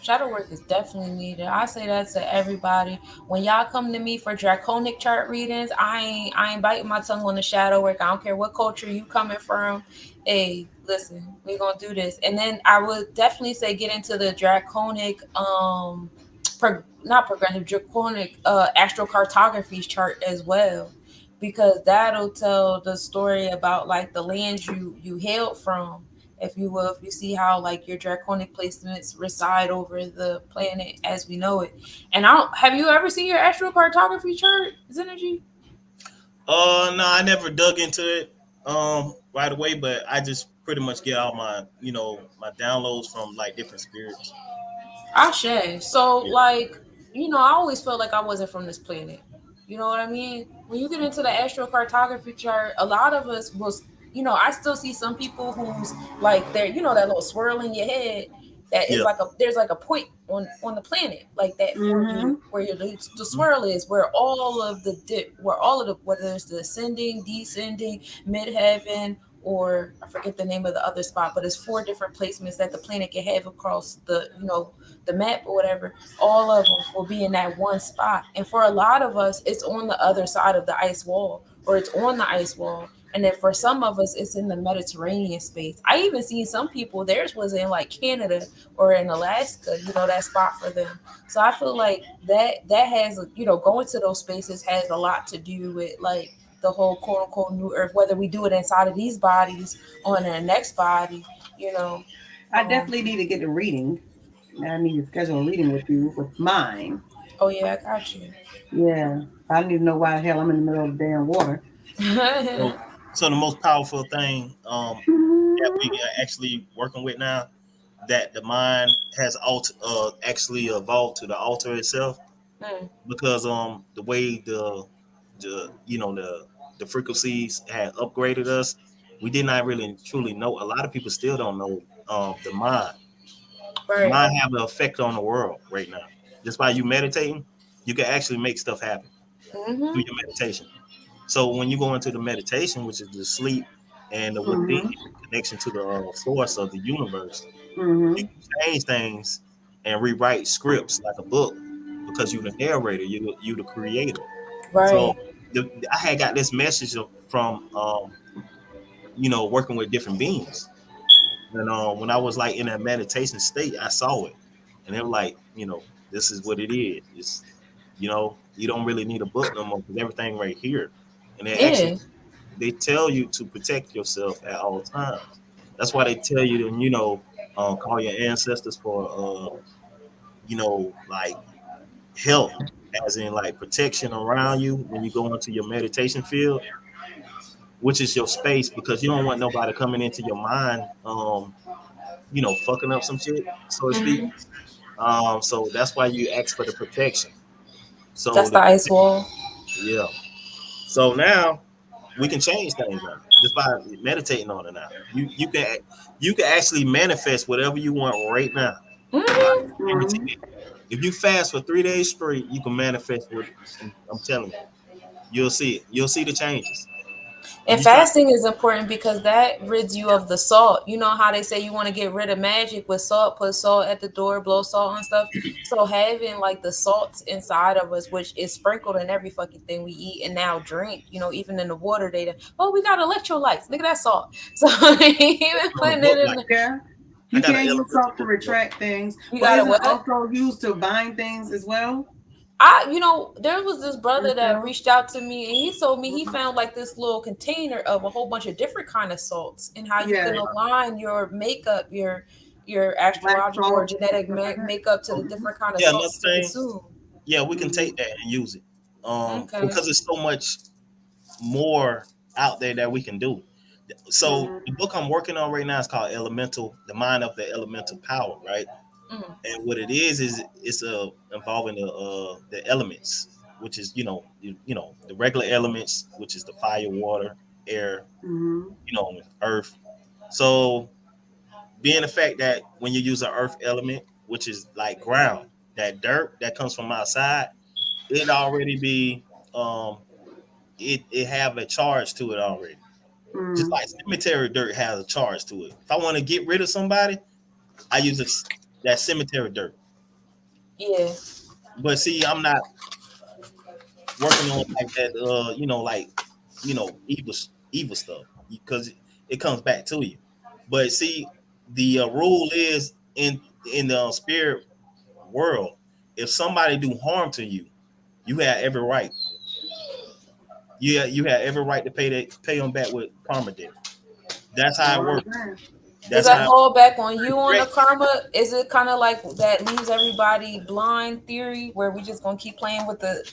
Shadow work is definitely needed. I say that to everybody. When y'all come to me for draconic chart readings, I ain't biting my tongue on the shadow work. I don't care what culture you coming from. Hey, listen, we gonna do this. And then I would definitely say get into the draconic not progressive, draconic astrocartography chart as well. Because that'll tell the story about like the lands you hailed from, if you will, if you see how like your draconic placements reside over the planet as we know it. And I don't, have you ever seen your astrocartography chart, Synergy? No, I never dug into it right away, but I just pretty much get all my downloads from like different spirits. Ashe. So, Yeah. like, I always felt like I wasn't from this planet. You know what I mean? When you get into the astrocartography chart, a lot of us was, I still see some people who's like they're, that little swirl in your head that is Yeah. like there's like a point on the planet like that for Mm-hmm. you where the swirl is, where all of the where all of the, whether it's the ascending, descending, midheaven, or I forget the name of the other spot, but it's four different placements that the planet can have across the map or whatever. All of them will be in that one spot. And for a lot of us, it's on the other side of the ice wall, or it's on the ice wall. And then for some of us, it's in the Mediterranean space. I even seen some people, theirs was in like Canada or in Alaska, that spot for them. So I feel like that has, going to those spaces has a lot to do with like the whole quote unquote new earth, whether we do it inside of these bodies or in the next body, you know. I Um, definitely need to get a reading. I need to schedule a reading with you with mine. oh yeah, I got you. Yeah. I need to know why the hell I'm in the middle of the damn water. So so the most powerful thing that we Mm-hmm. are actually working with now, that the mind has actually evolved to the altar itself Mm, because the way the the frequencies had upgraded us. We did not really truly know. A lot of people still don't know the mind. The Right. mind have an effect on the world right now. Just by you meditating, you can actually make stuff happen Mm-hmm. through your meditation. So when you go into the meditation, which is the sleep and the within Mm-hmm. connection to the source of the universe, you Mm-hmm. can change things and rewrite scripts like a book because you're the narrator, you the creator. So Right. I had got this message from working with different beings, and when I was like in a meditation state, I saw it, and they were like, this is what it is. It's you don't really need a book no more because everything right here, and Yeah. they tell you to protect yourself at all times. That's why they tell you to call your ancestors for like help, as in like protection around you when you go into your meditation field, which is your space, because you don't want nobody coming into your mind, fucking up some shit, so to speak. Hmm. So that's why you ask for the protection. So That's the ice wall. yeah. So now we can change things now just by meditating on it. Now you can actually manifest whatever you want right now. Like, Hmm. guarantee Mm-hmm. it. If you fast for 3 days straight, you can manifest what I'm telling you. You'll see it. You'll see the changes. If And you try, fasting is important because that rids you of the salt. You know how they say you want to get rid of magic with salt, put salt at the door, blow salt and stuff. So having like the salts inside of us, which is sprinkled in every fucking thing we eat and now drink, even in the water data. Oh, we got electrolytes. Look at that salt. So even on a putting it book in like Yeah. I You got an can use elemental salt to book, bro. retract things, you but got it isn't it what? also used to bind things as well? There was this brother that Yourself? reached out to me and he told me he found like this little container of a whole bunch of different kind of salts and how you can Yeah. align your makeup, your Black astrological or salt and genetic stuff like that. makeup to the Mm-hmm. different kind of Yeah, another salts to thing. consume. Yeah, we can Mm-hmm. take that and use it. Okay. Because it's so much more out there that we can do. So Mm-hmm. the book I'm working on right now is called Elemental, the Mind of the Elemental Power, right? Mm. And what it is it's involving the elements, which is the regular elements, which is the fire, water, air, Mm-hmm. earth. So being the fact that when you use an earth element, which is like ground, that dirt that comes from outside, it already be um it have a charge to it already. Just Mm-hmm. like cemetery dirt has a charge to it. If I want to get rid of somebody, I use that cemetery dirt. Yeah. But see, I'm not working on like that, evil stuff, because it comes back to you. But see, the rule is in the spirit world, if somebody do harm to you, you have every right. You have every right to pay them back with karma debt. That's That's how it what I'm works. saying. Does That's that how fall back on you on the correct. karma? Is it kind of like that leaves everybody blind theory where we just gonna keep playing with the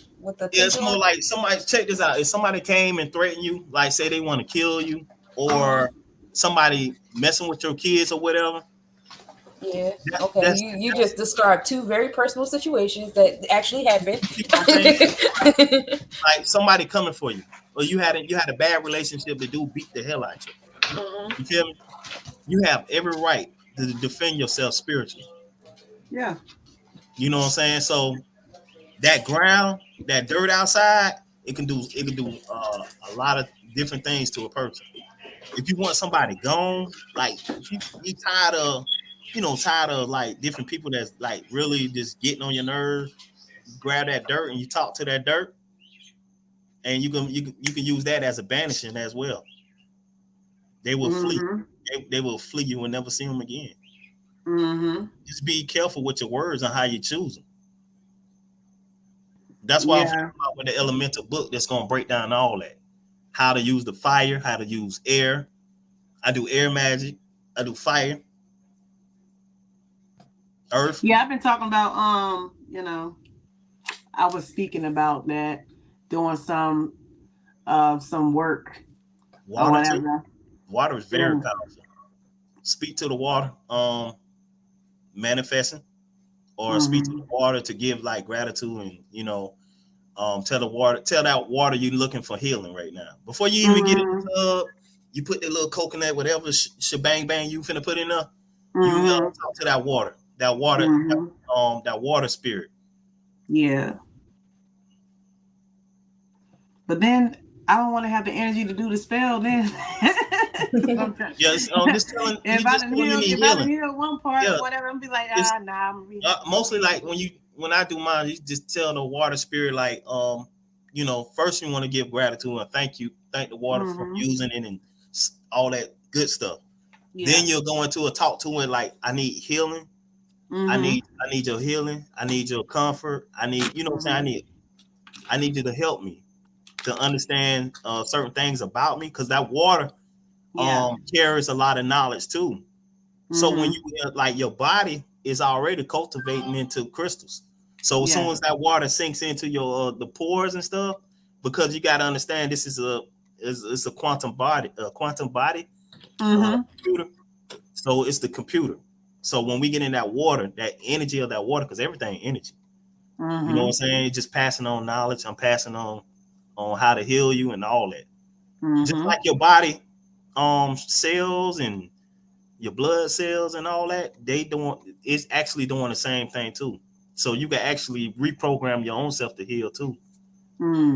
Yeah, it's more pendulum? like somebody check this out. If somebody came and threatened you, like say they want to kill you, Uh-huh. or somebody messing with your kids or whatever, Yeah. Okay. that's You just described two very personal situations that actually happened. you know what I'm saying. Like somebody coming for you, or you had a bad relationship. The dude beat the hell out you. Mhm. You feel me? You have every right to defend yourself spiritually. Yeah. You know what I'm saying? So that ground, that dirt outside, it can do a lot of different things to a person. If you want somebody gone, like if you tired of like different people that's like really just getting on your nerves, you grab that dirt and you talk to that dirt, and you can use that as a banishing as well. They will flee. Mm-hmm. They will flee. You will never see them again. Mm-hmm. Just be careful with your words and how you choose them. That's why I'm Yeah. finna come out with the elemental book that's gonna break down all that. How to use the fire, how to use air. I do air magic. I do fire, earth, Yeah, I've been talking about I was speaking about that, doing some work or water too. whatever. Water is very Mm. powerful. Speak to the water, manifesting, or speak to the Mm-hmm. water to give like gratitude and tell that water you're looking for healing right now. Before you even get in Mm-hmm. the tub, you put that little coconut, whatever shebang bang you finna put in there. You Mm-hmm. talk to that water, that water, Mm-hmm. that water spirit. Yeah. But then I don't want to have the energy to do the spell then. Yes, just telling If you, I just didn't telling you heal, need if I didn't healing. heal one part Yeah, or whatever, I'm be like, it's nah, I'm gonna rehab this mostly again. like when I do mine, you just tell the water spirit like first you want to give gratitude and thank the water for Mm-hmm. using it and all that good stuff. Yeah. Then you'll go into a talk to it like I need healing. Mm-hmm. I need your healing. I need your comfort. I need what I'm saying. Mm-hmm. I need you to help me to understand certain things about me because that water Yeah. carries a lot of knowledge too. So when Mm-hmm. you like your body is already cultivating into crystals. So as soon Yeah. as that water sinks into your the pores and stuff, because you got to understand this is a quantum body Mm-hmm. computer. So it's the computer. So when we get in that water, that energy of that water, because everything energy, you know what Mm-hmm. I'm saying? Just passing on knowledge. I'm passing on how to heal you and all that. Just Mm-hmm. like your body, cells and your blood cells and all that, they doing it's actually doing the same thing too. So you can actually reprogram your own self to heal too.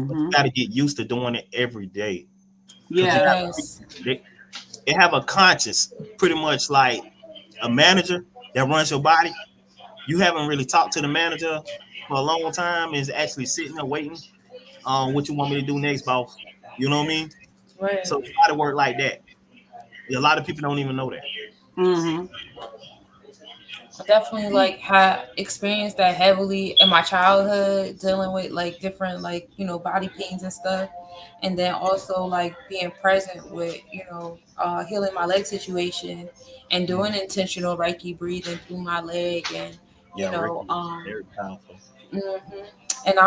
But you Mm-hmm. got to get used to doing it every day because Yeah. Yes. they have a conscious, pretty much like a manager that runs your body. You haven't really talked to the manager for a long time. Is actually sitting there waiting on what you want me to do next, boss. You know what I mean? Right. So the body work like that. A lot of people don't even know that. Mm-hmm. I definitely like had experienced that heavily in my childhood, dealing with like different like body pains and stuff, and then also like being present with healing my leg situation and doing Mhm. intentional Reiki breathing through my leg and you Yeah, know Ricky, um very powerful. hmm And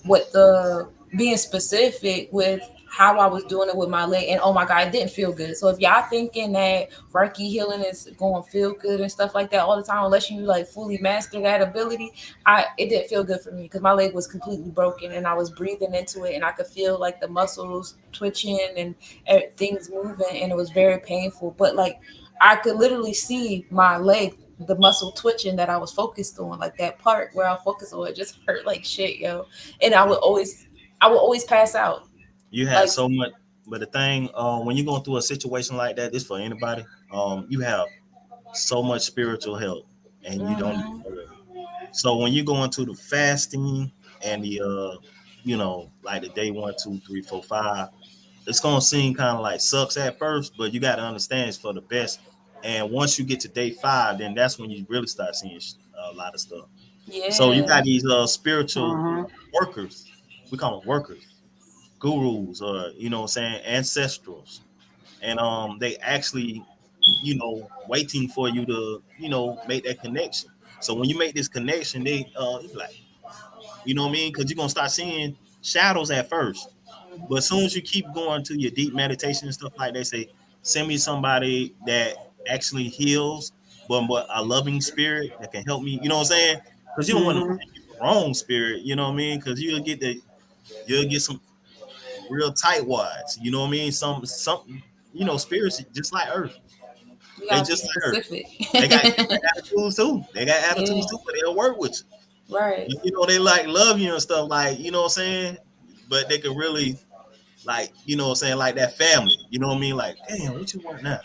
with the being specific with how I was doing it with my leg, and oh my god, it didn't feel good. So if y'all thinking that Reiki healing is going to feel good and stuff like that all the time, unless you like fully master that ability, it didn't feel good for me because my leg was completely broken, and I was breathing into it, and I could feel like the muscles twitching and things moving, and it was very painful. But like I could literally see my leg, the muscle twitching that I was focused on, like that part where I focused on, it just hurt like shit, yo. And I would always pass out. You have Like, so much, but the thing, when you're going through a situation like that, this for anybody. You have so much spiritual help, and you don't even mhm, know it. So when you go into the fasting and the like the day 1, 2, 3, 4, 5, it's gonna seem kind of like sucks at first, but you got to understand it's for the best. And once you get to day 5, then that's when you really start seeing a lot of stuff. So you yeah, got these spiritual Mm-hmm. workers. We call them workers, gurus, or what I'm saying, ancestrals, and they actually waiting for you to make that connection. So when you make this connection, they you be like, what I mean, because you're gonna start seeing shadows at first, but as soon as you keep going to your deep meditation and stuff like they say, send me somebody that actually heals, but a loving spirit that can help me. You know what I'm saying? Because you don't want to Mm-hmm. send you the wrong spirit. You know what I mean? Because you'll get some real tight wads. You know what I mean? Something spirits just like Earth. you They gotta be just like Earth. specific. They got attitudes too. They got Yeah, attitudes too, but they'll work with right. you. They like love you and stuff like what I'm saying. But they could really like what I'm saying, like that family. You know what I mean? Like, damn, what you want now?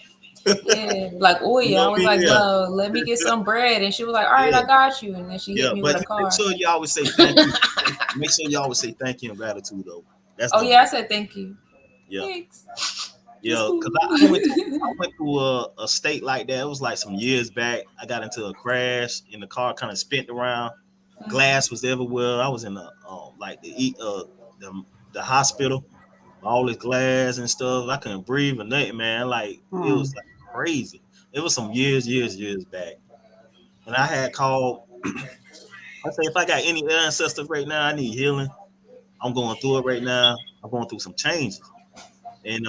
Yeah, like, oh You yeah, know I what I was mean? like, Yeah, love, let me get some bread, and she was like, all right, yeah, I got you, and then she hit yeah. me with But a you make car. sure you always say thank you. Make sure you always say thank you and gratitude though. That's Oh number yeah, I one. said thank you. Yeah, Thanks. It's yeah. Because cool. I went through a state like that. It was like some years back. I got into a crash and the car kind of spent around. Glass was everywhere. I was in the like the the hospital. All this glass and stuff. I couldn't breathe or nothing, man. Like it was like crazy. It was some years back. And I had called. I say if I got any ancestors right now, I need healing. I'm going through it right now. I'm going through some changes. And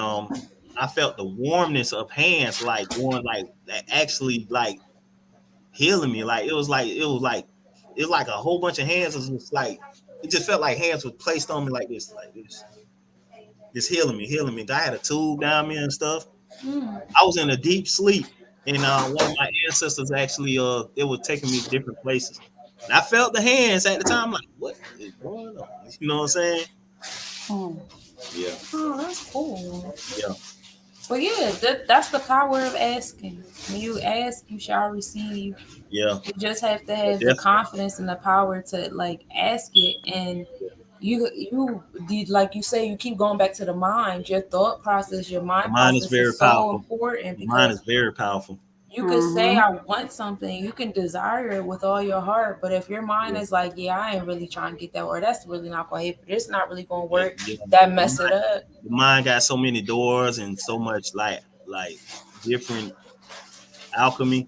I felt the warmness of hands like going like actually like healing me. Like it was like a whole bunch of hands was just like it just felt like hands were placed on me like this, just healing me. I had a tube down me and stuff. Mm. I was in a deep sleep, and one of my ancestors actually it was taking me different places. And I felt the hands at the time, like, what is going on? You know what I'm saying? Hmm. Yeah, Oh, that's cool. yeah, But yeah, that's the power of asking. When you ask, you shall receive. yeah. You just have to Yeah, have the definitely. confidence and the power to like ask it, and like you say, you keep going back to the mind, your thought process, your The mind mind is process is very so powerful. important The mind is because very powerful. you could say Mm-hmm. I want something, you can desire it with all your heart, but if your mind Yeah, is like, yeah, I ain't really trying to get that, or that's really not gonna happen, it's not really gonna yeah, work, yeah. that The mess it mind, up. the mind got so many doors and so much like different alchemy,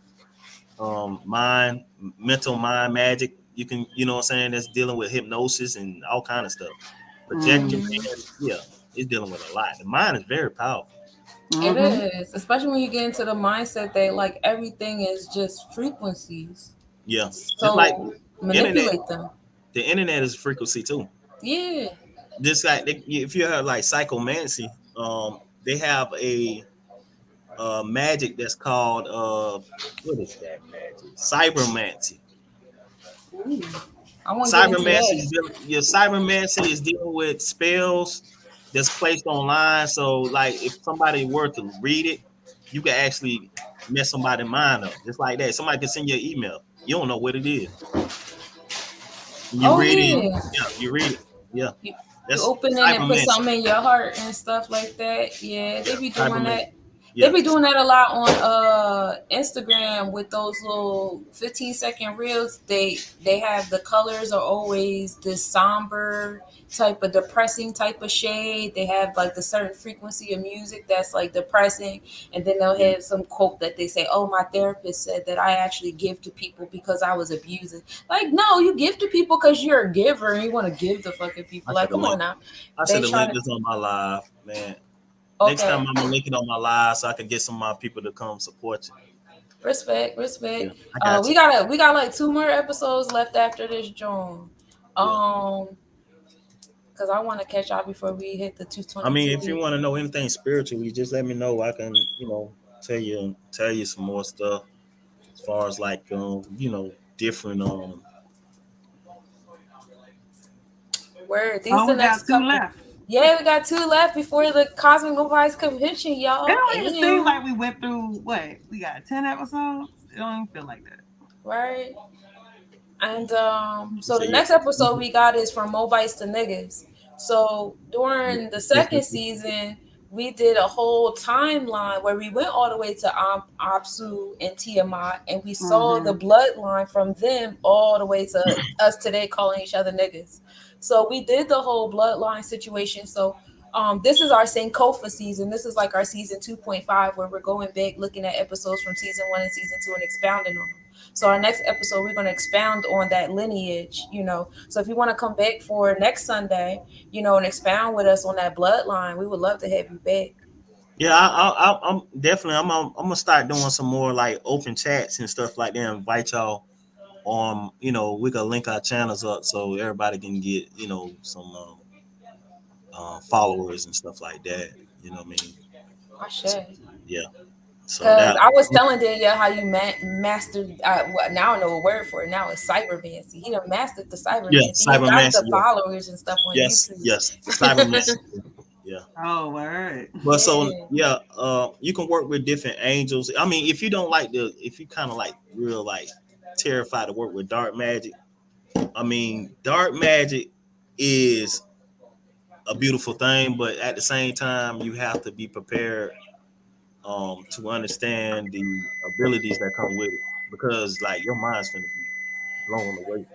mind, mental mind magic. You can, you know what I'm saying, that's dealing with hypnosis and all kind of stuff. Projection, Mm-hmm. Mhm. man, yeah, it's dealing with a lot. The mind is very powerful. It Mm-hmm. is, especially when you get into the mindset that like everything is just frequencies. Yeah, just like So internet. manipulate them. The internet is frequency too. Yeah. Just like if you have like psychomancy, they have a magic that's called what is that magic? Cybermancy. Ooh. I want to get into Cybermancy is that. your cybermancy is dealing with spells that's placed online. So like if somebody were to read it, you can actually mess somebody's mind up. Just like that. Somebody can send you an email. You don't know what it is. And you Oh read it, yeah. yeah, you read it. Yeah. You, you That's open it and put cybermancy. something in your heart and stuff like that. Yeah, Yeah, they be doing cybermancy. that. They Yeah. be doing that a lot on Instagram with those little 15-second reels. They have the colors are always this somber type of depressing type of shade. They have like the certain frequency of music that's like depressing, and then they'll Yeah. have some quote that they say, "Oh, my therapist said that I actually give to people because I was abusing." Like, no, you give to people because you're a giver and you want to give to fucking I people. Like, should have come on linked. now. I They should have try linked to this on my live, man. Next time okay. I'm gonna link it on my live so I can get some of my people to come support you. Respect, Yeah, respect. I got you. We got like two more episodes left after this, John. Yeah. Um, because I want to catch y'all before we hit the I mean, if you 222. want to know anything spiritual, you just let me know. I can, tell you some more stuff as far as like different Word. These Oh, the we next got two couple. left. Yeah, we got two left before the Cosmic Device Convention, It y'all. don't even seem And like we went through what? We got 10 episodes. It don't even feel like that. right. And you so say the yeah. next episode we got is from Mobites to Niggas. So during the second season, we did a whole timeline where we went all the way to Apsu and Tiamat, and we saw the Mm-hmm. bloodline from them all the way to us today calling each other niggas. So we did the whole bloodline situation. So this is our Sankofa season. This is like our season 2.5 where we're going back looking at episodes from season 1 and season 2 and expounding on them. So our next episode, we're going to expound on that lineage, you know. So if you want to come back for next Sunday, you know, and expound with us on that bloodline, we would love to have you back. Yeah, I'm definitely. I'm gonna start doing some more like open chats and stuff like that. Invite y'all on. We can link our channels up so everybody can get some followers and stuff like that. You know what I mean? I So, should. yeah. So Because that I was telling Danielle how you mastered, now I know a word for it. Now it's cybermancy. He done mastered the yeah, cybermancy. He got cybermancy. the Yeah. followers and stuff on Yes, YouTube. yes, cybermancy. Yeah. Oh, word. But so Yeah. yeah, you can work with different angels. I mean, if you kind of like real like terrified to work with dark magic. I mean, dark magic is a beautiful thing, but at the same time, you have to be prepared to understand the abilities that come with it because like your mind's gonna be blown away.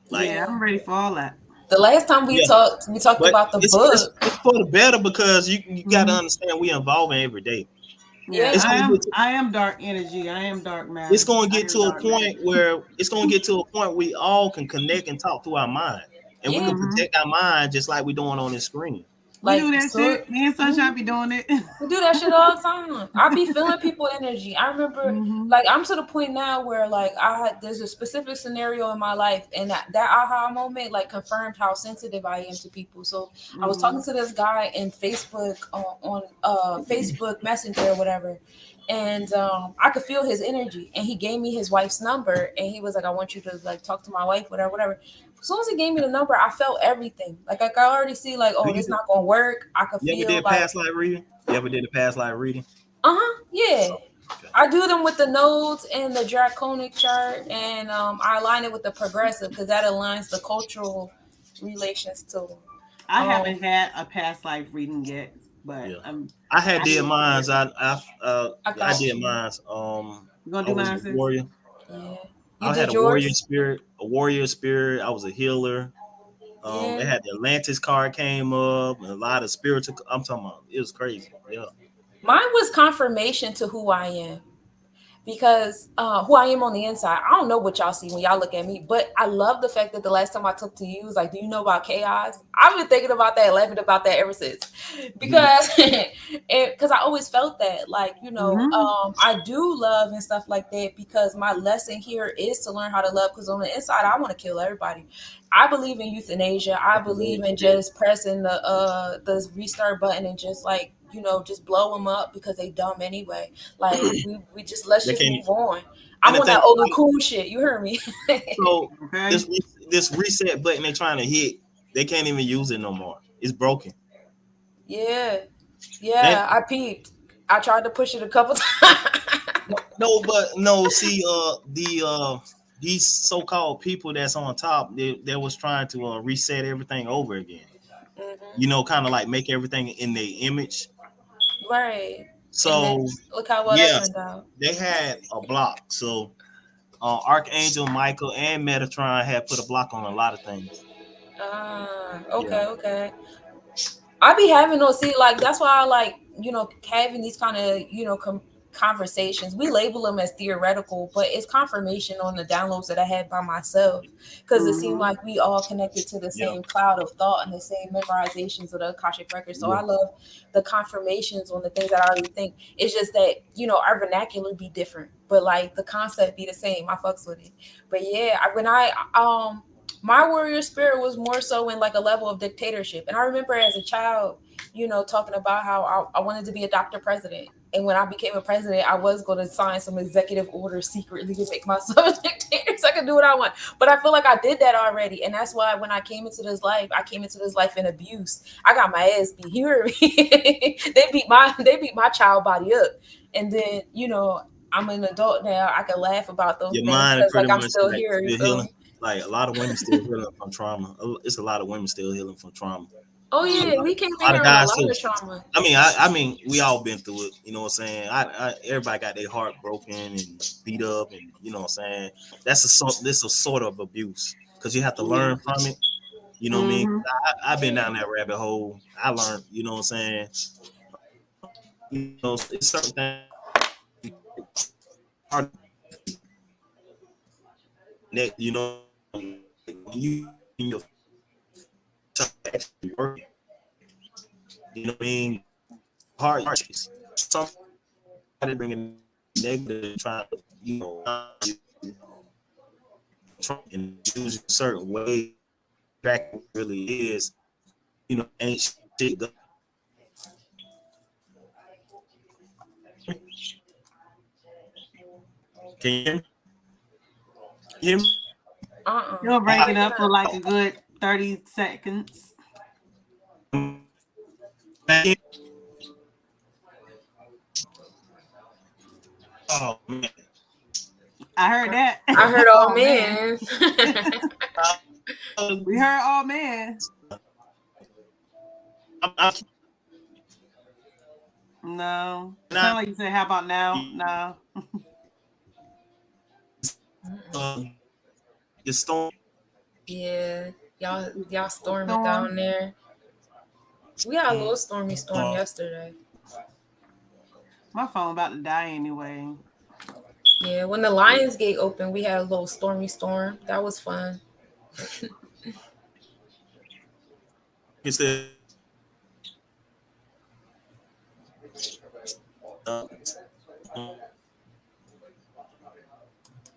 Like Yeah, Yeah. I'm ready for all that. The last time yeah, we talked but about the it's it's book. it's for the better because you got to Hmm. understand we evolving every day. Yeah, It's Yeah. I gonna am. get to, I am dark energy. I am dark it's matter. gonna I get am to a dark matter. point where we all can connect and talk through our mind, and we can Yeah. Hmm. project our mind just like we're doing on this screen. We Like do that so, shit. Me and Sunshine be doing it. we do that shit all the time. I be feeling people energy. I remember, Mhm. like, I'm to the point now where, like, there's a specific scenario in my life, and that aha moment, like, confirmed how sensitive I am to people. So I was talking Mhm. to this guy in Facebook on Facebook Messenger or whatever, and I could feel his energy, and he gave me his wife's number, and he was like, "I want you to like talk to my wife, whatever, whatever." As soon as he gave me the number, I felt everything. Like I could already see, like, Do oh, you this not gonna work. I could you ever feel did like, past life reading? You ever did a past life reading? yeah. Okay. I do them with the nodes and the draconic chart, and I align it with the progressive because that aligns the cultural relations to them. I Um, haven't had a past life reading yet, but Yeah. I had I did need. mines. I I got did you. mines. You gonna I do was mine, a sis? warrior. Yeah, you I had did yours. a warrior spirit. I was a healer. They Yeah, had the Atlantis card came up, and a lot of spiritual. I'm talking about it was crazy. Yeah. mine was confirmation to who I am. Because who I am on the inside. I don't know what y'all see when y'all look at me, but I love the fact that the last time I talked to you was like, "Do you know about chaos?" I've been thinking about that, laughing about that ever since, because because I always felt that, like Mm-hmm. I do love and stuff like that because my lesson here is to learn how to love. Because on the inside, I want to kill everybody. I believe in euthanasia. I That's a believe very in just pressing the restart button and just like just blow them up because they dumb anyway. Like we just let's they just can't. move on. And I'm the on thing that old about it, cool shit. You heard me? so Okay. this reset button they trying to hit, they can't even use it no more. It's broken. Yeah, That yeah. I peeped. I tried to push it a couple times. no, but no. See, these so-called people that's on top, they was trying to reset everything over again. Kind of like make everything in their image. Right. And then So look how well that yeah, turned out. they had a block. So Archangel Michael and Metatron had put a block on a lot of things. Ah, Yeah, okay, okay. I be having those see like that's why I like having these kind of conversations. We label them as theoretical, but it's confirmation on the downloads that I had by myself because it seemed Mm-hmm. like we all connected to the yeah, same cloud of thought and the same memorizations of the Akashic records. So yeah. I love the confirmations on the things that I already think. It's just that our vernacular be different, but like the concept be the same. I fucks with it. But yeah, when I my warrior spirit was more so in like a level of dictatorship. And I remember as a child, talking about how I wanted to be a doctor president. And when I became a president, I was going to sign some executive orders secretly to make myself a dictator so I could do what I want. But I feel like I did that already. And that's why when I came into this life, I came into this life in abuse. I got my ass beat. You hear me? they beat my child body up. And then, I'm an adult now. I can laugh about those Your things mind is because pretty like I'm much still like here. You still feel healing. me? Like a lot of women still healing from trauma. It's a lot of women still healing from trauma. Oh A yeah, we came a in lot of here with a guys lot too. of trauma. I mean, we all been through it. You know what I'm saying? Everybody got their heart broken and beat up, and you know what I'm saying. This a sort of abuse because you have to Yeah. learn from it. You know what I mean? Mm-hmm. I've been down that rabbit hole. I learned. You know what I'm saying? It's certain things hard that when you in your actually working. You know what I mean? Hard issues. Somebody bringing negative, trying to you trying and use a certain way. Back really is, ain't shit. Can you hear me? You hear me? You'll You break it breaking up for up? like a good 30 seconds. Oh man. I heard that. I heard, oh Oh man. man. We heard oh man. I'm No. Sound not like you said, how about now? No. uh, the storm. Yeah, y'all storming Storm. down there. We had a little stormy storm yesterday. My phone about to die anyway. Yeah, when the Lions Gate opened, we had a little stormy storm. That was fun. It's the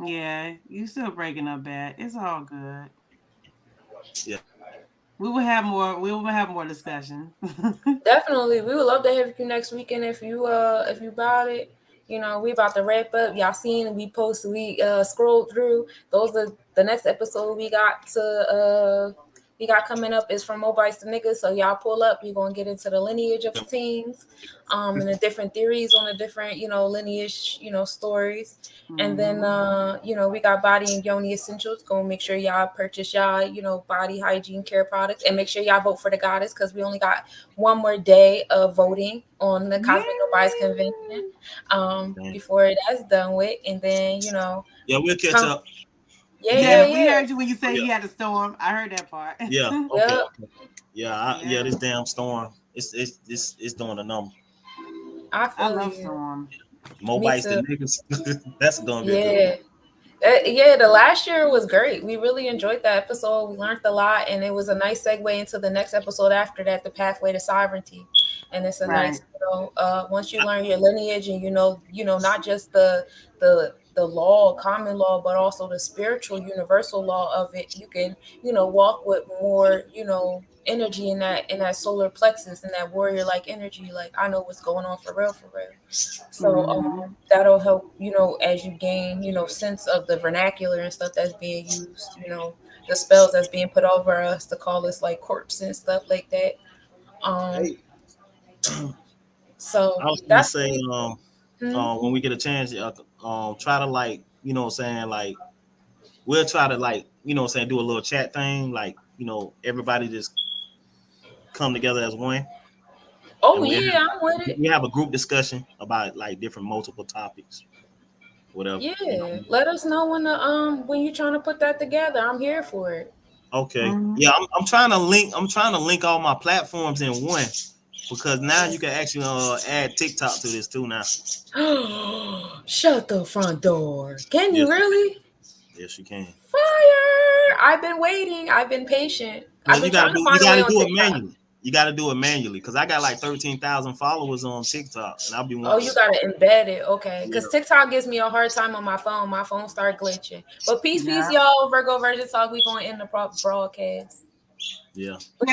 Yeah, you still breaking up bad. It's all good. Yeah. We will have more. We will have more discussion. Definitely, we would love to have you next weekend if you bought it. You know, we about to wrap up. Y'all seen we scrolled through. Those are the next episode we got coming up is from Mobiles to Niggas. So y'all pull up. You're gonna get into the lineage of teams, and the different theories on the different, lineage, stories. And then we got Body and Yoni Essentials. Go make sure y'all purchase y'all, body hygiene care products, and make sure y'all vote for the goddess, because we only got one more day of voting on the Cosmic Nobody's Convention before that's done with. And then, Yeah, we'll catch come, up. yeah, We yeah, Yeah, have we yeah. heard you when you said yeah, he had a storm. I heard that part. yeah, okay, Yep, okay. Yeah, Yeah. this damn storm. It's doing a number. I I feel love you. storm. More Me bites too. than niggas. That's gonna be a good one. Yeah. Yeah, the last year was great. We really enjoyed that episode. We learned a lot, and it was a nice segue into the next episode after that, the pathway to sovereignty. And it's a Right. nice, once you learn your lineage, and not just the law, common law, but also the spiritual, universal law of it. You can, walk with more, energy in that solar plexus and that warrior like energy. Like, I know what's going on for real, for real. So Mm-hmm. that'll help, as you gain, sense of the vernacular and stuff that's being used, the spells that's being put over us to call us like corpse and stuff like that. Um, Hey, I so was gonna that's say, really, hmm? when we get a chance, try to like, like we'll try to like, do a little chat thing, like, everybody just come together as one, Oh and yeah, I'm with it. we have a group discussion about like different multiple topics, whatever. Yeah, let us know when you're trying to put that together. I'm here for it. Okay. Mm-hmm. Yeah, I'm trying to link. I'm trying to link all my platforms in one because now you can actually add TikTok to this too. Now, Shut the front door. Can you yes, really? yes, you can. Fire! I've been waiting. I've been patient. Well, I've been trying to you find a got way to on do it TikTok. manually. You got to do it manually because I got like 13,000 followers on TikTok, and I'll be Oh, wanting you to. gotta embed it. Okay. Yeah, Because TikTok gives me a hard time on my phone. My phone start glitching. But peace, Yeah. y'all. Virgo Virgin Talk. We going in the broadcast. yeah.